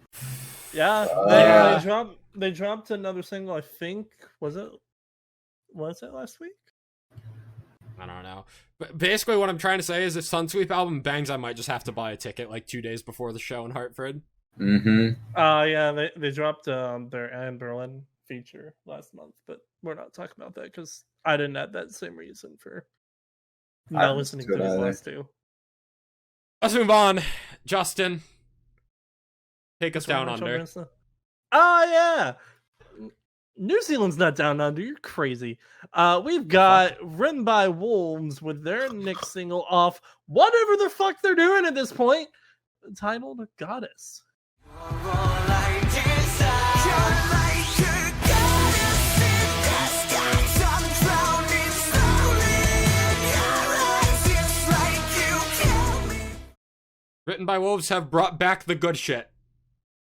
Yeah. Yeah. They dropped another single. I think was it last week? I don't know. But basically what I'm trying to say is if Sunsweep album bangs, I might just have to buy a ticket like 2 days before the show in Hartford. Mm-hmm. Yeah, they dropped their Anne Berlin feature last month, but we're not talking about that because I didn't have that same reason for not listening to these last two. Let's move on. Justin, take us down under. Oh yeah, New Zealand's not down under. You're crazy. We've got Written by Wolves with their next single off whatever the fuck they're doing at this point, titled Goddess. Written by Wolves have brought back the good shit.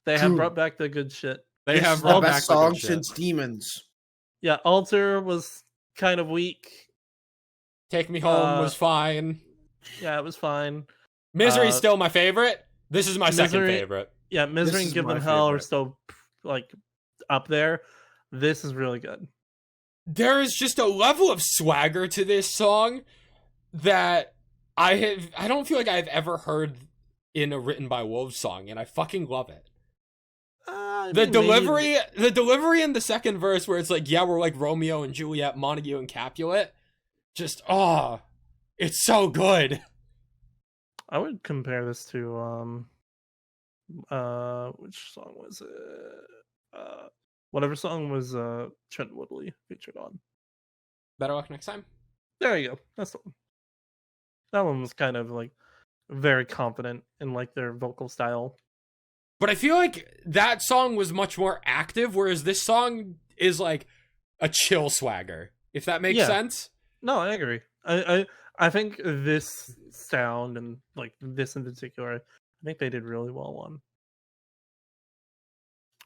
They have brought back the good shit. They This have is the brought back best the song good shit. since Demons. Yeah, Alter was kind of weak. Take Me Home was fine. Yeah, it was fine. Misery's still my favorite. This is my second favorite. Yeah, Misery This and is Give my Them Hell are favorite. still like up there. This is really good. There is just a level of swagger to this song that I don't feel like I've ever heard in a Written by Wolves song, and I fucking love it. The delivery in the second verse where it's like, yeah, we're like Romeo and Juliet, Montague and Capulet. Just, it's so good. I would compare this to which song was it? Whatever song was Trent Woodley featured on. Better luck next time. There you go. That's the one. That one was kind of like very confident in like their vocal style. But I feel like that song was much more active, whereas this song is like a chill swagger, if that makes sense. No, I agree. I think this sound and like this in particular, I think they did really well on.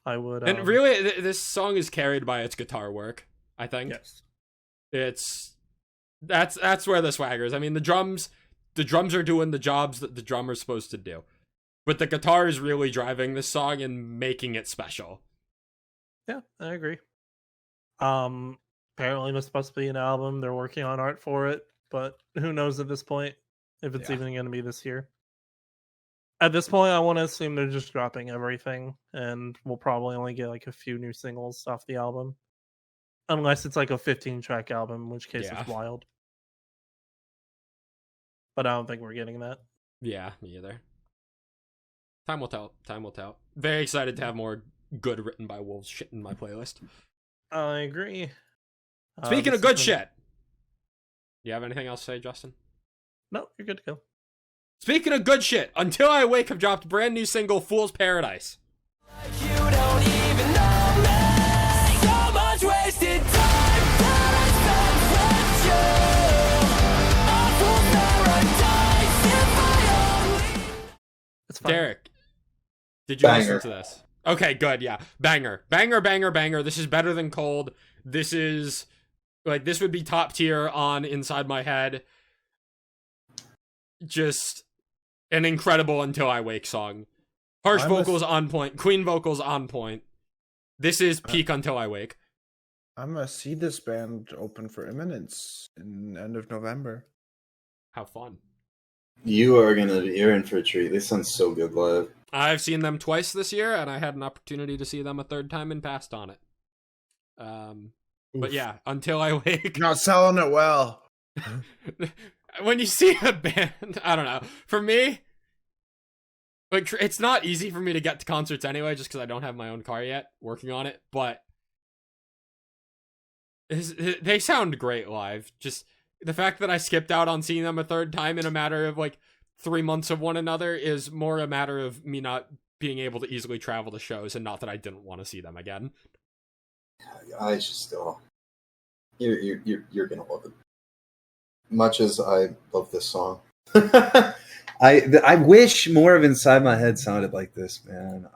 I would. And really, this song is carried by its guitar work, I think. Yes. That's where the swagger is. I mean, the drums are doing the jobs that the drummer's supposed to do. But the guitar is really driving this song and making it special. Yeah, I agree. Apparently it was supposed to be an album. They're working on art for it, but who knows at this point if it's even going to be this year. At this point, I want to assume they're just dropping everything, and we'll probably only get like a few new singles off the album. Unless it's like a 15-track album, in which case it's wild. But I don't think we're getting that. Yeah, me either. Time will tell. Time will tell. Very excited to have more good Written by Wolves shit in my playlist. I agree. Speaking of good shit. Do you have anything else to say, Justin? No, you're good to go. Speaking of good shit, Until I Wake have dropped brand new single Fool's Paradise. You don't even know me. So much wasted time that I spent with you. A fool's paradise if I only. It's fine. Derek, did you Banger. listen to this? Okay, good, yeah. Banger. Banger, banger, banger. This is better than Cold. This is, like, this would be top tier on Inside My Head. Just an incredible Until I Wake song. Harsh vocals on point. Queen vocals on point. This is peak Until I Wake. I'm gonna see this band open for Imminence in end of November. How fun. You're in for a treat. They sound so good live. I've seen them twice this year, and I had an opportunity to see them a third time and passed on it. But yeah, Until I Wake. Not selling it well. When you see a band, I don't know. For me, like, it's not easy for me to get to concerts anyway, just because I don't have my own car yet. Working on it, but they sound great live. Just the fact that I skipped out on seeing them a third time in a matter of like 3 months of one another is more a matter of me not being able to easily travel to shows, and not that I didn't want to see them again. I just still, you're gonna love it. Much as I love this song. I wish more of Inside My Head sounded like this, man.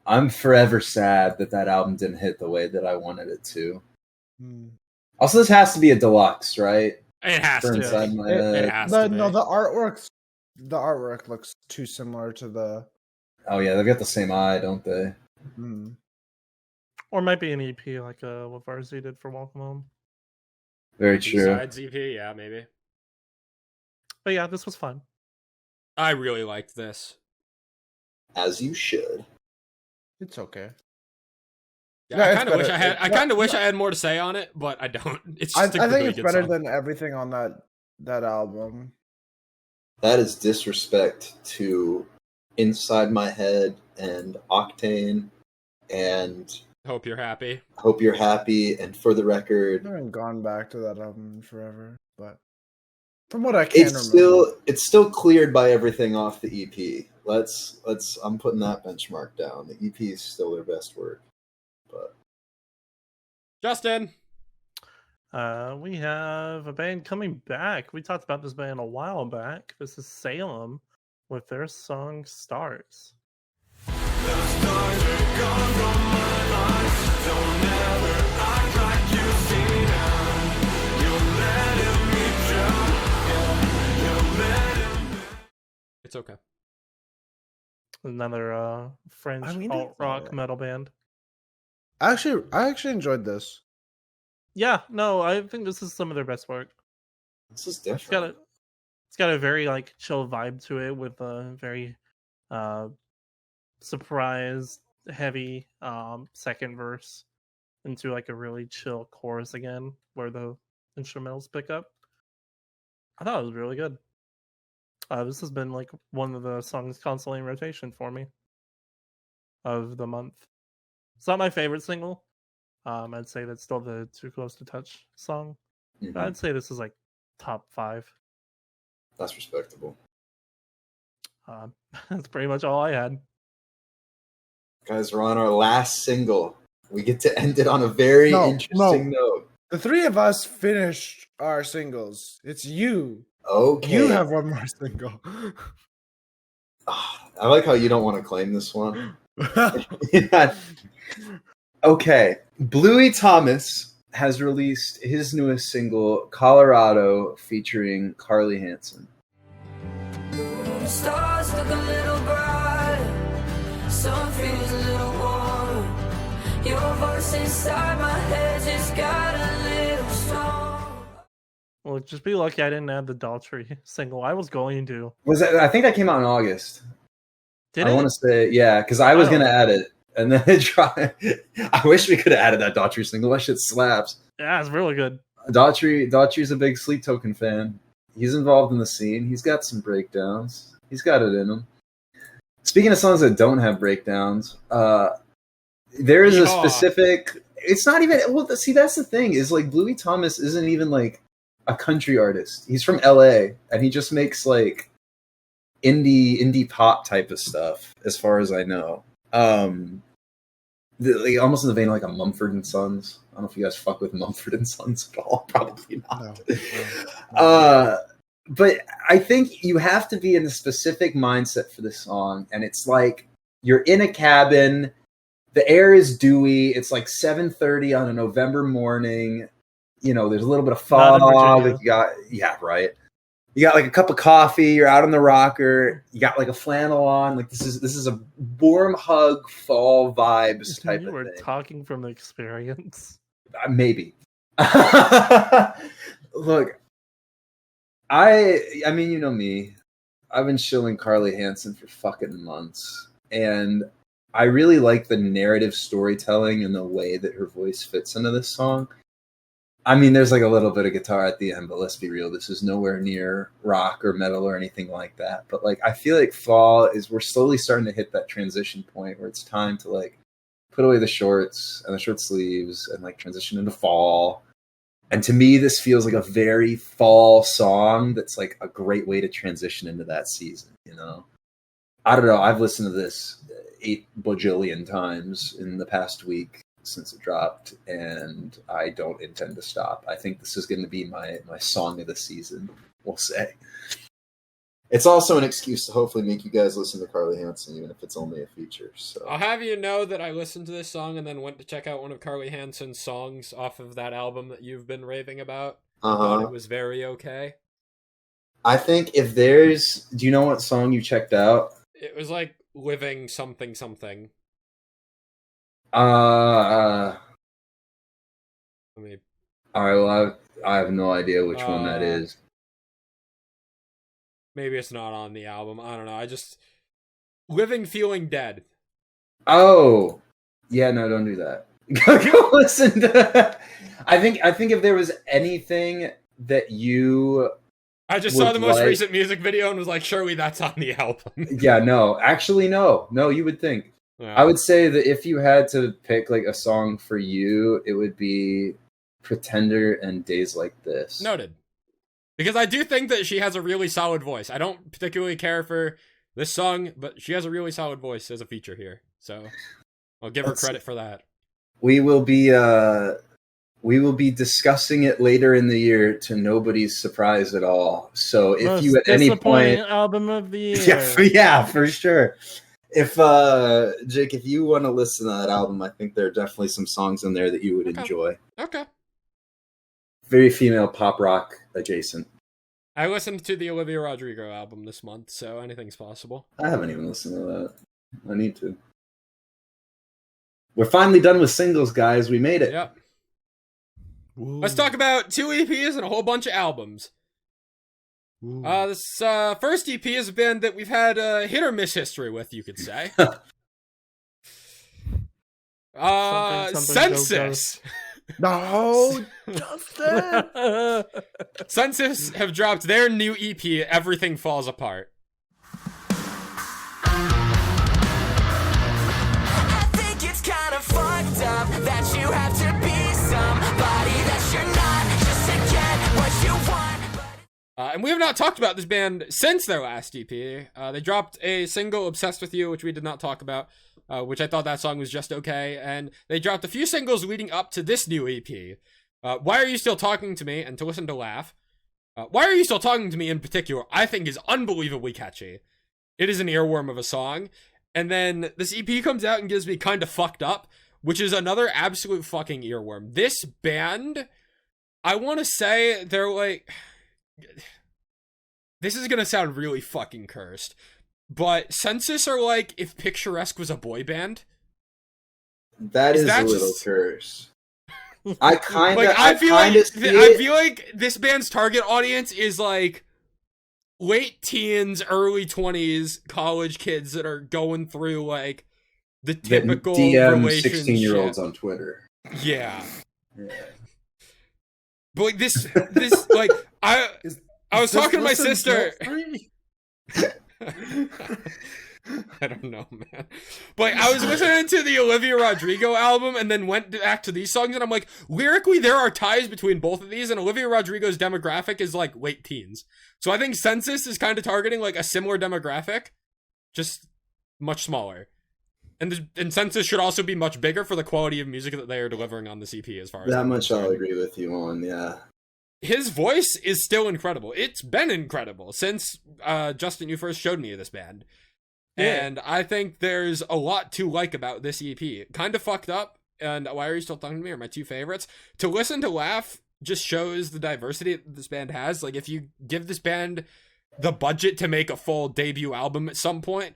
I'm forever sad that album didn't hit the way that I wanted it to. Also, this has to be a deluxe, right? It has to. Inside My Head. It has to be. No, the artwork looks too similar to the. Oh yeah, they've got the same eye, don't they? Or might be an EP like what Varsity did for Welcome Home. Very true. Besides EP, yeah, maybe. But yeah, this was fun. I really liked this. As you should. It's okay. Yeah, I kind of wish I had. I kind of wish I had more to say on it, but I don't. It's just I a think really it's good better song. than everything on that album. That is disrespect to Inside My Head and Octane and Hope You're Happy. Hope You're Happy. And for the record, I haven't gone back to that album in forever, but from what I can remember, it's still cleared by everything off the EP. I'm putting that benchmark down. The EP is still their best work. But Justin. We have a band coming back. We talked about this band a while back. This is Salem with their song Stars. It's okay. Another French alt rock metal band. I actually enjoyed this. Yeah, no, I think this is some of their best work. this is different. It's got a very like chill vibe to it with a very surprise heavy second verse into like a really chill chorus again where the instrumentals pick up. I thought it was really good. This has been like one of the songs constantly in rotation for me of the month. It's not my favorite single. I'd say that's still the Too Close to Touch song. Mhm. But I'd say this is like top 5. That's respectable. That's pretty much all I had. Guys, we're on our last single. We get to end it on a very interesting note. The three of us finished our singles. It's you. Okay. You have one more single. I like how you don't want to claim this one. Okay. Bluey Thomas has released his newest single, Colorado, featuring Carly Hansen. Stars look a little bright, sun feels a little warm. Your voice inside my head just got a little strong. Well, just be lucky I didn't add the Daltrey single. I was going to. I think that came out in August. Did I it? want to say, yeah, because I was going to add it. And then I wish we could have added that Daughtry single. That shit slaps. Yeah, it's really good. Daughtry's a big Sleep Token fan. He's involved in the scene. He's got some breakdowns. He's got it in him. Speaking of songs that don't have breakdowns, there is a specific... It's not even... Well, see, that's the thing, is like Bluey Thomas isn't even like a country artist. He's from LA, and he just makes like indie pop type of stuff, as far as I know. Like, almost in the vein of like a Mumford and Sons. I don't know if you guys fuck with Mumford and Sons at all. Probably not. No. But I think you have to be in a specific mindset for this song, and it's like you're in a cabin. The air is dewy. It's like 7:30 on a November morning. You know, there's a little bit of fog. Like right. You got like a cup of coffee. You're out on the rocker. You got like a flannel on. Like this is a warm hug, fall vibes type of thing. You were talking from experience. Maybe. Look, I mean, you know me. I've been shilling Carly Hansen for fucking months, and I really like the narrative storytelling and the way that her voice fits into this song. I mean, there's like a little bit of guitar at the end, but let's be real. This is nowhere near rock or metal or anything like that. But like, I feel like we're slowly starting to hit that transition point where it's time to like put away the shorts and the short sleeves and like transition into fall. And to me, this feels like a very fall song that's like a great way to transition into that season, you know? I don't know. I've listened to this 8 bajillion times in the past week since it dropped, and I don't intend to stop. I think this is going to be my song of the season, we'll say. It's also an excuse to hopefully make you guys listen to Carly Hansen, even if it's only a feature. So I'll have you know that I listened to this song and then went to check out one of Carly Hansen's songs off of that album that you've been raving about. Thought it was very okay. I think if there's... Do you know what song you checked out? It was like Living something something. I mean, all right, well, I have no idea which one that is. Maybe it's not on the album. I don't know. I just... Living Feeling Dead. Oh! Yeah, no, don't do that. Go listen to... I think if there was anything that you... I just saw the most recent music video and was like, surely that's on the album. Yeah, no. Actually, no. No, you would think. Yeah. I would say that if you had to pick like a song for you, it would be Pretender and Days Like This. Noted. Because I do think that she has a really solid voice. I don't particularly care for this song, but she has a really solid voice as a feature here. So I'll give her credit for that. We will be discussing it later in the year to nobody's surprise at all. So if Most you at any point album of the year. yeah, for sure. If Jake, if you want to listen to that album, I think there are definitely some songs in there that you would enjoy. Okay. Very female pop rock adjacent. I listened to the Olivia Rodrigo album this month, so anything's possible. I haven't even listened to that. I need to. We're finally done with singles, guys. We made it. Yep. Let's talk about 2 EPs and a whole bunch of albums. This first EP is a band that we've had hit or miss history with, you could say. Census. No, Justin. Census have dropped their new EP, Everything Falls Apart. I think it's kind of fucked up that you have to be somebody that you're not just to get what you want. And we have not talked about this band since their last EP. They dropped a single, Obsessed With You, which we did not talk about, which I thought that song was just okay. And they dropped a few singles leading up to this new EP. Why Are You Still Talking to Me? And To Listen to Laugh. Why Are You Still Talking to Me in particular, I think is unbelievably catchy. It is an earworm of a song. And then this EP comes out and gives me Kinda Fucked Up, which is another absolute fucking earworm. This band, I want to say they're like... This is gonna sound really fucking cursed, but Census are like if Picturesque was a boy band. That is that a little just... curse. I kind of, like, I feel like this band's target audience is like late teens, early 20s, college kids that are going through like the typical DM relationship. 16-year-olds on Twitter. Yeah. But like this like I was talking to my sister. I don't know, man. But I was listening to the Olivia Rodrigo album and then went back to these songs, and I'm like, lyrically, there are ties between both of these, and Olivia Rodrigo's demographic is like late teens. So I think Census is kind of targeting like a similar demographic, just much smaller. And Census should also be much bigger for the quality of music that they are delivering on this EP, as far as that I'm much concerned. I'll agree with you on, yeah. His voice is still incredible. It's been incredible since Justin, you first showed me this band. Yeah. And I think there's a lot to like about this EP. Kinda Fucked Up and Why Are You Still Talking to Me are my two favorites. To Listen to Laugh just shows the diversity that this band has. Like, if you give this band the budget to make a full debut album at some point,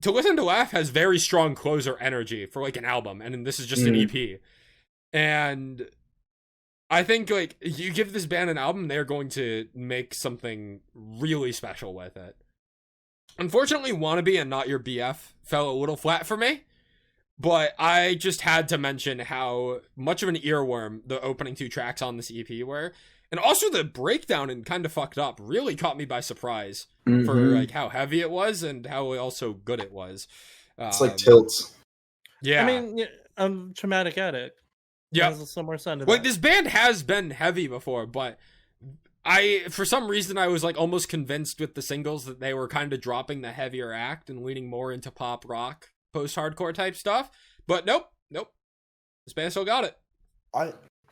To Listen to Laugh has very strong closer energy for like an album, and this is just an EP. And I think, like, you give this band an album, they're going to make something really special with it. Unfortunately, Wannabe and Not Your BF fell a little flat for me, but I just had to mention how much of an earworm the opening 2 tracks on this EP were. And also the breakdown in Kinda Fucked Up really caught me by surprise for, like, how heavy it was and how also good it was. It's like Tilts. Yeah. I mean, Traumatic Addict. Yeah, There's a similar sound to like that. this band has been heavy before, but for some reason I was like almost convinced with the singles that they were kind of dropping the heavier act and leaning more into pop rock, post-hardcore type stuff. But nope. This band still got it.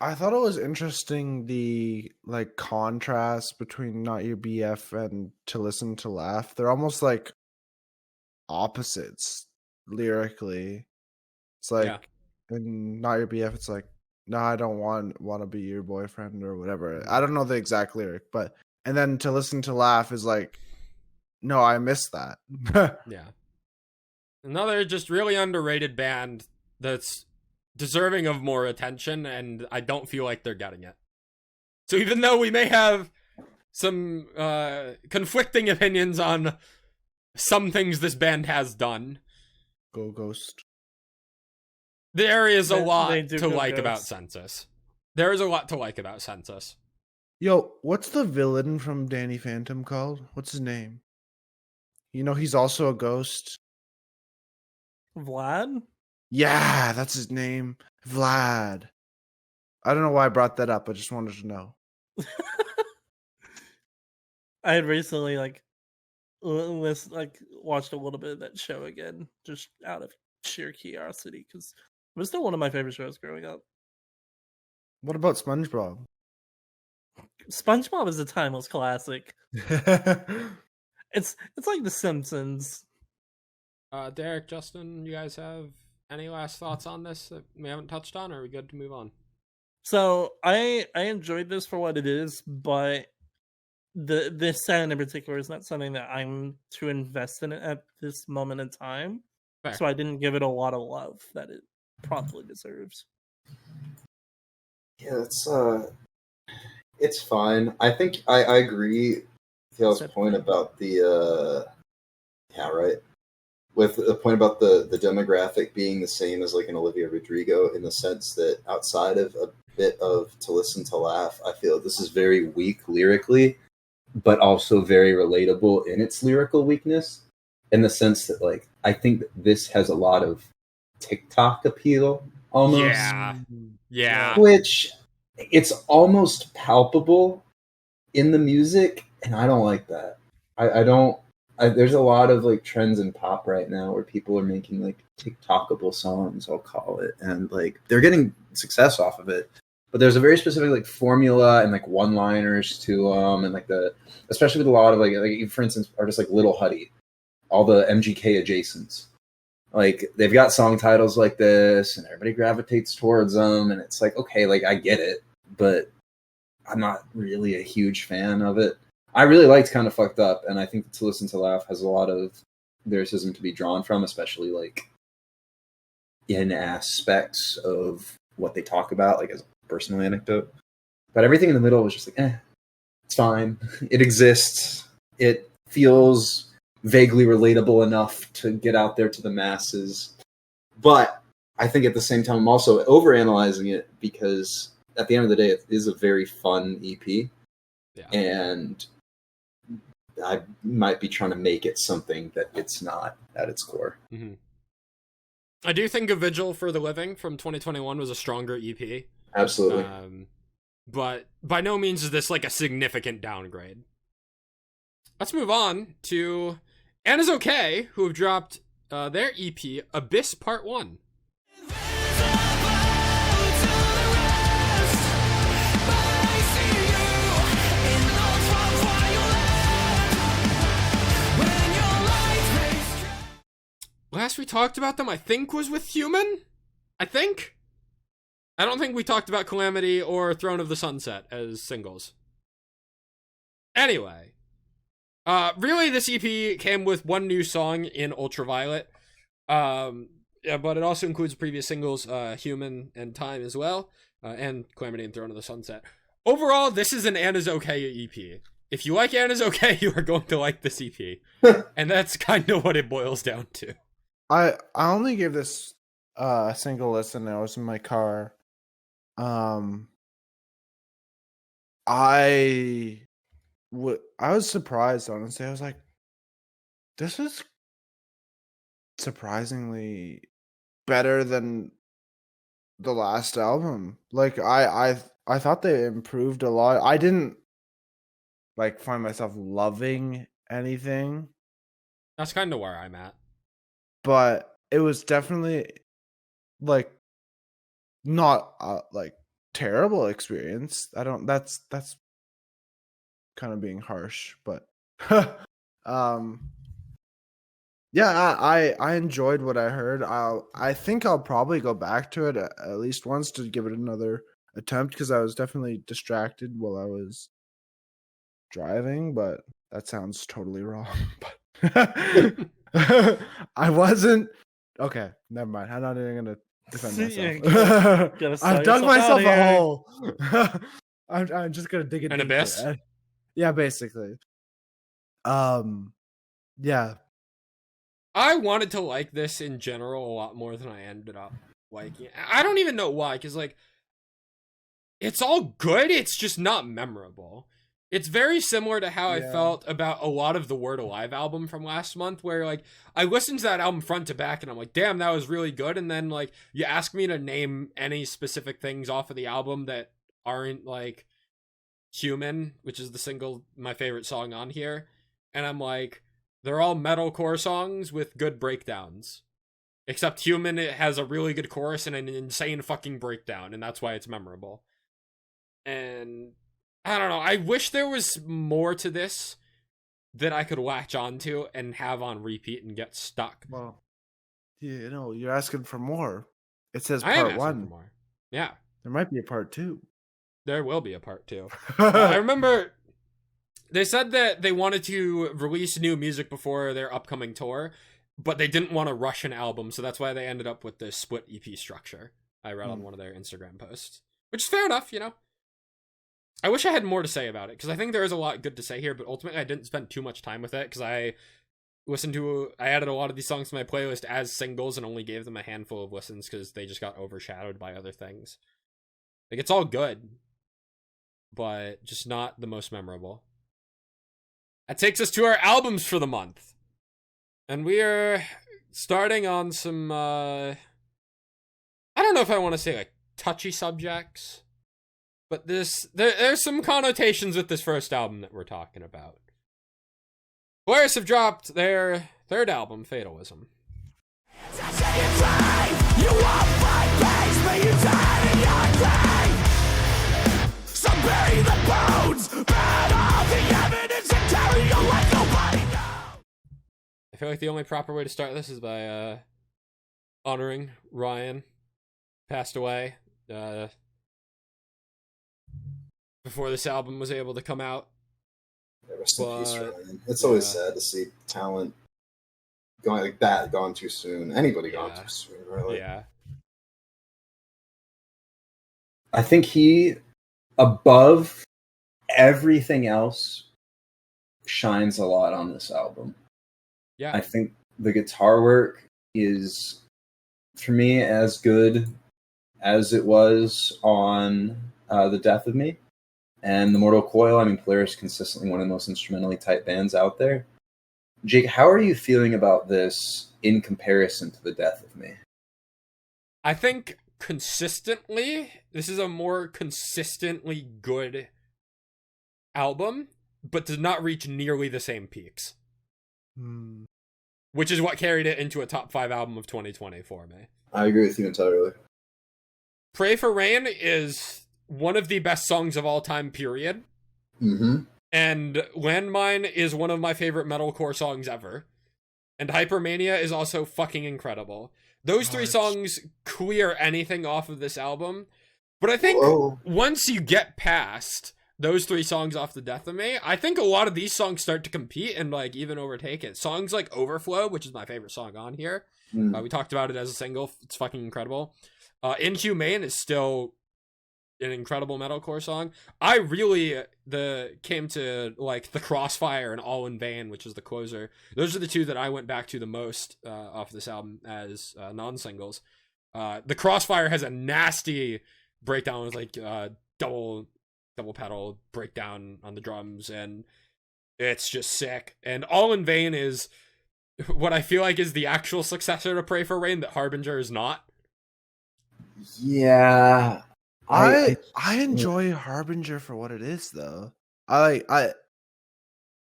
I thought it was interesting the like contrast between Not Your BF and To Listen to Laugh. They're almost like opposites lyrically. It's like in Not Your BF, it's like, no, I don't want to be your boyfriend or whatever. I don't know the exact lyric, but and then To Listen to Laugh is like, no, I miss that. Yeah. Another just really underrated band that's deserving of more attention, and I don't feel like they're getting it. So even though we may have some conflicting opinions on some things this band has done, Go Ghost. there is a lot They do to go like Ghost. about Census. There is a lot to like about Census. Yo, what's the villain from Danny Phantom called? What's his name? You know, he's also a ghost. Vlad? Yeah, that's his name. Vlad. I don't know why I brought that up. I just wanted to know. I had recently watched a little bit of that show again, just out of sheer curiosity, because it was still one of my favorite shows growing up. What about SpongeBob? SpongeBob is a timeless classic. It's like The Simpsons. Derek, Justin, you guys have any last thoughts on this that we haven't touched on, or are we good to move on? So I enjoyed this for what it is, but this sound in particular is not something that I'm too invested in at this moment in time. Fair. So I didn't give it a lot of love that it probably deserves. Yeah, it's fine. I think I agree with y'all's point about the with the point about the demographic being the same as like an Olivia Rodrigo, in the sense that outside of a bit of To Listen to Laugh, I feel this is very weak lyrically, but also very relatable in its lyrical weakness, in the sense that like I think that this has a lot of TikTok appeal almost. Yeah. Which it's almost palpable in the music, and I don't like that. I don't. There's a lot of like trends in pop right now where people are making like TikTokable songs, I'll call it, and like they're getting success off of it. But there's a very specific like formula and like one-liners to them, and like especially with a lot of like for instance artists like Little Huddy, all the MGK adjacents. Like they've got song titles like this, and everybody gravitates towards them, and it's like, okay, like I get it, but I'm not really a huge fan of it. I really liked Kind of Fucked Up, and I think To Listen to Laugh has a lot of lyricism to be drawn from, especially like in aspects of what they talk about, like as a personal anecdote. But everything in the middle was just like, it's fine. It exists. It feels vaguely relatable enough to get out there to the masses. But I think at the same time, I'm also overanalyzing it, because at the end of the day, it is a very fun EP. Yeah. And I might be trying to make it something that it's not at its core. Mm-hmm. I do think A Vigil for the Living from 2021 was a stronger EP. Absolutely. But by no means is this like a significant downgrade. Let's move on to Annisokay, who have dropped their EP, Abyss Part 1. Last we talked about them, I think, was with Human? I don't think we talked about Calamity or Throne of the Sunset as singles. Anyway. Really, this EP came with one new song in Ultraviolet. But it also includes previous singles, Human and Time as well, and Calamity and Throne of the Sunset. Overall, this is an Annisokay EP. If you like Annisokay, you are going to like this EP. And that's kind of what it boils down to. I only gave this a single listen. I was in my car. I was surprised, honestly. I was like, this is surprisingly better than the last album. Like I thought they improved a lot. I didn't like find myself loving anything, That's kind of where I'm at. but it was definitely like not like terrible experience. I don't that's kind of being harsh, but um yeah, I enjoyed what I heard. I think I'll probably go back to it at least once to give it another attempt because I was definitely distracted while I was driving, but that sounds totally wrong. But I wasn't. Okay, never mind. I'm not even gonna defend See, myself. gotta sell I've dug yourself myself outta a here. hole. I'm just gonna dig it. An deeper. abyss? Yeah, basically. Yeah. I wanted to like this in general a lot more than I ended up liking it. I don't even know why, because, like, it's all good, it's just not memorable. It's very similar to how I Yeah. felt about a lot of the Word Alive album from last month, where, like, I listened to that album front to back, and I'm like, damn, that was really good, and then, like, you ask me to name any specific things off of the album that aren't, like, Human, which is the single, my favorite song on here, and I'm like, they're all metalcore songs with good breakdowns. Except Human, it has a really good chorus and an insane fucking breakdown, and that's why it's memorable. And I don't know, I wish there was more to this that I could latch onto and have on repeat and get stuck. Well, you know, you're asking for more. It says I am part asking for one. more. Yeah, There might be a part two. there will be a part 2. I remember they said that they wanted to release new music before their upcoming tour, but they didn't want to rush an album, so that's why they ended up with this split EP structure. I read on one of their Instagram posts, which is fair enough, you know. I wish I had more to say about it, because I think there is a lot good to say here, but ultimately I didn't spend too much time with it, because I added a lot of these songs to my playlist as singles and only gave them a handful of listens, because they just got overshadowed by other things. Like, it's all good, but just not the most memorable. That takes us to our albums for the month. And we are starting on some, I don't know if I want to say, like, touchy subjects, but there's some connotations with this first album that we're talking about. Polaris have dropped their third album, Fatalism. So bury the bones, burn all the evidence and carry on like nobody knows. I feel like the only proper way to start this is by honoring Ryan. Passed away before this album was able to come out. Yeah, rest in peace, But, Ryan. It's always yeah. sad to see talent going like that, gone too soon. Anybody gone Yeah. too soon, really. Yeah. I think he, above everything else, shines a lot on this album. Yeah. I think the guitar work is, for me, as good as it was on The Death of Me and The Mortal Coil. I mean, Polaris is consistently one of the most instrumentally tight bands out there. Jake, how are you feeling about this in comparison to The Death of Me? I think consistently, this is a more consistently good album, but does not reach nearly the same peaks. Which is what carried it into a top 5 album of 2020 for me. I agree with you entirely. Pray for Rain is one of the best songs of all time, period. Mm-hmm. And Landmine is one of my favorite metalcore songs ever. And Hypermania is also fucking incredible. Those three songs clear anything off of this album. But I think once you get past those three songs off The Death of Me, I think a lot of these songs start to compete and like even overtake it. Songs like Overflow, which is my favorite song on here. We talked about it as a single. It's fucking incredible. Inhumane is still an incredible metalcore song. I really came to like The Crossfire and All in Vain, which is the closer. Those are the two that I went back to the most off this album as non-singles. The Crossfire has a nasty breakdown with like double pedal breakdown on the drums, and it's just sick. And All in Vain is what I feel like is the actual successor to Pray for Rain that Harbinger is not. Yeah. I enjoy Harbinger for what it is, though. I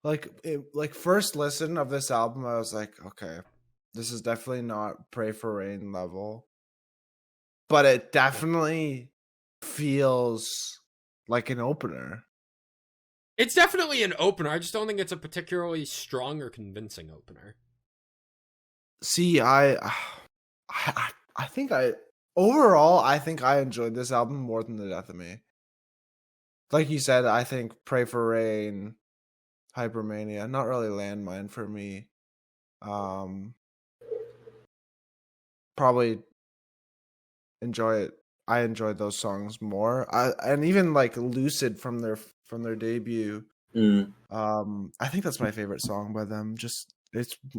like first listen of this album, I was like, okay, this is definitely not Pray for Rain level, but it definitely feels like an opener. It's definitely an opener. I just don't think it's a particularly strong or convincing opener. See, I think overall I think I enjoyed this album more than The Death of Me. Like you said, I think Pray for Rain, Hypermania, not really Landmine for me. Probably enjoy it. I enjoyed those songs more. And even like Lucid from their debut. I think that's my favorite song by them. Just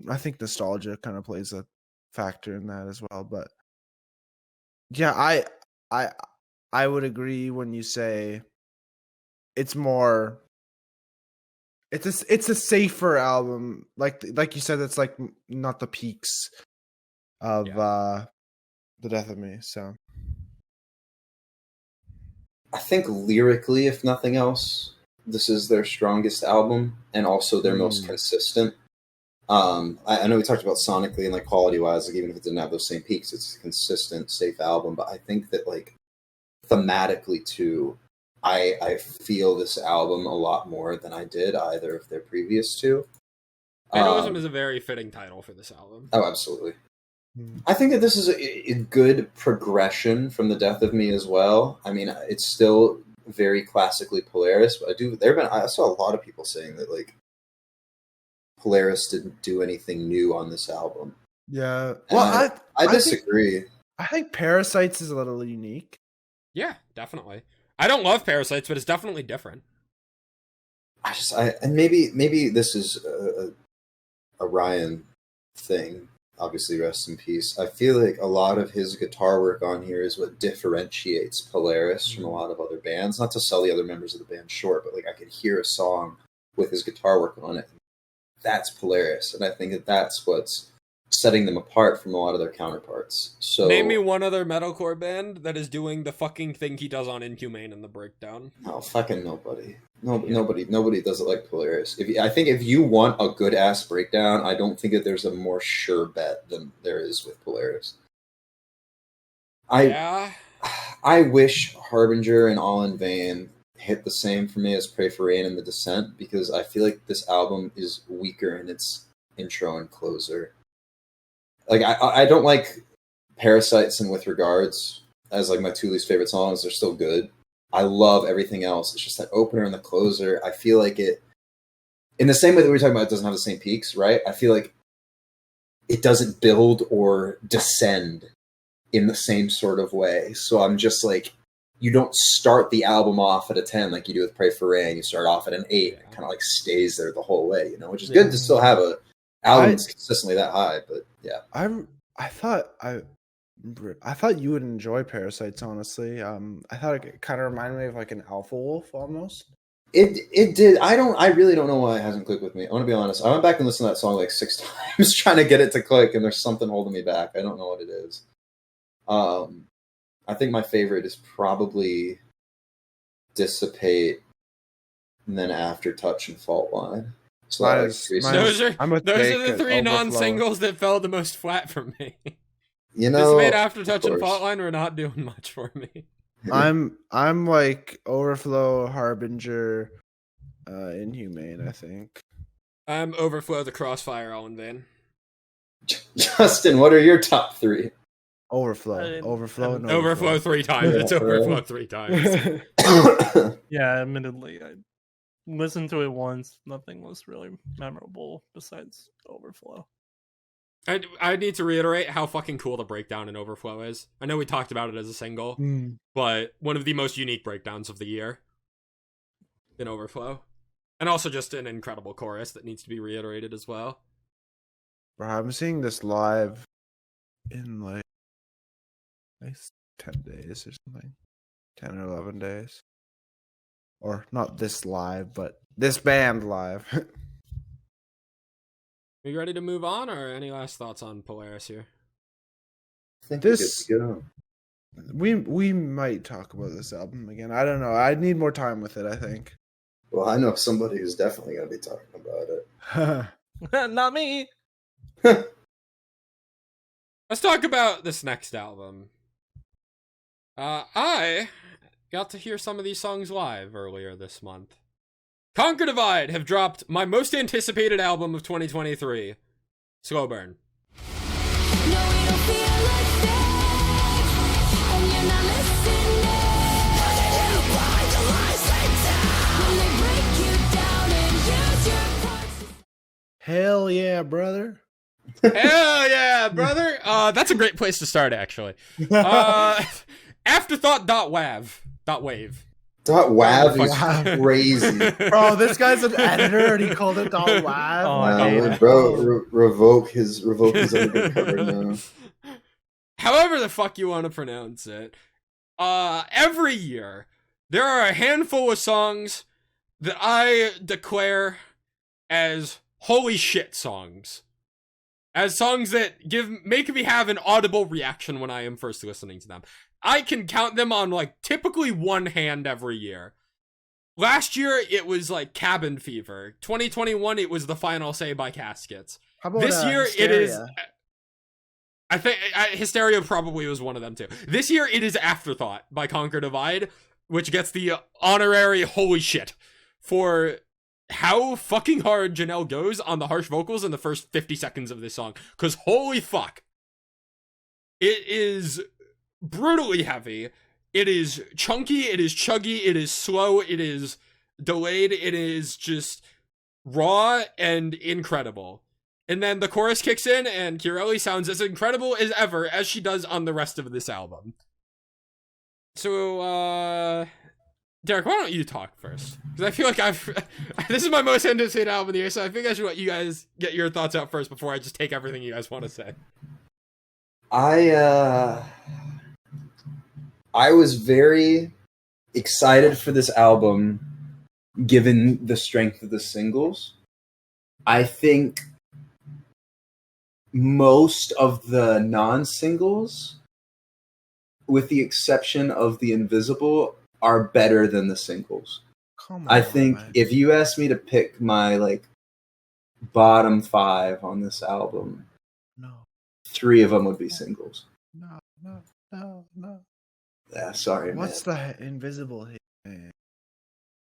I think nostalgia kind of plays a factor in that as well. But yeah, I would agree when you say it's more. It's a safer album. Like you said, it's like not the peaks of The Death of Me. So I think lyrically, if nothing else, this is their strongest album and also their most consistent. I know we talked about sonically and like quality wise, like even if it didn't have those same peaks, it's a consistent, safe album. But I think that like thematically too, I feel this album a lot more than I did either of their previous two. Fatalism is a very fitting title for this album. Oh, absolutely. I think that this is a good progression from The Death of Me as well. I mean, it's still very classically Polaris, but I saw a lot of people saying that like Polaris didn't do anything new on this album. yeah, well, I disagree. I think Parasites is a little unique. Yeah, definitely. I don't love Parasites, but it's definitely different. And maybe this is a Ryan thing. Obviously, rest in peace. I feel like a lot of his guitar work on here is what differentiates Polaris from a lot of other bands. Not to sell the other members of the band short, but like I could hear a song with his guitar work on it. That's Polaris, and I think that that's what's setting them apart from a lot of their counterparts. So name me one other metalcore band that is doing the fucking thing he does on Inhumane in the breakdown. No, fucking nobody. Nobody does it like Polaris. I think if you want a good ass breakdown, I don't think that there's a more sure bet than there is with Polaris. I wish Harbinger and All in Vain hit the same for me as Pray for Rain and The Descent, because I feel like this album is weaker in its intro and closer. Like I don't like Parasites and With Regards as like my two least favorite songs. They're still good. I love everything else. It's just that opener and the closer. I feel like it, in the same way that we were talking about, it doesn't have the same peaks, right? I feel like it doesn't build or descend in the same sort of way. So I'm just like, you don't start the album off at a 10 like you do with Pray for Rain. You start off at an 8. It kind of like stays there the whole way, you know, which is good to still have a album that's consistently that high. But yeah, I thought you would enjoy Parasites, honestly. I thought it kind of reminded me of like an Alpha Wolf almost. It did. I really don't know why it hasn't clicked with me. I want to be honest. I went back and listened to that song like 6 times trying to get it to click, and there's something holding me back. I don't know what it is. I think my favorite is probably Dissipate, and then Aftertouch and Fault Line. So those are the 3 non-singles that fell the most flat for me. You know, Dissipate, Aftertouch, and Fault Line were not doing much for me. I'm like Overflow, Harbinger, Inhumane, I think. I'm Overflow, The Crossfire, All in Vain. Justin, what are your top 3? Overflow 3 times. It's Overflow 3 times. Yeah, admittedly, I listened to it once. Nothing was really memorable besides Overflow. I need to reiterate how fucking cool the breakdown in Overflow is. I know we talked about it as a single, but one of the most unique breakdowns of the year in Overflow. And also just an incredible chorus that needs to be reiterated as well. Bro, I'm seeing this live in like 10 days or something. 10 or 11 days. Or not this live, but this band live. Are you ready to move on, or any last thoughts on Polaris here? I think this We might talk about this album again. I don't know. I need more time with it, I think. Well, I know somebody who's definitely going to be talking about it. Not me. Let's talk about this next album. I got to hear some of these songs live earlier this month. Conquer Divide have dropped my most anticipated album of 2023, Slow Burn. No, we don't feel like safe, and you're not listening. When they break you down and use your parts. Hell yeah, brother. Hell yeah, brother! That's a great place to start, actually. Afterthought.wav. .wave. .wav is Wow. crazy. Bro, this guy's an editor and he called it .wav. Oh, I hate it. Bro, revoke his undercover now. However the fuck you want to pronounce it. Every year, there are a handful of songs that I declare as holy shit songs. As songs that make me have an audible reaction when I am first listening to them. I can count them on, like, typically one hand every year. Last year, it was, like, Cabin Fever. 2021, it was The Final Say by Caskets. How about This year, Hysteria? it is... I think Hysteria probably was one of them, too. This year, it is Afterthought by Conquer Divide, which gets the honorary holy shit for how fucking hard Janelle goes on the harsh vocals in the first 50 seconds of this song. Because holy fuck. It is brutally heavy. It is chunky. It is chuggy. It is slow. It is delayed. It is just raw and incredible. And then the chorus kicks in and Kirelli sounds as incredible as ever as she does on the rest of this album. So, Derek, why don't you talk first? Because I feel like this is my most anticipated album of the year, so I think I should let you guys get your thoughts out first before I just take everything you guys want to say. I was very excited for this album, given the strength of the singles. I think most of the non-singles, with the exception of The Invisible, are better than the singles. Come on, I think man. if you asked me to pick my bottom 5 on this album, No, 3 of them would be singles. no. Yeah, sorry, What's man. the invisible hate, man?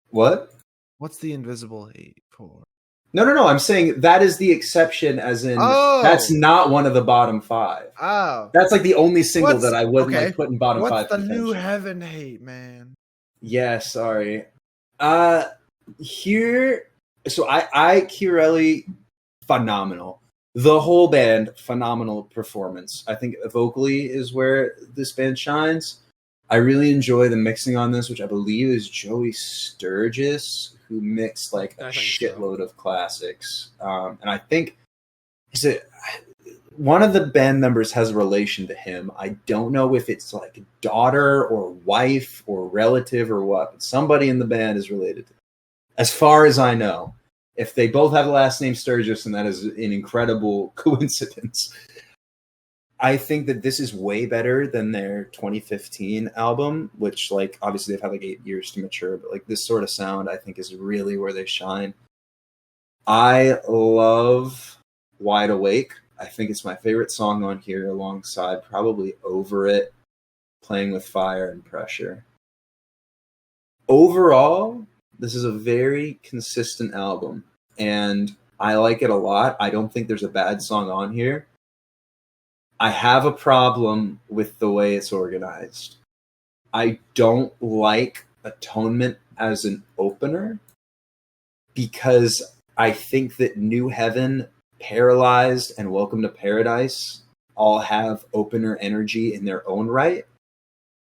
What? What's the invisible hate for? No. I'm saying that is the exception, as in that's not one of the bottom 5. Oh. That's like the only single What's- that I wouldn't okay. put in bottom 5. What's the new contention. heaven hate, man? Yeah, sorry. Here, so I Kirelli, phenomenal. The whole band, phenomenal performance. I think vocally is where this band shines. I really enjoy the mixing on this, which I believe is Joey Sturgis, who mixed a shitload of classics. And I think one of the band members has a relation to him. I don't know if it's like daughter or wife or relative or what, but somebody in the band is related to him. As far as I know. If they both have the last name Sturgis, then that is an incredible coincidence. I think that this is way better than their 2015 album, which obviously they've had 8 years to mature, but this sort of sound I think is really where they shine. I love Wide Awake. I think it's my favorite song on here, alongside probably Over It, Playing with Fire, and Pressure. Overall, this is a very consistent album, and I like it a lot. I don't think there's a bad song on here. I have a problem with the way it's organized. I don't like Atonement as an opener, because I think that New Heaven, Paralyzed, and Welcome to Paradise all have opener energy in their own right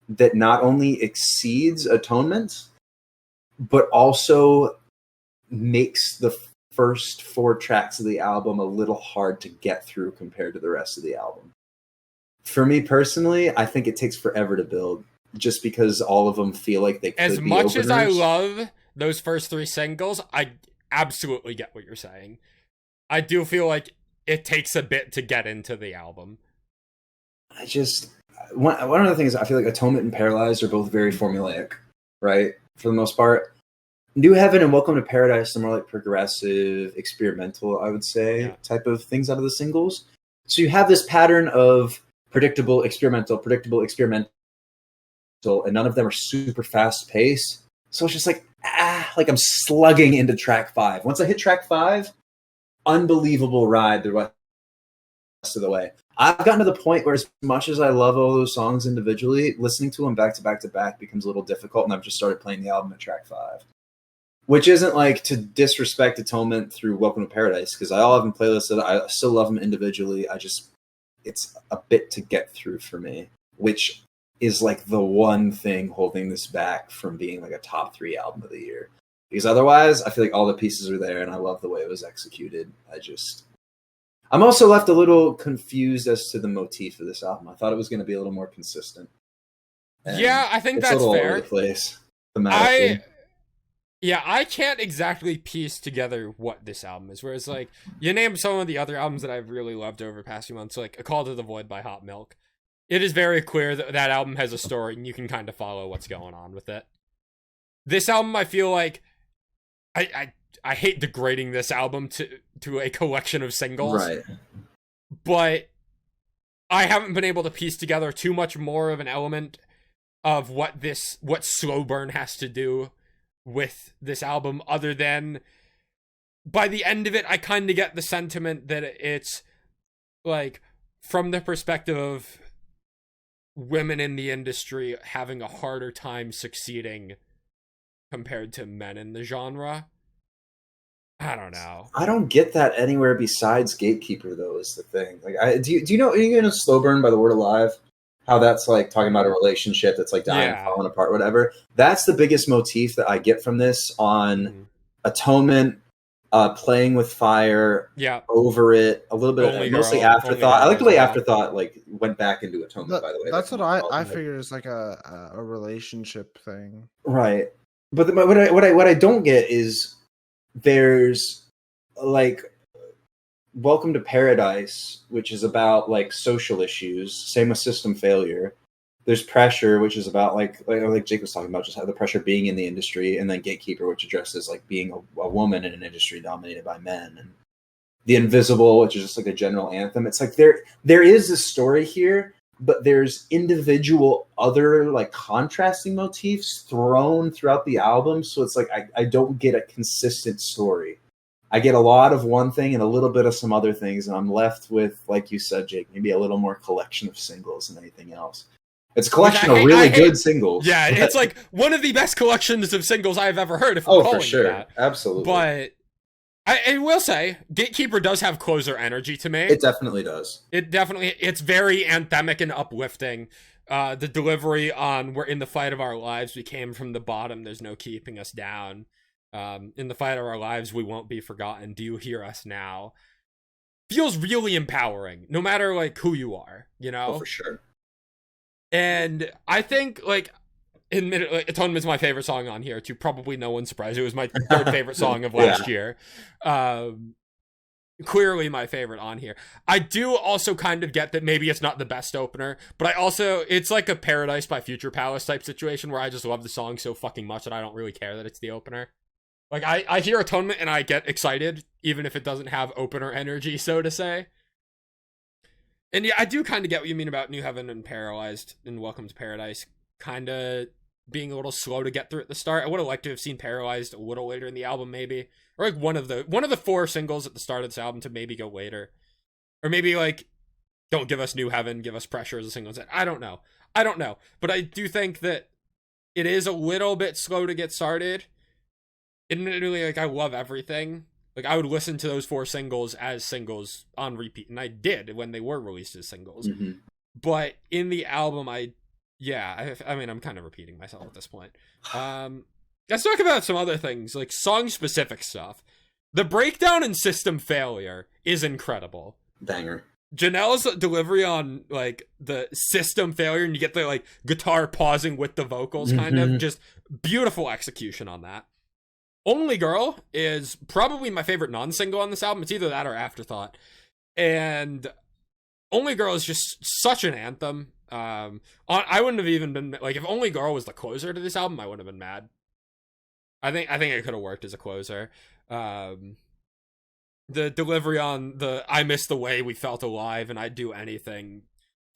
that not only exceeds Atonement, but also makes the first 4 tracks of the album a little hard to get through compared to the rest of the album. For me personally, I think it takes forever to build, just because all of them feel like they could As be much as I openers. love those first 3 singles, I absolutely get what you're saying. I do feel like it takes a bit to get into the album. I just one of the things I feel like Atonement and Paralyzed are both very formulaic, right? For the most part. New Heaven and Welcome to Paradise are more like progressive, experimental, I would say, type of things out of the singles. So you have this pattern of predictable, experimental, and none of them are super fast paced. So it's just like I'm slugging into track 5. Once I hit track 5, unbelievable ride the rest of the way. I've gotten to the point where, as much as I love all those songs individually, listening to them back to back to back becomes a little difficult, and I've just started playing the album at track 5. Which isn't like to disrespect Atonement through Welcome to Paradise, because I all have them playlisted. I still love them individually. It's a bit to get through for me, which is like the one thing holding this back from being like a top 3 album of the year. Because otherwise, I feel like all the pieces are there, and I love the way it was executed. I'm also left a little confused as to the motif of this album. I thought it was going to be a little more consistent. And yeah, I think it's that's a little fair. all over the place. Thematically. Yeah, I can't exactly piece together what this album is. Whereas, like, you name some of the other albums that I've really loved over the past few months, like A Call to the Void by Hot Milk. It is very clear that that album has a story, and you can kind of follow what's going on with it. This album, I feel like, I hate degrading this album to a collection of singles. Right. But I haven't been able to piece together too much more of an element of what Slow Burn has to do with this album, other than by the end of it, I kind of get the sentiment that it's like from the perspective of women in the industry having a harder time succeeding compared to men in the genre. I don't know. I don't get that anywhere besides Gatekeeper, though, is the thing. Like, do you know Slow Burn by The Word Alive? How that's like talking about a relationship that's like dying, falling apart, whatever. That's the biggest motif that I get from this on Atonement, Playing with Fire, Over It, a little bit, mostly Afterthought. I like the way Afterthought like went back into Atonement, by the way. That's what I figured is like a relationship thing. Right. But what I don't get is there's like Welcome to Paradise, which is about like social issues. Same with System Failure. There's Pressure, which is about like Jake was talking about, just how the pressure being in the industry, and then Gatekeeper, which addresses like being a woman in an industry dominated by men, and The Invisible, which is just like a general anthem. It's like there is a story here, but there's individual other like contrasting motifs thrown throughout the album. So it's like I don't get a consistent story. I get a lot of one thing and a little bit of some other things, and I'm left with, like you said, Jake, maybe a little more collection of singles than anything else. It's a collection of really good singles. Yeah, it's like one of the best collections of singles I've ever heard, if I'm calling for sure. That. Absolutely. But I will say, Gatekeeper does have closer energy to me. It definitely does. It's very anthemic and uplifting. The delivery on "We're in the fight of our lives, we came from the bottom, there's no keeping us down. In the fight of our lives, we won't be forgotten. Do you hear us now?" Feels really empowering, no matter like who you are, you know? Oh, for sure. And I think, like, admittedly, Atonement's my favorite song on here, to probably no one's surprise. It was my third favorite song of last year. Clearly my favorite on here. I do also kind of get that maybe it's not the best opener, but it's like a Paradise by Future Palace type situation where I just love the song so fucking much that I don't really care that it's the opener. Like, I hear Atonement and I get excited, even if it doesn't have opener energy, so to say. And yeah, I do kind of get what you mean about New Heaven and Paralyzed and Welcome to Paradise kind of being a little slow to get through at the start. I would have liked to have seen Paralyzed a little later in the album, maybe. Or like one of the 4 singles at the start of this album to maybe go later. Or maybe like, don't give us New Heaven, give us Pressure as a single. I don't know. But I do think that it is a little bit slow to get started. Admittedly, like, I love everything. Like, I would listen to those 4 singles as singles on repeat, and I did when they were released as singles. Mm-hmm. But in the album, I mean, I'm kind of repeating myself at this point. Let's talk about some other things, like song-specific stuff. The breakdown in System Failure is incredible. Banger. Janelle's delivery on, like, the System Failure, and you get the, like, guitar pausing with the vocals, kind of, just beautiful execution on that. Only Girl is probably my favorite non-single on this album. It's either that or Afterthought. And Only Girl is just such an anthem. I wouldn't have even been like, if Only Girl was the closer to this album, I wouldn't have been mad. I think it could have worked as a closer. The delivery on the "I miss the way we felt alive and I'd do anything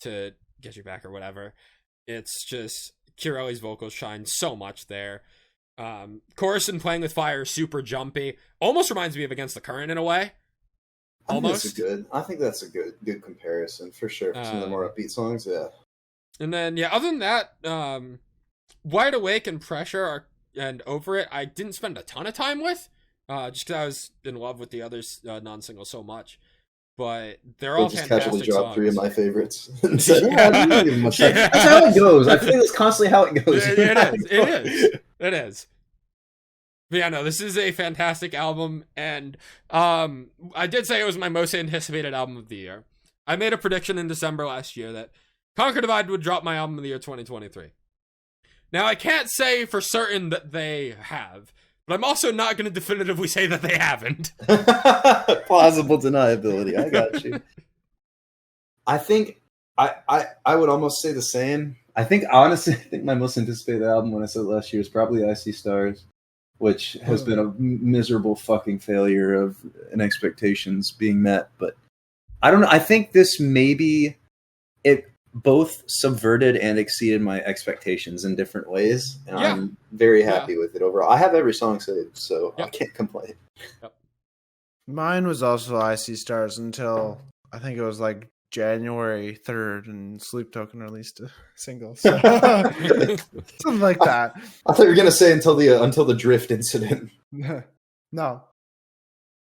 to get you back" or whatever. It's just Chiarelli's vocals shine so much there. Chorus and Playing with Fire, super jumpy. Almost reminds me of Against the Current in a way. Almost. I think that's a good comparison for sure. For some of the more upbeat songs, yeah. And then other than that, Wide Awake and Pressure and Over It, I didn't spend a ton of time with, just because I was in love with the other non-singles so much. But they're all just fantastic casually drop songs. 3 of my favorites. And said, That's how it goes. I think that's constantly how it goes. It is. But yeah, no, this is a fantastic album, and I did say it was my most anticipated album of the year. I made a prediction in December last year that Conquer Divide would drop my album of the year 2023. Now, I can't say for certain that they have, but I'm also not going to definitively say that they haven't. Plausible deniability. I got you. I think I would almost say the same. Honestly, I think my most anticipated album when I said last year is probably I See Stars, which has been a miserable fucking failure of an expectations being met. But I don't know. I think this maybe it both subverted and exceeded my expectations in different ways. And I'm very happy with it overall. I have every song saved, so I can't complain. Yep. Mine was also I See Stars until I think it was like January 3rd and Sleep Token released a single. So. Something like that. I thought you were going to say until the Drift incident. No.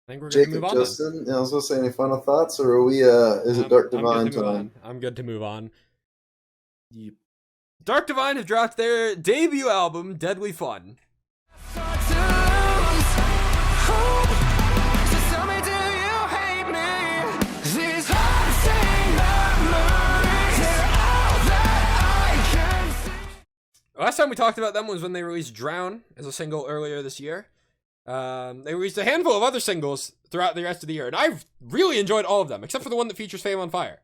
I think we're going to move on. Justin, I was going to say, any final thoughts, or are we, is it Dark Divine time? I'm good to move on. Yep. Dark Divine have dropped their debut album, Deadly Fun. Last time we talked about them was when they released Drown as a single earlier this year. They released a handful of other singles throughout the rest of the year, and I've really enjoyed all of them, except for the one that features Fame on Fire.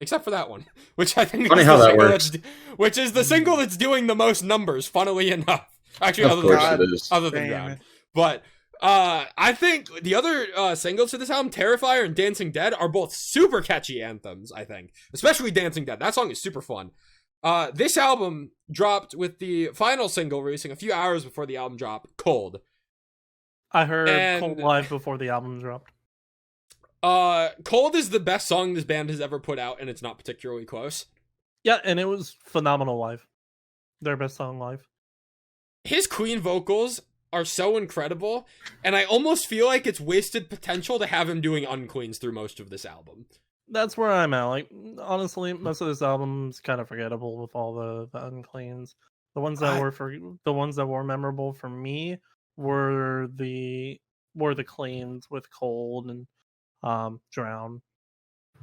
Except for that one, which I think funny is how the that single works. which is the single that's doing the most numbers, funnily enough. Actually, Of course it is. other than Drown. But I think the other singles to this album, Terrifier and Dancing Dead, are both super catchy anthems, I think. Especially Dancing Dead. That song is super fun. This album dropped with the final single releasing a few hours before the album dropped, Cold. I heard Cold live before the album dropped. Cold is the best song this band has ever put out, and it's not particularly close. Yeah, and it was phenomenal live. Their best song live. His clean vocals are so incredible, and I almost feel like it's wasted potential to have him doing uncleans through most of this album. That's where I'm at. Like, honestly, most of this album's kind of forgettable with all the uncleans. The ones that were memorable for me were the cleans with Cold and Drown.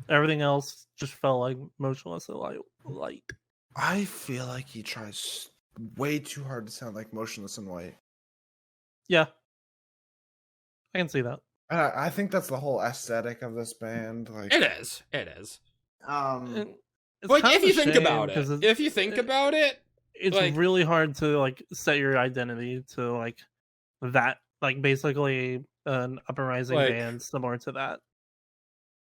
Everything else just felt like Motionless and Light. I feel like he tries way too hard to sound like Motionless in White. Yeah, I can see that. I think that's the whole aesthetic of this band. Like It is. It's Like, kind if of you a think shame, about it, 'cause it's like, really hard to like set your identity to like that, like basically an upper rising Like- band similar to that.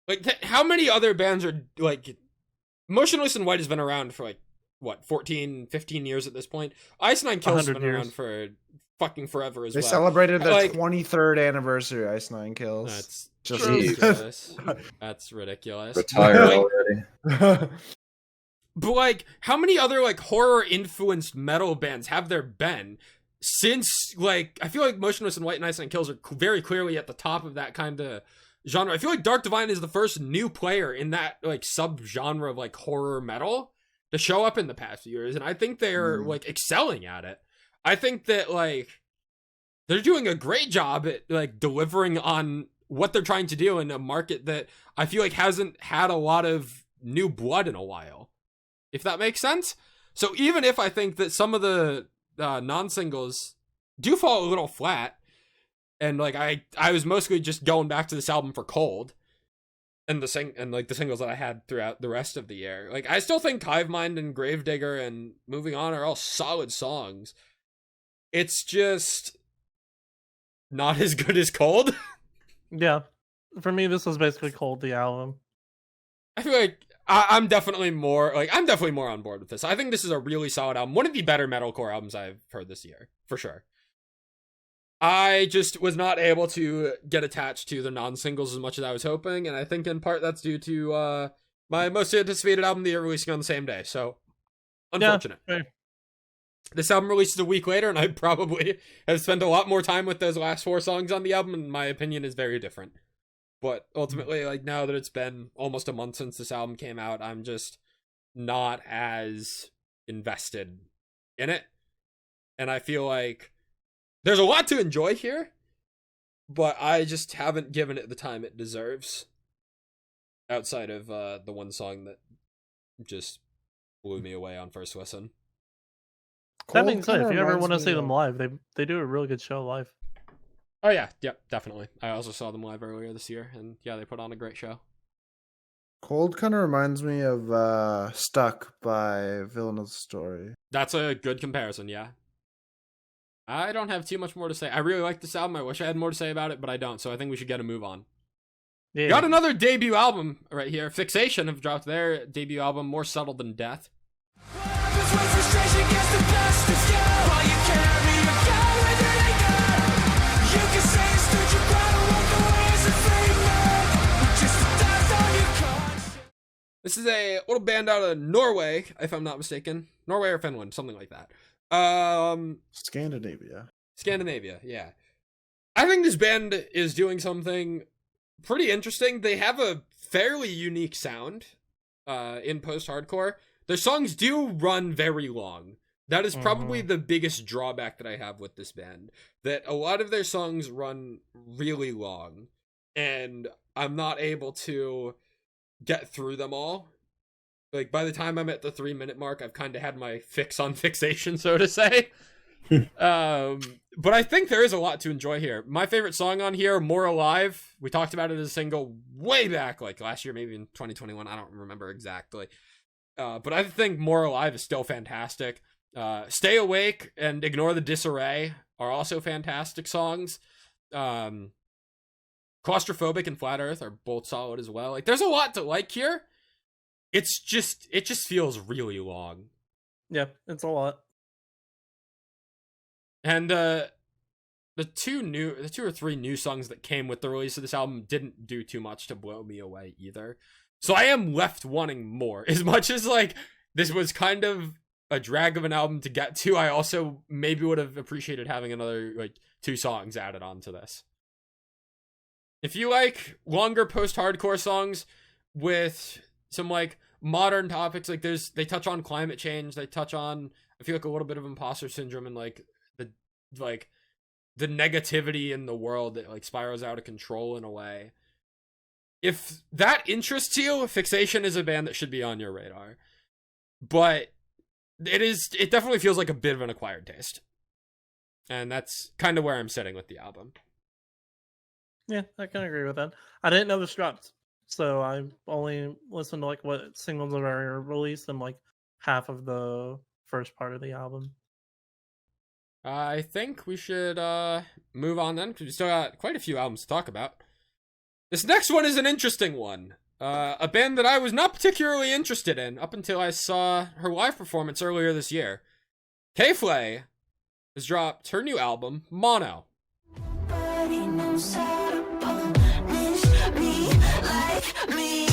like how many other bands are like Motionless in White has been around for like what 14, 15 years at this point. Ice Nine Kills has 100 been around years. for fucking forever as they well. celebrated their Like- 23rd anniversary. Ice Nine Kills. That's Just ridiculous. That's ridiculous. Retire Like, already. But like, how many other like horror influenced metal bands have there been since like I feel like Motionless in White and Ice Nine Kills are very clearly at the top of that kind of genre. I feel like Dark Divine is the first new player in that like sub genre of like horror metal to show up in the past few years, and I think they're like excelling at it. I think that like they're doing a great job at like delivering on what they're trying to do in a market that I feel like hasn't had a lot of new blood in a while, if that makes sense. So even if I think that some of the non-singles do fall a little flat, and like I was mostly just going back to this album for Cold, and the singles that I had throughout the rest of the year. Like, I still think Hivemind and Gravedigger and Moving On are all solid songs. It's just not as good as Cold. Yeah. For me, this was basically Cold, the album. I feel like I'm definitely more on board with this. I think this is a really solid album. One of the better metalcore albums I've heard this year, for sure. I just was not able to get attached to the non-singles as much as I was hoping, and I think in part that's due to my most anticipated album of the year releasing on the same day, so unfortunate. Yeah, fair. This album releases a week later, and I probably have spent a lot more time with those last 4 songs on the album, and my opinion is very different. But ultimately, like, now that it's been almost a month since this album came out, I'm just not as invested in it, and I feel like there's a lot to enjoy here, but I just haven't given it the time it deserves. Outside of the one song that just blew me away on first listen. That being said, if you ever want to see them live, they do a really good show live. Oh yeah, definitely. I also saw them live earlier this year, and yeah, they put on a great show. Cold kind of reminds me of Stuck by Villainous Story. That's a good comparison, yeah. I don't have too much more to say. I really like this album. I wish I had more to say about it, but I don't, so I think we should get a move on. Yeah. Got another debut album right here. Fixation have dropped their debut album, More Subtle Than Death. This is a little band out of Norway, if I'm not mistaken. Norway or Finland, something like that. Scandinavia, yeah. I think this band is doing something pretty interesting. They have a fairly unique sound in post-hardcore. Their songs do run very long. That is probably the biggest drawback that I have with this band. That a lot of their songs run really long, and I'm not able to get through them all. Like, by the time I'm at the 3-minute mark, I've kind of had my fix on Fixation, so to say. But I think there is a lot to enjoy here. My favorite song on here, More Alive, we talked about it as a single way back, like last year, maybe in 2021, I don't remember exactly. But I think More Alive is still fantastic. Stay Awake and Ignore the Disarray are also fantastic songs. Claustrophobic and Flat Earth are both solid as well. Like, there's a lot to like here. It just feels really long. Yeah, it's a lot. And the 2 or 3 new songs that came with the release of this album didn't do too much to blow me away either. So I am left wanting more. As much as, like, this was kind of a drag of an album to get to, I also maybe would have appreciated having another, like, 2 songs added onto this. If you like longer post-hardcore songs with some, like, modern topics, like, they touch on climate change, they touch on, I feel like, a little bit of imposter syndrome and, like, the negativity in the world that, like, spirals out of control in a way. If that interests you, Fixation is a band that should be on your radar. But it definitely feels like a bit of an acquired taste. And that's kind of where I'm sitting with the album. Yeah, I can agree with that. I didn't know this dropped, so I only listened to, like, what singles are released and, like, half of the first part of the album. I think we should move on then, because we still got quite a few albums to talk about. This next one is an interesting one. A band that I was not particularly interested in up until I saw her live performance earlier this year. K.Flay has dropped her new album, Mono. Nobody knows how to punish me like me.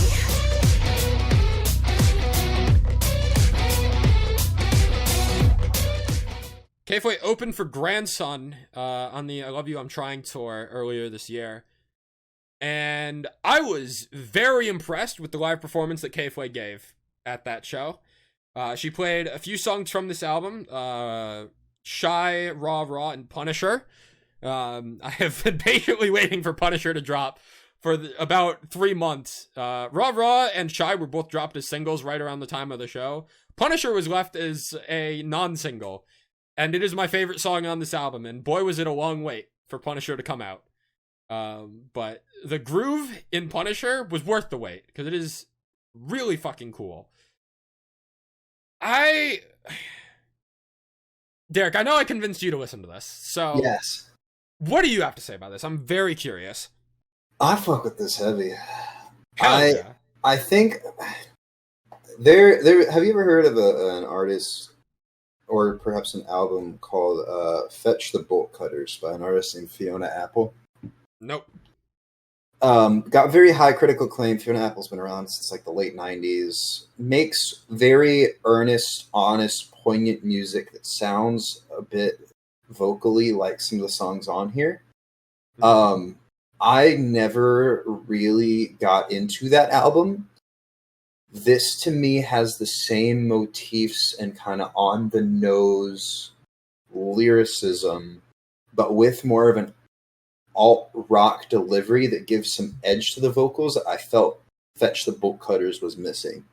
K.Flay opened for Grandson on the I Love You, I'm Trying tour earlier this year. And I was very impressed with the live performance that K.Flay gave at that show. She played a few songs from this album, Shy, Raw, and Punisher. I have been patiently waiting for Punisher to drop for about 3 months. Raw, and Shy were both dropped as singles right around the time of the show. Punisher was left as a non-single. And it is my favorite song on this album, and boy was it a long wait for Punisher to come out. But the groove in Punisher was worth the wait because it is really fucking cool. Derek, I know I convinced you to listen to this, so Yes. what do you have to say about this? I'm very curious. I fuck with this heavy. Hell yeah. I think there. Have you ever heard of an artist or perhaps an album called "Fetch the Bolt Cutters" by an artist named Fiona Apple? Nope. Got very high critical acclaim. Fiona Apple's been around since like the late 90s. Makes very earnest, honest, poignant music that sounds a bit vocally like some of the songs on here. I never really got into that album. This to me has the same motifs and kind of on the nose lyricism, but with more of an alt rock delivery that gives some edge to the vocals that I felt Fetch the Bolt Cutters was missing.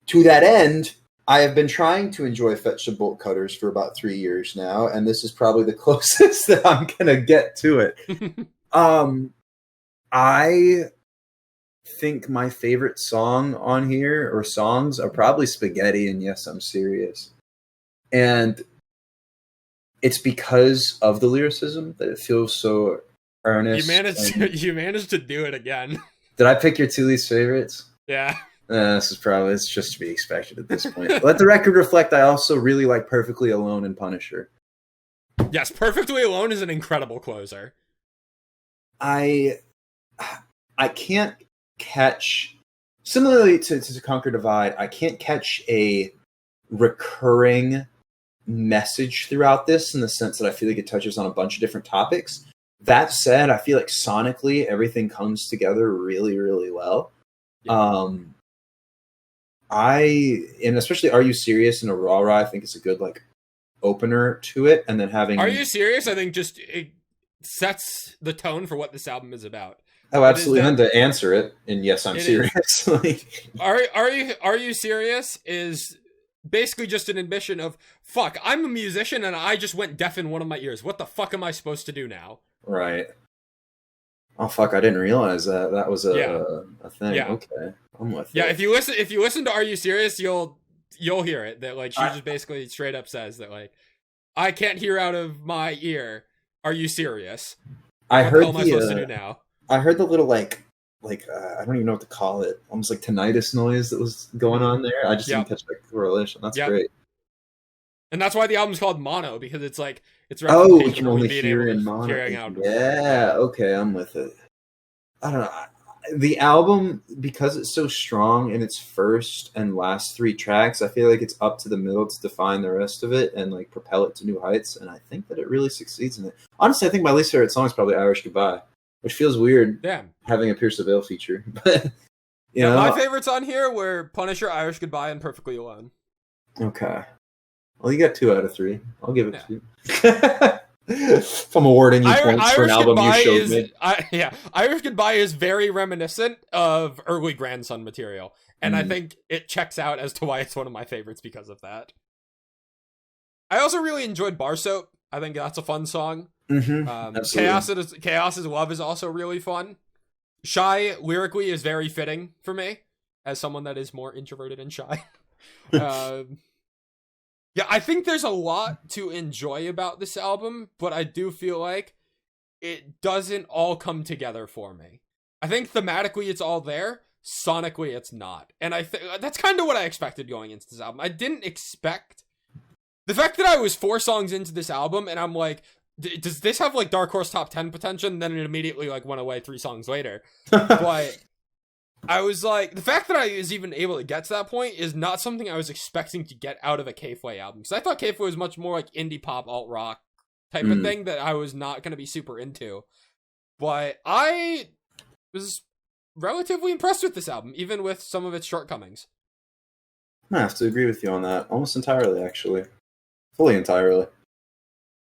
To that end, I have been trying to enjoy Fetch the Bolt Cutters for about 3 years now, and this is probably the closest that I'm gonna get to it. I think my favorite song on here, or songs, are probably Spaghetti and Yes, I'm Serious. And it's because of the lyricism that it feels so earnest. You managed to do it again. Did I pick your two least favorites? Yeah. It's just to be expected at this point. Let the record reflect I also really like Perfectly Alone and Punisher. Yes, Perfectly Alone is an incredible closer. I can't catch, similarly to Conquer Divide, I can't catch a recurring message throughout this in the sense that I feel like it touches on a bunch of different topics. That said, I feel like sonically everything comes together really, really well. Yeah. And especially Are You Serious and Aurora, I think it's a good like opener to it, and then having Are You Serious? I think just it sets the tone for what this album is about. Oh, absolutely. And to answer it, and yes, I'm serious. Are You Serious is basically just an admission of, fuck, I'm a musician and I just went deaf in one of my ears. What the fuck am I supposed to do now? Right. Oh fuck! I didn't realize that was a thing. Yeah. Okay, I'm with Yeah, it. if you listen to Are You Serious, you'll hear it. That like she just basically straight up says that like, I can't hear out of my ear. Are you serious? I what heard the hell am I supposed to do now? I heard the little like I don't even know what to call it. Almost like tinnitus noise that was going on there. I just didn't catch that correlation. That's great. And that's why the album's called Mono, because it's like it's we can only hear in mono. Hearing out. Yeah, okay, I'm with it. I don't know. The album, because it's so strong in its first and last 3 tracks, I feel like it's up to the middle to define the rest of it and like propel it to new heights. And I think that it really succeeds in it. Honestly, I think my least favorite song is probably Irish Goodbye, which feels weird. Damn. Having a Pierce the Veil feature, but you know, my favorites on here were Punisher, Irish Goodbye, and Perfectly Alone. Okay. Well, you got 2 out of 3. I'll give it 2. If I'm awarding you points for an album you showed me. Irish Goodbye is very reminiscent of early Grandson material. And I think it checks out as to why it's one of my favorites because of that. I also really enjoyed Bar Soap. I think that's a fun song. Chaos's Love is also really fun. Shy lyrically is very fitting for me as someone that is more introverted and shy. Yeah, I think there's a lot to enjoy about this album, but I do feel like it doesn't all come together for me. I think thematically it's all there, sonically it's not. And I think that's kind of what I expected going into this album. I didn't expect the fact that I was 4 songs into this album and I'm like, does this have like Dark Horse top 10 potential? And then it immediately like went away 3 songs later. But I was like, the fact that I was even able to get to that point is not something I was expecting to get out of a K.Flay album. Because I thought K.Flay was much more like indie pop, alt rock type of thing that I was not going to be super into. But I was relatively impressed with this album, even with some of its shortcomings. I have to agree with you on that. Almost entirely, actually. Fully entirely.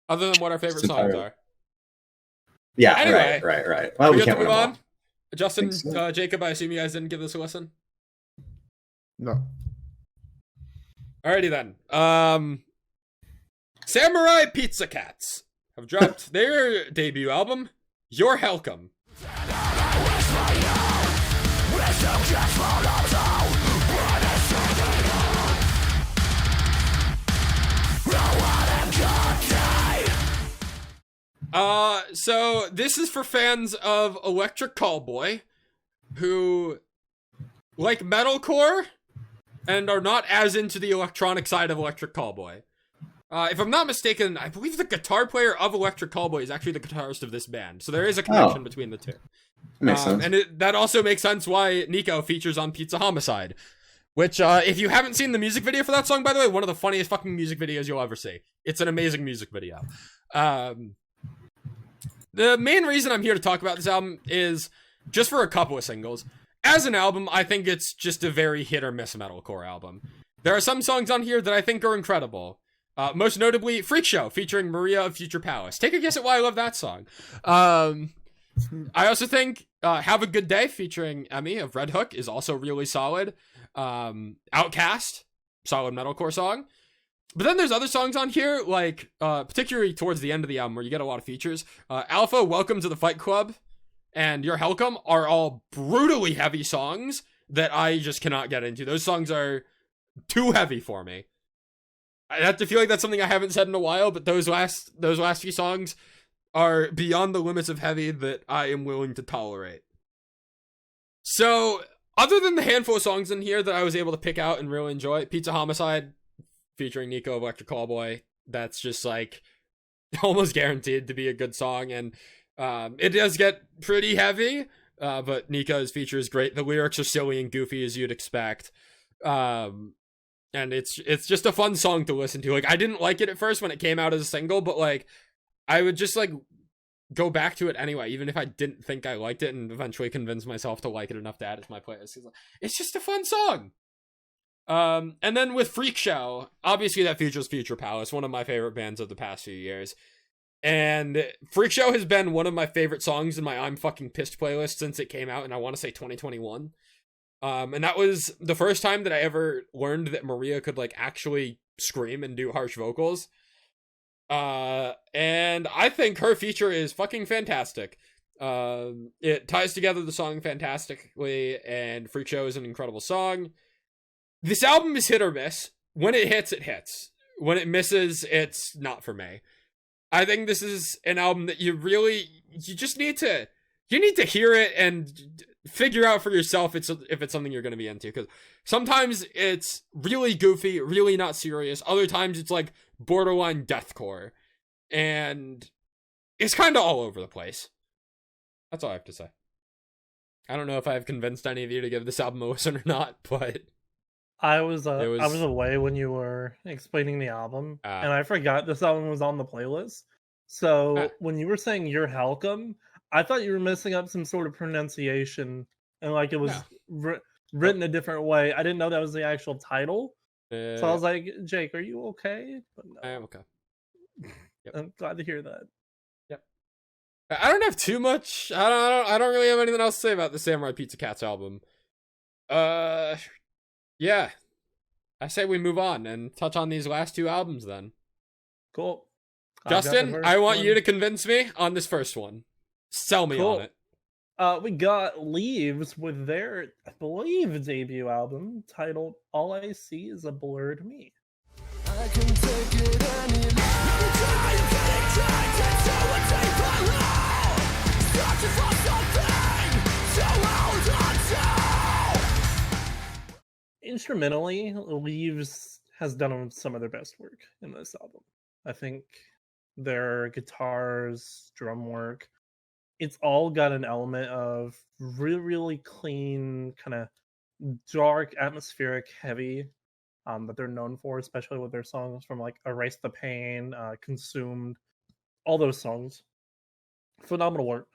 Other than what our favorite songs are. Yeah, anyway, right. Well, we can't move on. All. Justin, Jacob, I assume you guys didn't give this a listen? No. Alrighty then. Samurai Pizza Cats have dropped their debut album, Your Hellcome. So this is for fans of Electric Callboy who like metalcore and are not as into the electronic side of Electric Callboy. If I'm not mistaken, I believe the guitar player of Electric Callboy is actually the guitarist of this band, so there is a connection between the two. Makes sense. And that also makes sense why Nico features on Pizza Homicide, which, if you haven't seen the music video for that song, by the way, one of the funniest fucking music videos you'll ever see. It's an amazing music video. The main reason I'm here to talk about this album is just for a couple of singles. As an album, I think it's just a very hit or miss metalcore album. There are some songs on here that I think are incredible. Most notably, Freak Show, featuring Maria of Future Palace. Take a guess at why I love that song. I also think Have a Good Day, featuring Emmy of Red Hook, is also really solid. Outcast, solid metalcore song. But then there's other songs on here, like, particularly towards the end of the album, where you get a lot of features. Alpha, Welcome to the Fight Club, and Your Hellcome are all brutally heavy songs that I just cannot get into. Those songs are too heavy for me. I have to feel like that's something I haven't said in a while, but those last few songs are beyond the limits of heavy that I am willing to tolerate. So, other than the handful of songs in here that I was able to pick out and really enjoy, Pizza Homicide, featuring Nico of Electric Callboy, that's just like almost guaranteed to be a good song, and it does get pretty heavy, but Nico's feature is great. The lyrics are silly and goofy as you'd expect. And it's just a fun song to listen to. Like, I didn't like it at first when it came out as a single, but like I would just like go back to it anyway, even if I didn't think I liked it, and eventually convince myself to like it enough to add it to my playlist. It's just a fun song. And then with Freak Show, obviously that features Future Palace, one of my favorite bands of the past few years. And Freak Show has been one of my favorite songs in my I'm Fucking Pissed playlist since it came out, and I want to say 2021. And that was the first time that I ever learned that Maria could like actually scream and do harsh vocals. And I think her feature is fucking fantastic. It ties together the song fantastically, and Freak Show is an incredible song. This album is hit or miss. When it hits, it hits. When it misses, it's not for me. I think this is an album that you just need to hear it and figure out for yourself if it's something you're going to be into, because sometimes it's really goofy, really not serious. Other times it's like borderline deathcore, and it's kind of all over the place. That's all I have to say. I don't know if I've convinced any of you to give this album a listen or not, but I was away when you were explaining the album, and I forgot this album was on the playlist. So when you were saying Your Hellcome, I thought you were messing up some sort of pronunciation, and like it was written a different way. I didn't know that was the actual title. So I was like, Jake, are you okay? But no. I am okay. Yep. I'm glad to hear that. Yep. I don't have too much. I don't really have anything else to say about the Samurai Pizza Cats album. Yeah. I say we move on and touch on these last two albums then. Cool. Justin, I want you to convince me on this first one. Sell me on it. We got Leaves with their, I believe, debut album titled All I See Is a Blurred Me. I can take it any Instrumentally, Leaves has done some of their best work in this album. I think their guitars, drum work, it's all got an element of really, really clean, kind of dark, atmospheric, heavy that they're known for, especially with their songs from like Erase the Pain, Consumed, all those songs. Phenomenal work.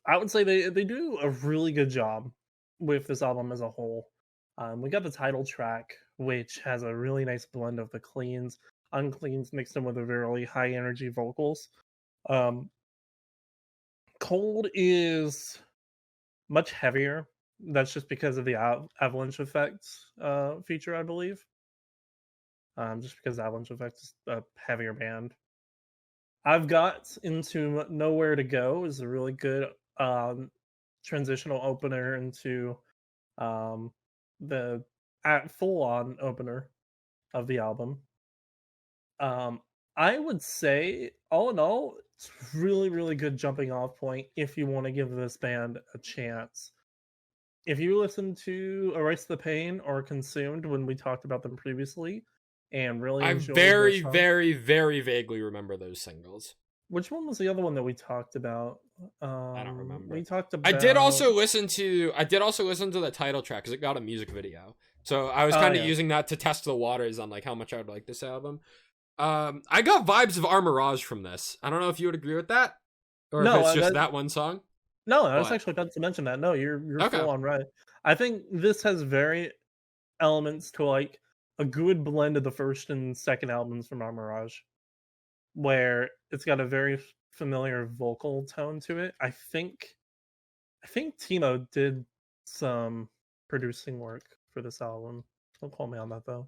I would say they do a really good job with this album as a whole. We got the title track, which has a really nice blend of the cleans, uncleans mixed in with the really high energy vocals. Cold is much heavier. That's just because of the Avalanche Effects feature, I believe. Just because Avalanche Effects is a heavier band. I've got into Nowhere to Go is a really good transitional opener into the full on opener of the album. I would say, all in all, it's really, really good jumping off point if you want to give this band a chance. If you listen to Erase the Pain or Consumed when we talked about them previously, and really I enjoyed very, their song- very, very vaguely remember those singles. Which one was the other one that we talked about? I don't remember. We talked about. I did also listen to the title track because it got a music video. So I was kind of using that to test the waters on like how much I would like this album. I got vibes of Armirage from this. I don't know if you would agree with that, or if it's just that one song. No, I was actually about to mention that. No, you're Okay. full on right. I think this has very elements to like a good blend of the first and second albums from Armirage, where it's got a very familiar vocal tone to it. I think Timo did some producing work for this album. Don't quote me on that though.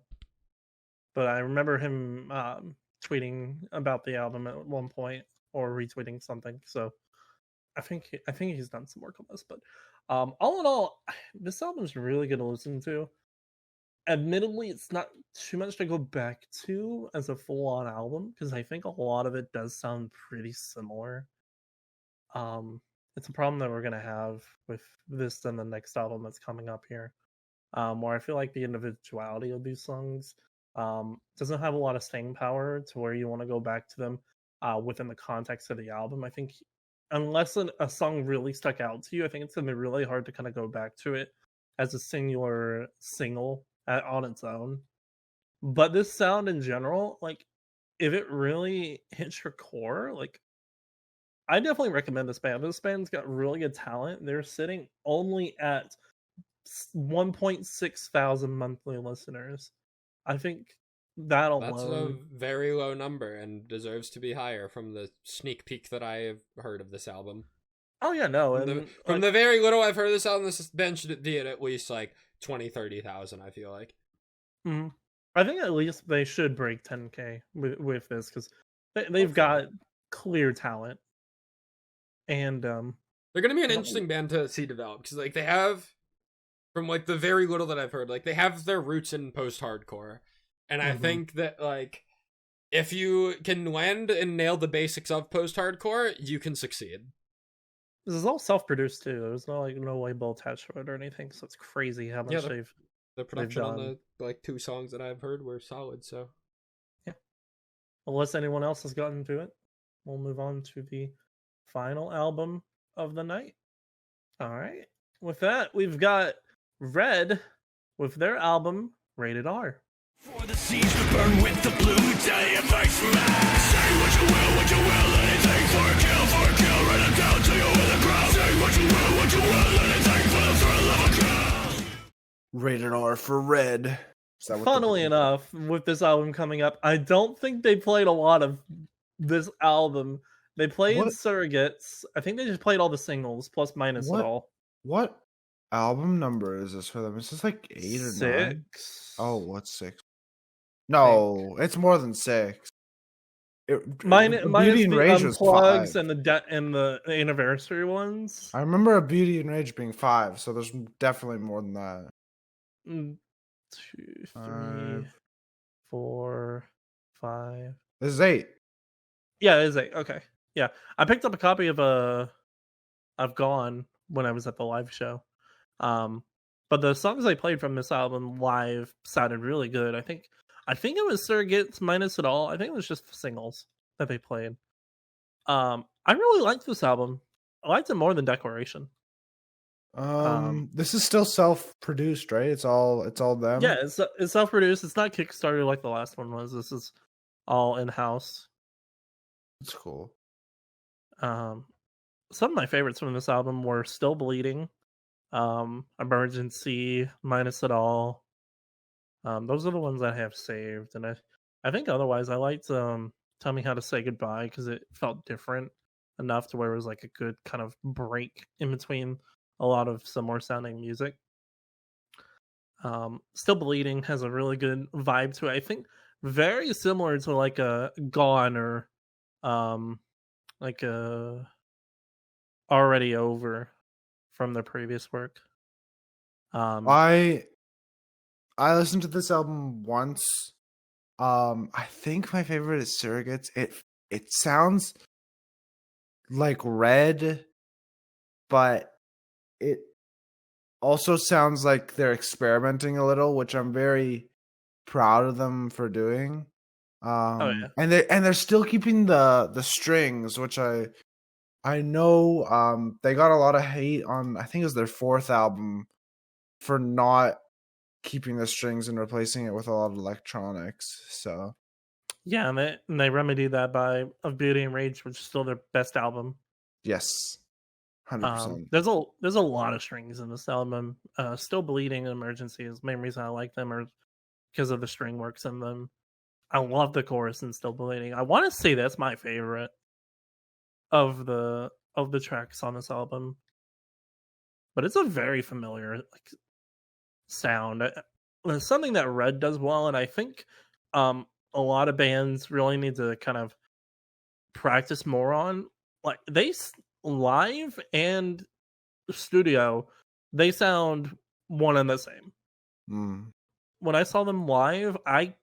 But I remember him tweeting about the album at one point or retweeting something. So I think he's done some work on this. But all in all, this album's really good to listen to. Admittedly, it's not too much to go back to as a full-on album because I think a lot of it does sound pretty similar. It's a problem that we're gonna have with this and the next album that's coming up here, where I feel like the individuality of these songs doesn't have a lot of staying power to where you want to go back to them within the context of the album. I think unless a song really stuck out to you, I think it's gonna be really hard to kind of go back to it as a singular single on its own. But this sound in general, like if it really hits your core, like I definitely recommend this band. This band's got really good talent. They're sitting only at 1.6 thousand monthly listeners. I think that alone, that's a very low number and deserves to be higher from the sneak peek that I have heard of this album. Oh yeah, no. From the very little I've heard of this album, this band should be at least like 20,000-30,000, I feel like. Mm-hmm. I think at least they should break 10K with this because they've got clear talent. And they're gonna be an interesting band to see develop because like they have, from like the very little that I've heard, like they have their roots in post-hardcore, and I think that like if you can land and nail the basics of post-hardcore, you can succeed. This is all self-produced too. There's no label attached to it or anything, so it's crazy how much the production on the like 2 songs that I've heard were solid. So yeah, unless anyone else has gotten to it, we'll move on to the final album of the night. All right, with that, we've got Red with their album Rated R. For the seeds to burn with the blue day of ice mask. Say what you will, anything for a kill, right it down to you in the crowd. Say what you will, anything for the thrill of a kill. Rated R for Red. Funnily enough, with this album coming up, I don't think they played a lot of this album. They played Surrogates. I think they just played all the singles, plus minus it all. What album number is this for them? Is this like 8 or 9? Oh, what's 6? No, it's more than 6. Minus Beauty and the Rage was unplugs 5. and the anniversary ones. I remember a Beauty and Rage being 5, so there's definitely more than that. 2, 3, 4, 5. This is 8. Yeah, it is 8. Okay. Yeah. I picked up a copy of Gone when I was at the live show. But the songs I played from this album live sounded really good. I think it was Surrogates minus it all. I think it was just the singles that they played. I really liked this album. I liked it more than Declaration. This is still self-produced, right? It's all them. Yeah, it's self-produced. It's not Kickstarter like the last one was. This is all in-house. It's cool. Some of my favorites from this album were Still Bleeding, Emergency, Minus It All. Those are the ones I have saved, and I think otherwise I liked Tell Me How to Say Goodbye because it felt different enough to where it was like a good kind of break in between a lot of similar sounding music. Still Bleeding has a really good vibe to it. I think very similar to like a Gone or like a Already Over from their previous work. I listened to this album once. I think my favorite is Surrogates. It sounds like Red, but it also sounds like they're experimenting a little, which I'm very proud of them for doing. yeah. And they're still keeping the strings, which I know they got a lot of hate on, I think it was their fourth album, for not keeping the strings and replacing it with a lot of electronics. So Yeah, and they remedied that by Of Beauty and Rage, which is still their best album. yes, 100%. There's a lot of strings in this album. Still Bleeding and Emergency is the main reason I like them, or because of the string works in them. I love the chorus in Still Bleeding. I want to say that's my favorite of the tracks on this album, but it's a very familiar sound. It's something that Red does well, and I think a lot of bands really need to kind of practice more on. Like they live and studio, they sound one and the same. When I saw them live, I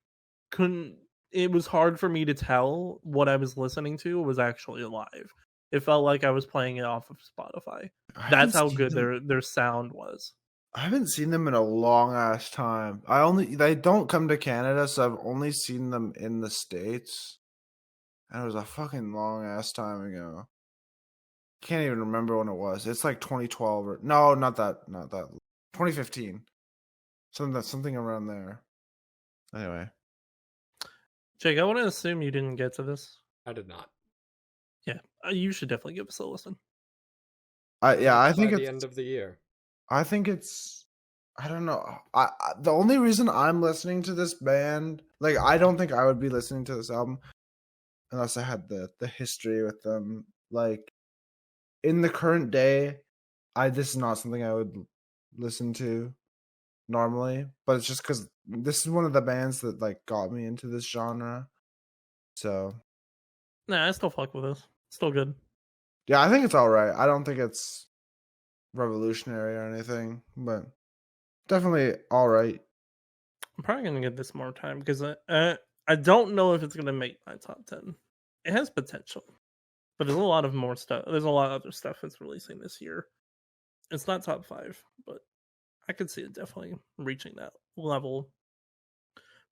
couldn't. It was hard for me to tell what I was listening to was actually live. It felt like I was playing it off of Spotify. That's how good their sound was. I haven't seen them in a long ass time. They don't come to Canada, so I've only seen them in the States. And it was a fucking long ass time ago. Can't even remember when it was. It's like 2012 or no, not that 2015. Something around there. Anyway. Jake, I want to assume you didn't get to this. I did not. Yeah, you should definitely give us a listen. I think by it's the end of the year. I think it's, I don't know. The only reason I'm listening to this band, like, I don't think I would be listening to this album unless I had the history with them. Like, in the current day, this is not something I would listen to normally, but it's just because this is one of the bands that like got me into this genre. So, Nah, I still fuck with this. Still good. yeah, I think it's all right. I don't think it's revolutionary or anything, but definitely all right. I'm probably gonna give this more time because I don't know if it's gonna make my top 10. It has potential, but there's a lot of more stuff. There's a lot of other stuff that's releasing this year. It's not top 5, but I could see it definitely reaching that level.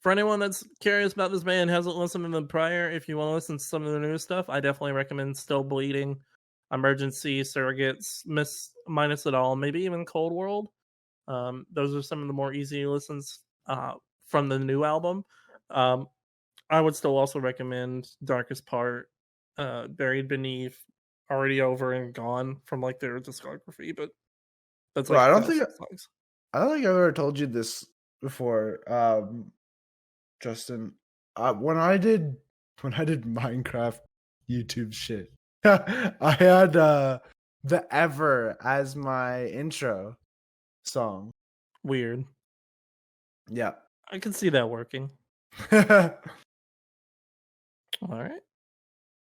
For anyone that's curious about this band, hasn't listened to them prior, if you want to listen to some of the new stuff, I definitely recommend Still Bleeding, Emergency, Surrogates, Minus It All, maybe even Cold World. Those are some of the more easy listens from the new album. I would still also recommend Darkest Part, Buried Beneath, Already Over and Gone from like their discography, but that's like Well, I don't songs. think I've ever told you this before, Justin. When I did Minecraft YouTube shit, I had the Ever as my intro song. Weird. Yeah. I can see that working. All right.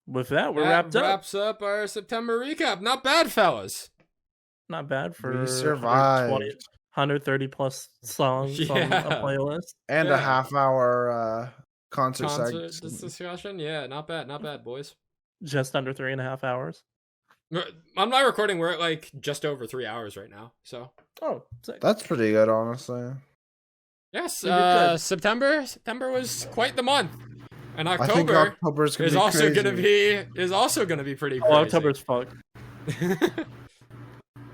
With that, we're wrapped up. Wraps up our September recap. Not bad, fellas. Not bad for We survived. 130 plus songs on a playlist. And a half-hour concert discussion. Yeah, not bad, boys. Just under 3.5 hours. On my recording, we're at like just over 3 hours right now. So sick. That's pretty good, honestly. Yes, September was quite the month, and I think October is also going to be pretty crazy. October's fucked.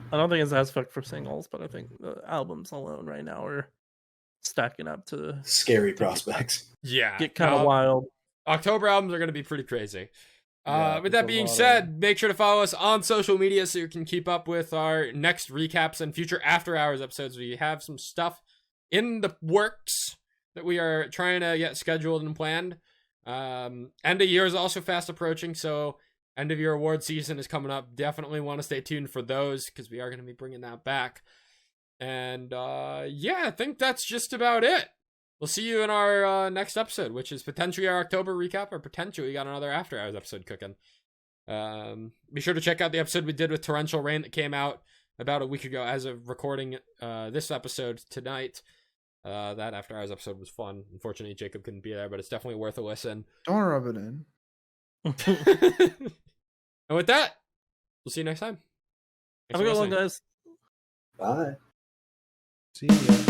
I don't think it's as fucked for singles, but I think the albums alone right now are stacking up to scary prospects. Yeah, get kind of wild. October albums are going to be pretty crazy. Yeah, with that being said, make sure to follow us on social media so you can keep up with our next recaps and future After Hours episodes. We have some stuff in the works that we are trying to get scheduled and planned. End of year is also fast approaching, so end of year award season is coming up. Definitely want to stay tuned for those because we are going to be bringing that back. And yeah, I think that's just about it. We'll see you in our next episode, which is potentially our October recap, or potentially we got another After Hours episode cooking. Be sure to check out the episode we did with Torrential Rain that came out about a week ago as of recording this episode tonight. That After Hours episode was fun. Unfortunately, Jacob couldn't be there, but it's definitely worth a listen. Don't rub it in. And with that, we'll see you next time. Have a good one, guys. Bye. See ya.